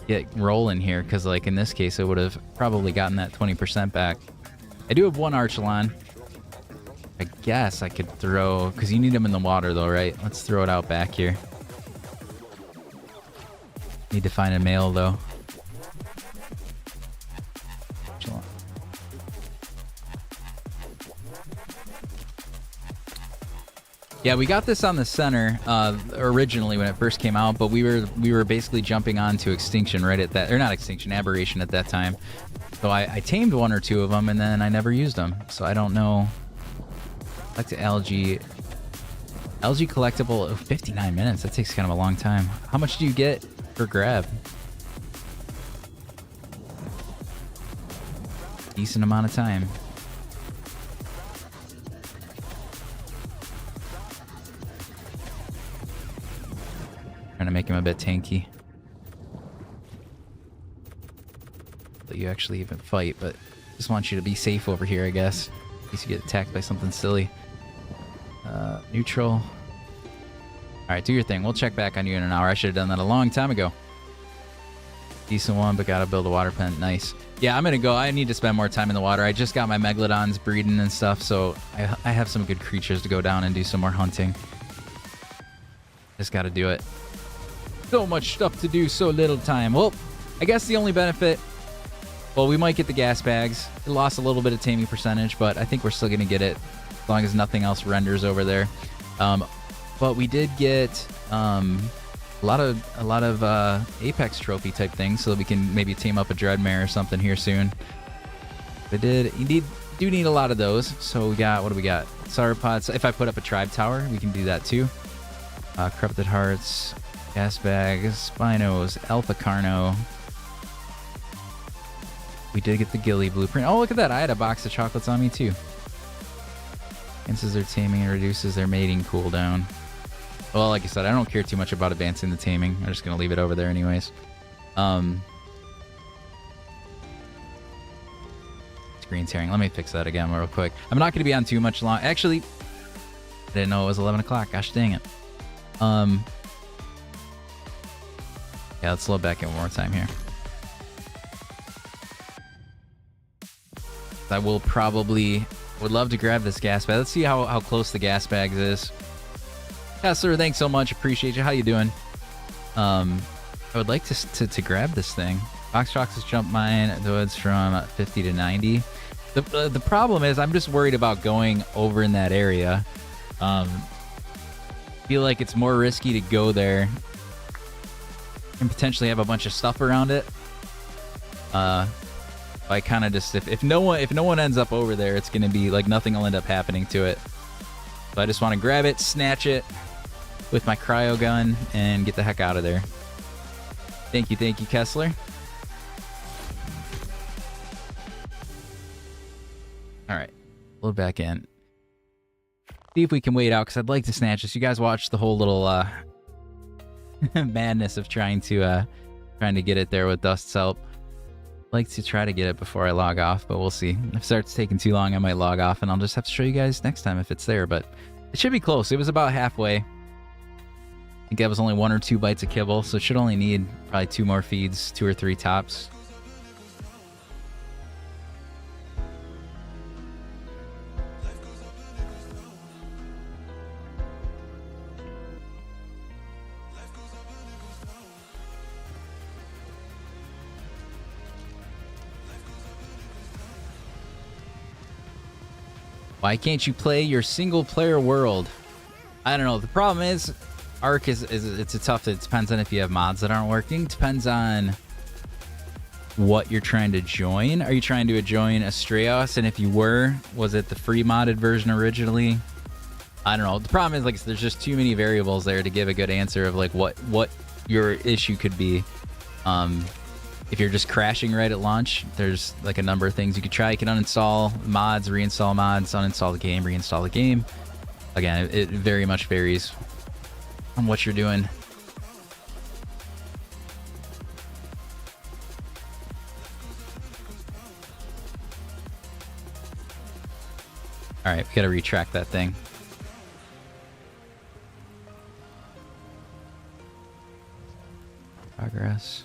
get rolling here, because like in this case, it would have probably gotten that 20% back. I do have one Archelon. I guess I could throw, because you need them in the water though, right? Let's throw it out back here. Need to find a male though. Yeah, we got this on the center originally when it first came out, but we were basically jumping on to extinction right at that, or not extinction, aberration at that time. So I tamed one or two of them, and then I never used them. So I don't know. Back to algae. Algae collectible, 59 minutes. That takes kind of a long time. How much do you get per grab? Decent amount of time. Trying to make him a bit tanky. Let you actually even fight, but just want you to be safe over here, I guess. In case you get attacked by something silly. Neutral. Alright, do your thing. We'll check back on you in an hour. I should have done that a long time ago. Decent one, but gotta build a water pen. Nice. Yeah, I'm gonna go. I need to spend more time in the water. I just got my megalodons breeding and stuff, so I have some good creatures to go down and do some more hunting. Just gotta do it. So much stuff to do, so little time. Well, I guess the only benefit... Well, we might get the gas bags. It lost a little bit of taming percentage, but I think we're still going to get it as long as nothing else renders over there. But we did get a lot of Apex trophy type things, so that we can maybe tame up a Dreadmare or something here soon. We did. You do need a lot of those. So we got, what do we got? Sauropods. If I put up a tribe tower, we can do that too. Corrupted Hearts, gas bags, Spinos, Alpha Carno. We did get the Gilly blueprint. Oh, look at that. I had a box of chocolates on me too. Enhances their taming and reduces their mating cooldown. Well, like I said, I don't care too much about advancing the taming. I'm just going to leave it over there anyways. Screen tearing. Let me fix that again real quick. I'm not going to be on too much long. Actually, I didn't know it was 11 o'clock. Gosh dang it. Yeah, let's load back in one more time here. I will probably would love to grab this gas bag. Let's see how close the gas bags is. Yeah, sir, thanks so much. Appreciate you. How you doing? I would like to grab this thing. Box Trox's jump mine. Though it's from 50 to 90. The problem is I'm just worried about going over in that area. Feel like it's more risky to go there and potentially have a bunch of stuff around it. I kind of just if no one ends up over there, it's gonna be like nothing will end up happening to it. So I just want to grab it, snatch it with my cryo gun, and get the heck out of there. Thank you, Kessler. All right, load back in. See if we can wait out, because I'd like to snatch this. You guys watched the whole little madness of trying to get it there with Dust's help. Like to try to get it before I log off, but we'll see. If it starts taking too long, I might log off, and I'll just have to show you guys next time if it's there, but it should be close. It was about halfway. I think that was only 1 or 2 bites of kibble, so it should only need probably 2 more feeds, 2 or 3 tops. Why can't you play your single-player world? I don't know. The problem is, Arc it's a tough. It depends on if you have mods that aren't working. Depends on what you're trying to join. Are you trying to join Astraeos? And if you were, was it the free modded version originally? I don't know. The problem is, like, there's just too many variables there to give a good answer of like what your issue could be. If you're just crashing right at launch, there's like a number of things you could try. You can uninstall mods, reinstall mods, uninstall the game, reinstall the game. Again, it very much varies on what you're doing. All right, we gotta retract that thing. Progress.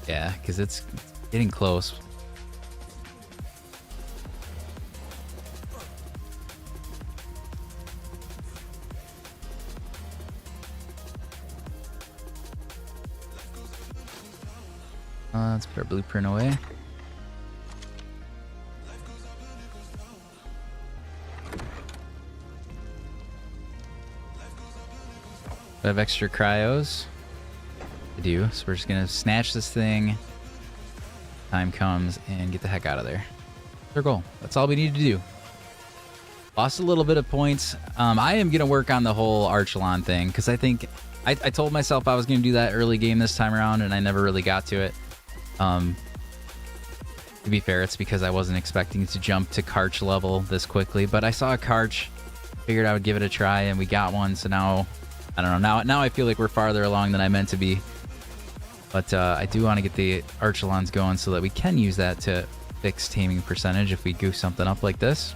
Yeah, because it's getting close. Let's put our blueprint away. We have extra cryos to do, so we're just gonna snatch this thing. Time comes and get the heck out of there. That's our goal. That's all we need to do. Lost a little bit of points. I am gonna work on the whole Archelon thing because I think I told myself I was gonna do that early game this time around, and I never really got to it. To be fair, it's because I wasn't expecting to jump to Karch level this quickly, but I saw a Karch, figured I would give it a try, and we got one. So now, I don't know. Now I feel like we're farther along than I meant to be. But I do want to get the Archelons going so that we can use that to fix taming percentage if we goof something up like this.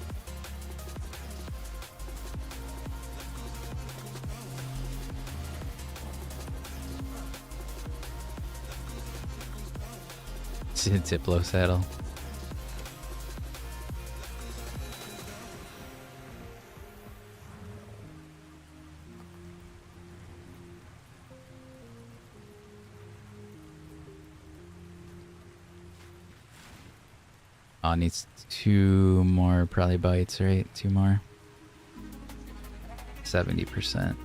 Diplo saddle. Oh, needs 2 more probably bites, right? 2 more. 70%.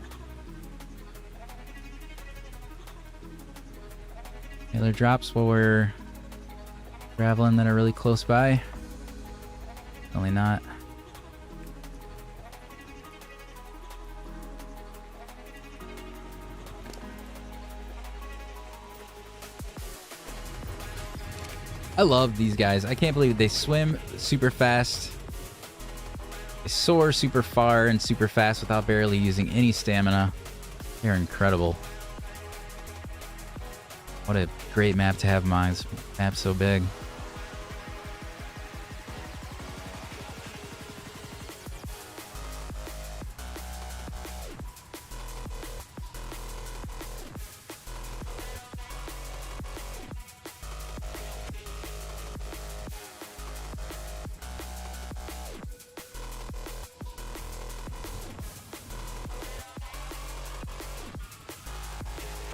Other drops while we're traveling that are really close by. Only not. I love these guys. I can't believe they swim super fast. They soar super far and super fast without barely using any stamina. They're incredible. What a great map to have in mind. This map's so big.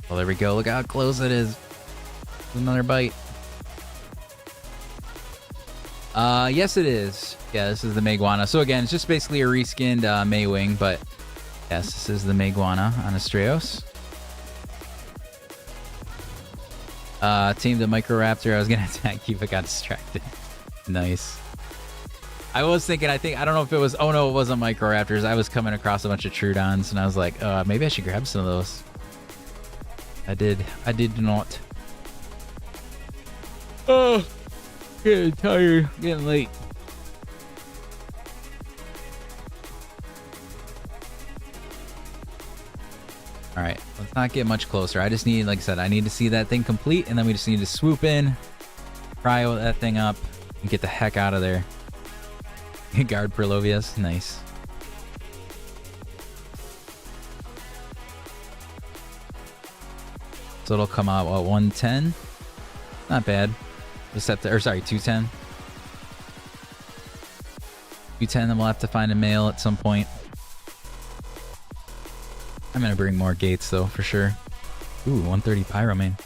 Well, there we go. Look how close it is. Another bite. Yes, it is. Yeah, this is the Meguana. So again, it's just basically a reskinned Maywing, but yes, this is the Meguana on Astraeos. Team the Microraptor. I was gonna attack you, but got distracted. Nice. I was thinking, I don't know if it was, oh no, it wasn't Microraptors. I was coming across a bunch of Troodons, and I was like, maybe I should grab some of those. I did not. Oh, getting tired, getting late. All right, let's not get much closer. I just need, like I said, I need to see that thing complete, and then we just need to swoop in, cryo that thing up, and get the heck out of there. Guard Perlovius, nice. So it'll come out, what, 110? Not bad. Just have to, or sorry, 210. 210, then we'll have to find a male at some point. I'm gonna bring more gates though, for sure. Ooh, 130 Pyromane.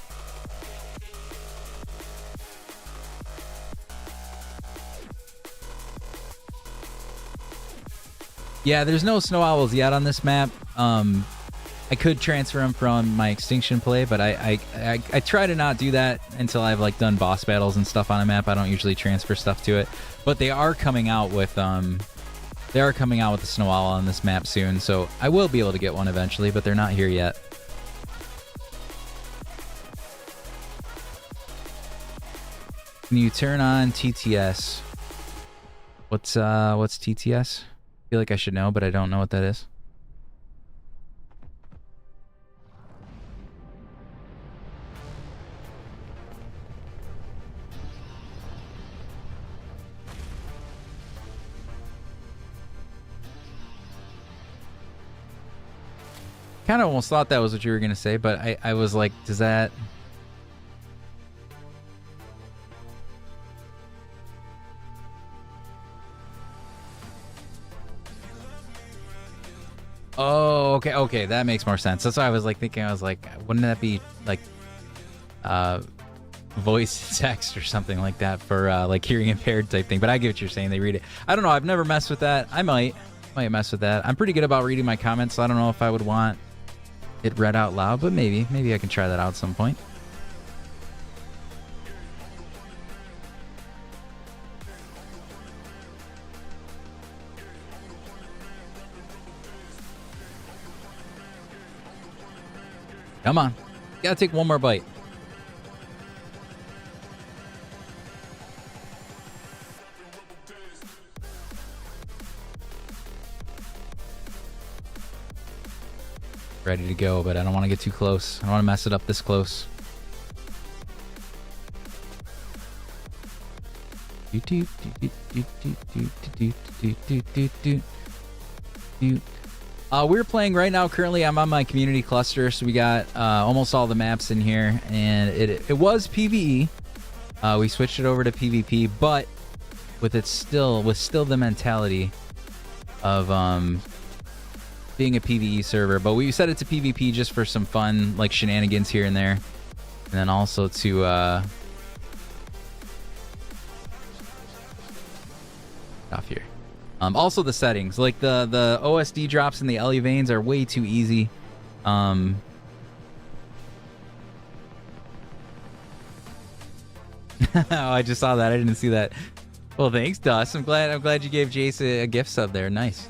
Yeah, there's no snow owls yet on this map. I could transfer them from my extinction play, but I try to not do that until I've like done boss battles and stuff on a map. I don't usually transfer stuff to it, but they are coming out with the snow owl on this map soon, so I will be able to get one eventually, but they're not here yet. Can you turn on TTS? What's TTS? I feel like I should know, but I don't know what that is. Kind of almost thought that was what you were gonna say, but I was like, does that? Oh, okay, that makes more sense. That's why I was like thinking. I was like, wouldn't that be like, voice text or something like that for like hearing impaired type thing? But I get what you're saying. They read it. I don't know. I've never messed with that. I might mess with that. I'm pretty good about reading my comments, so I don't know if I would want it read out loud, but maybe I can try that out at some point. Come on. Gotta take one more bite. Ready to go, but I don't want to get too close. I don't want to mess it up this close. We're playing right now. Currently, I'm on my community cluster, so we got almost all the maps in here, and it was PvE. We switched it over to PvP, but with still the mentality of being a PvE server. But we set it to PvP just for some fun, like shenanigans here and there, and then also to off here. Also the settings, like the OSD drops in the LE veins are way too easy. Oh, I just saw that. I didn't see that. Well, thanks, Dust. I'm glad you gave Jace a gift sub there. Nice.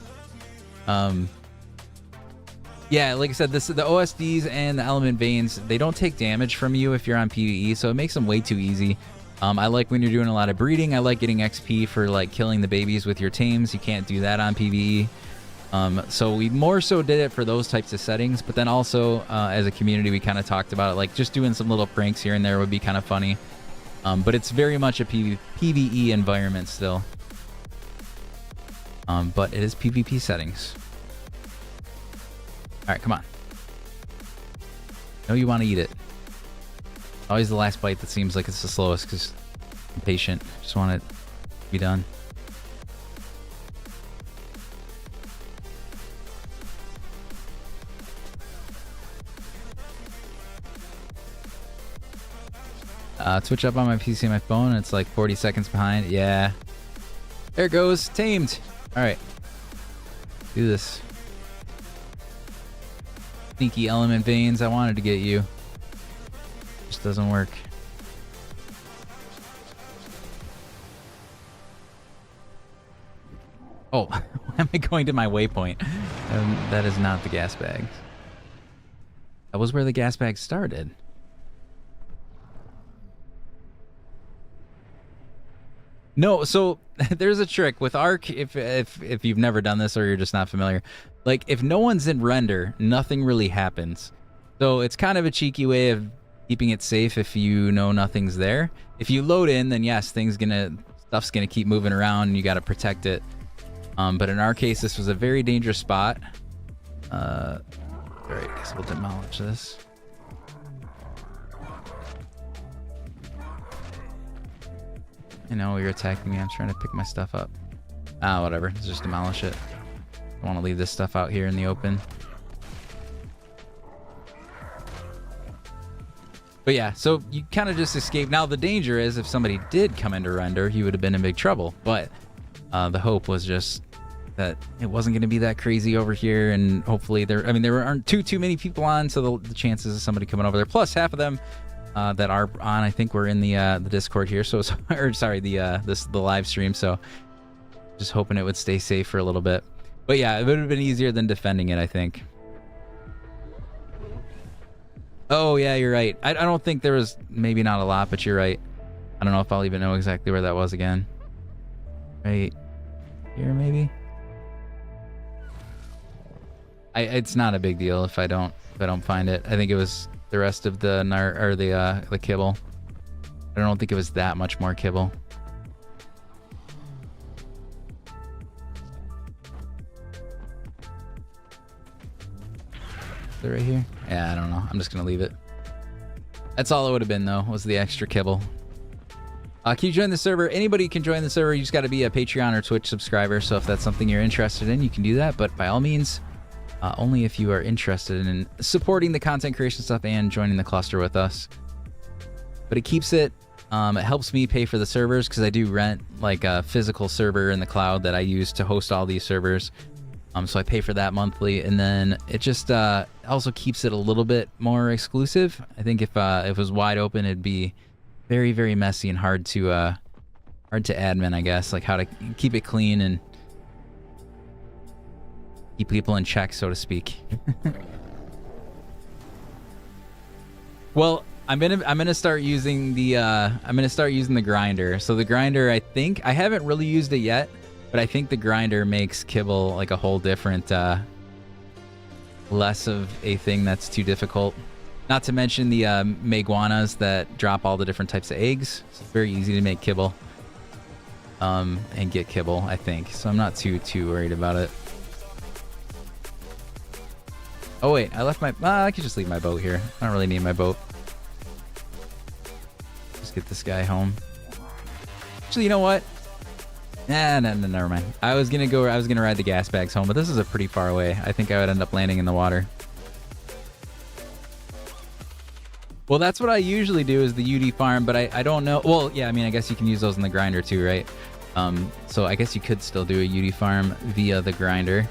Yeah, like I said, the OSDs and the element veins, they don't take damage from you if you're on PvE, so it makes them way too easy. I like when you're doing a lot of breeding. I like getting XP for like killing the babies with your tames. You can't do that on PvE. So we more so did it for those types of settings, but then also as a community, we kind of talked about it, like just doing some little pranks here and there would be kind of funny. But it's very much a PvE environment still. But it is PvP settings. All right, come on. I know you want to eat it. Always the last bite that seems like it's the slowest because I'm patient. Just want it to be done. Switch up on my PC and my phone. It's like 40 seconds behind. Yeah. There it goes. Tamed. All right. Do this. Sneaky element veins. I wanted to get you. Just doesn't work. Oh, why am I going to my waypoint? That is not the gas bags. That was where the gas bags started. No, so there's a trick with Arc. If you've never done this or you're just not familiar, like if no one's in render, nothing really happens. So it's kind of a cheeky way of keeping it safe if you know nothing's there. If you load in, then yes, stuff's gonna keep moving around and you gotta protect it. But in our case, this was a very dangerous spot. All right, guess we'll demolish this. I know you're attacking me. I'm trying to pick my stuff up. Whatever. Let's just demolish it. I want to leave this stuff out here in the open. But yeah, so you kind of just escape. Now the danger is if somebody did come into render, you would have been in big trouble. But the hope was just that it wasn't going to be that crazy over here, and hopefully there aren't too many people on, so the chances of somebody coming over there. Plus half of them that are on, I think, we're in the Discord here. So or sorry, the live stream. So just hoping it would stay safe for a little bit. But yeah, it would have been easier than defending it, I think. Oh, yeah, you're right. I don't think there was, maybe not a lot, but you're right. I don't know if I'll even know exactly where that was again. Right here, maybe? It's not a big deal if I don't find it. I think it was the rest of the the kibble. I don't think it was that much more kibble. Is it right here? Yeah, I don't know. I'm just gonna leave it. That's all it would have been though, was the extra kibble. Can you join the server? Anybody can join the server. You just got to be a Patreon or Twitch subscriber. So if that's something you're interested in, you can do that. But by all means, only if you are interested in supporting the content creation stuff and joining the cluster with us. But it keeps it, it helps me pay for the servers because I do rent like a physical server in the cloud that I use to host all these servers. So I pay for that monthly, and then it just also keeps it a little bit more exclusive. I think if it was wide open, it'd be very, very messy and hard to admin, I guess, like how to keep it clean and keep people in check, so to speak. Well, I'm gonna start using the grinder. So the grinder, I think I haven't really used it yet, but I think the grinder makes kibble like a whole different, less of a thing that's too difficult. Not to mention the meguanas that drop all the different types of eggs. So it's very easy to make kibble and get kibble, I think. So I'm not too worried about it. Oh wait, I left my... I could just leave my boat here. I don't really need my boat. Just get this guy home. Actually, you know what? No, never mind. I was gonna ride the gas bags home, but this is a pretty far away. I think I would end up landing in the water. Well, that's what I usually do is the UD farm, but I don't know. Well, yeah, I mean, I guess you can use those in the grinder too, right? So I guess you could still do a UD farm via the grinder.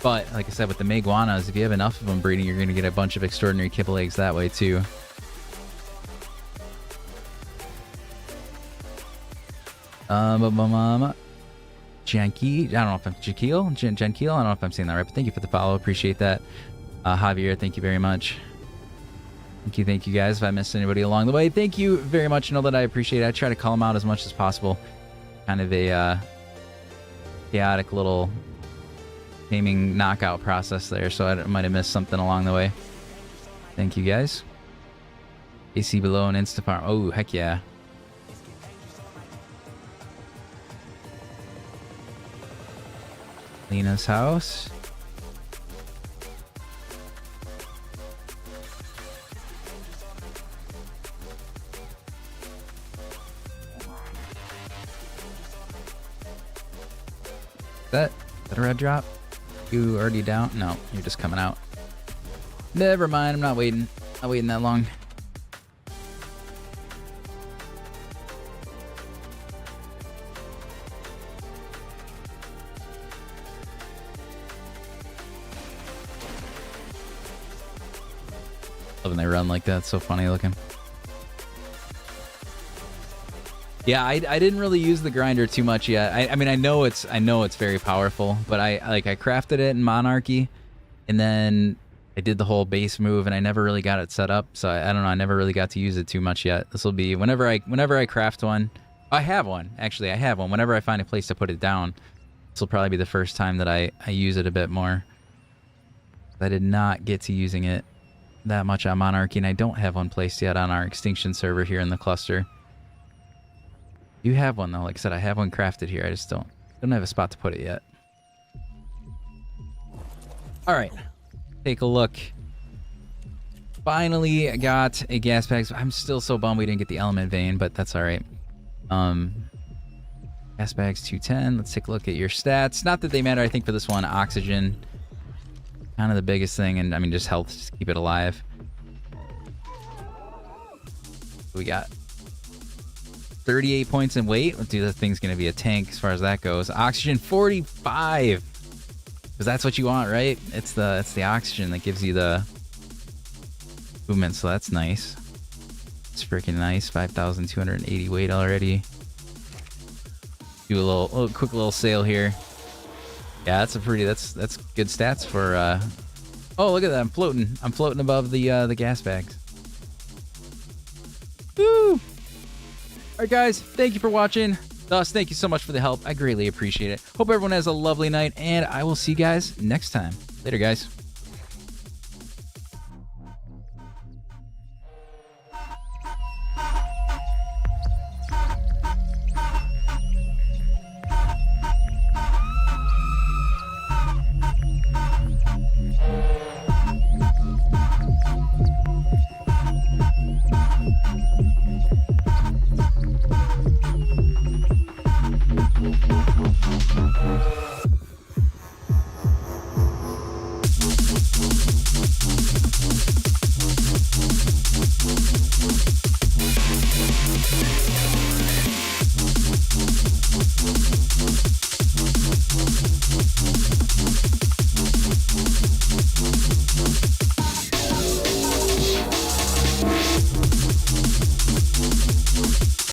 But like I said, with the meguanas, if you have enough of them breeding, you're going to get a bunch of extraordinary kibble eggs that way too. Janky, I don't know if I'm Jankeel, Jankeel, I don't know if I'm saying that right, but thank you for the follow, appreciate that. Javier, thank you very much. Thank you guys. If I missed anybody along the way, thank you very much. Know that I appreciate it. I try to call them out as much as possible. Kind of a chaotic little gaming knockout process there, so I might have missed something along the way. Thank you guys. AC below and Instafarm. Oh, heck yeah. Lena's house. Is that a red drop? You already down? No, you're just coming out. Never mind, I'm not waiting. Not waiting that long. Love when they run like that. It's so funny looking. Yeah, I didn't really use the grinder too much yet. I mean, I know it's very powerful, but I crafted it in Monarchy, and then I did the whole base move, and I never really got it set up. So I don't know. I never really got to use it too much yet. This will be whenever I craft one. I have one actually. I have one. Whenever I find a place to put it down, this will probably be the first time that I use it a bit more. I did not get to using it that much on Monarchy, and I don't have one placed yet on our Extinction server here in the cluster. You have one though. Like I said, I have one crafted here. I just don't have a spot to put it yet. All right, take a look. Finally got a gas bag. I'm still so bummed we didn't get the element vein, but that's all right. Gas bags 210. Let's take a look at your stats. Not that they matter. I think for this one, oxygen, kind of the biggest thing, and I mean just health, just keep it alive. We got 38 points in weight. Dude, that thing's gonna be a tank as far as that goes. Oxygen 45, because that's what you want, right? It's the oxygen that gives you the movement, so that's nice. It's freaking nice. 5,280 weight already. Do a quick little sale here. Yeah, that's that's good stats for. Oh, look at that! I'm floating above the gas bags. Woo! Alright guys, thank you for watching. Thus, thank you so much for the help. I greatly appreciate it. Hope everyone has a lovely night, and I will see you guys next time. Later, guys.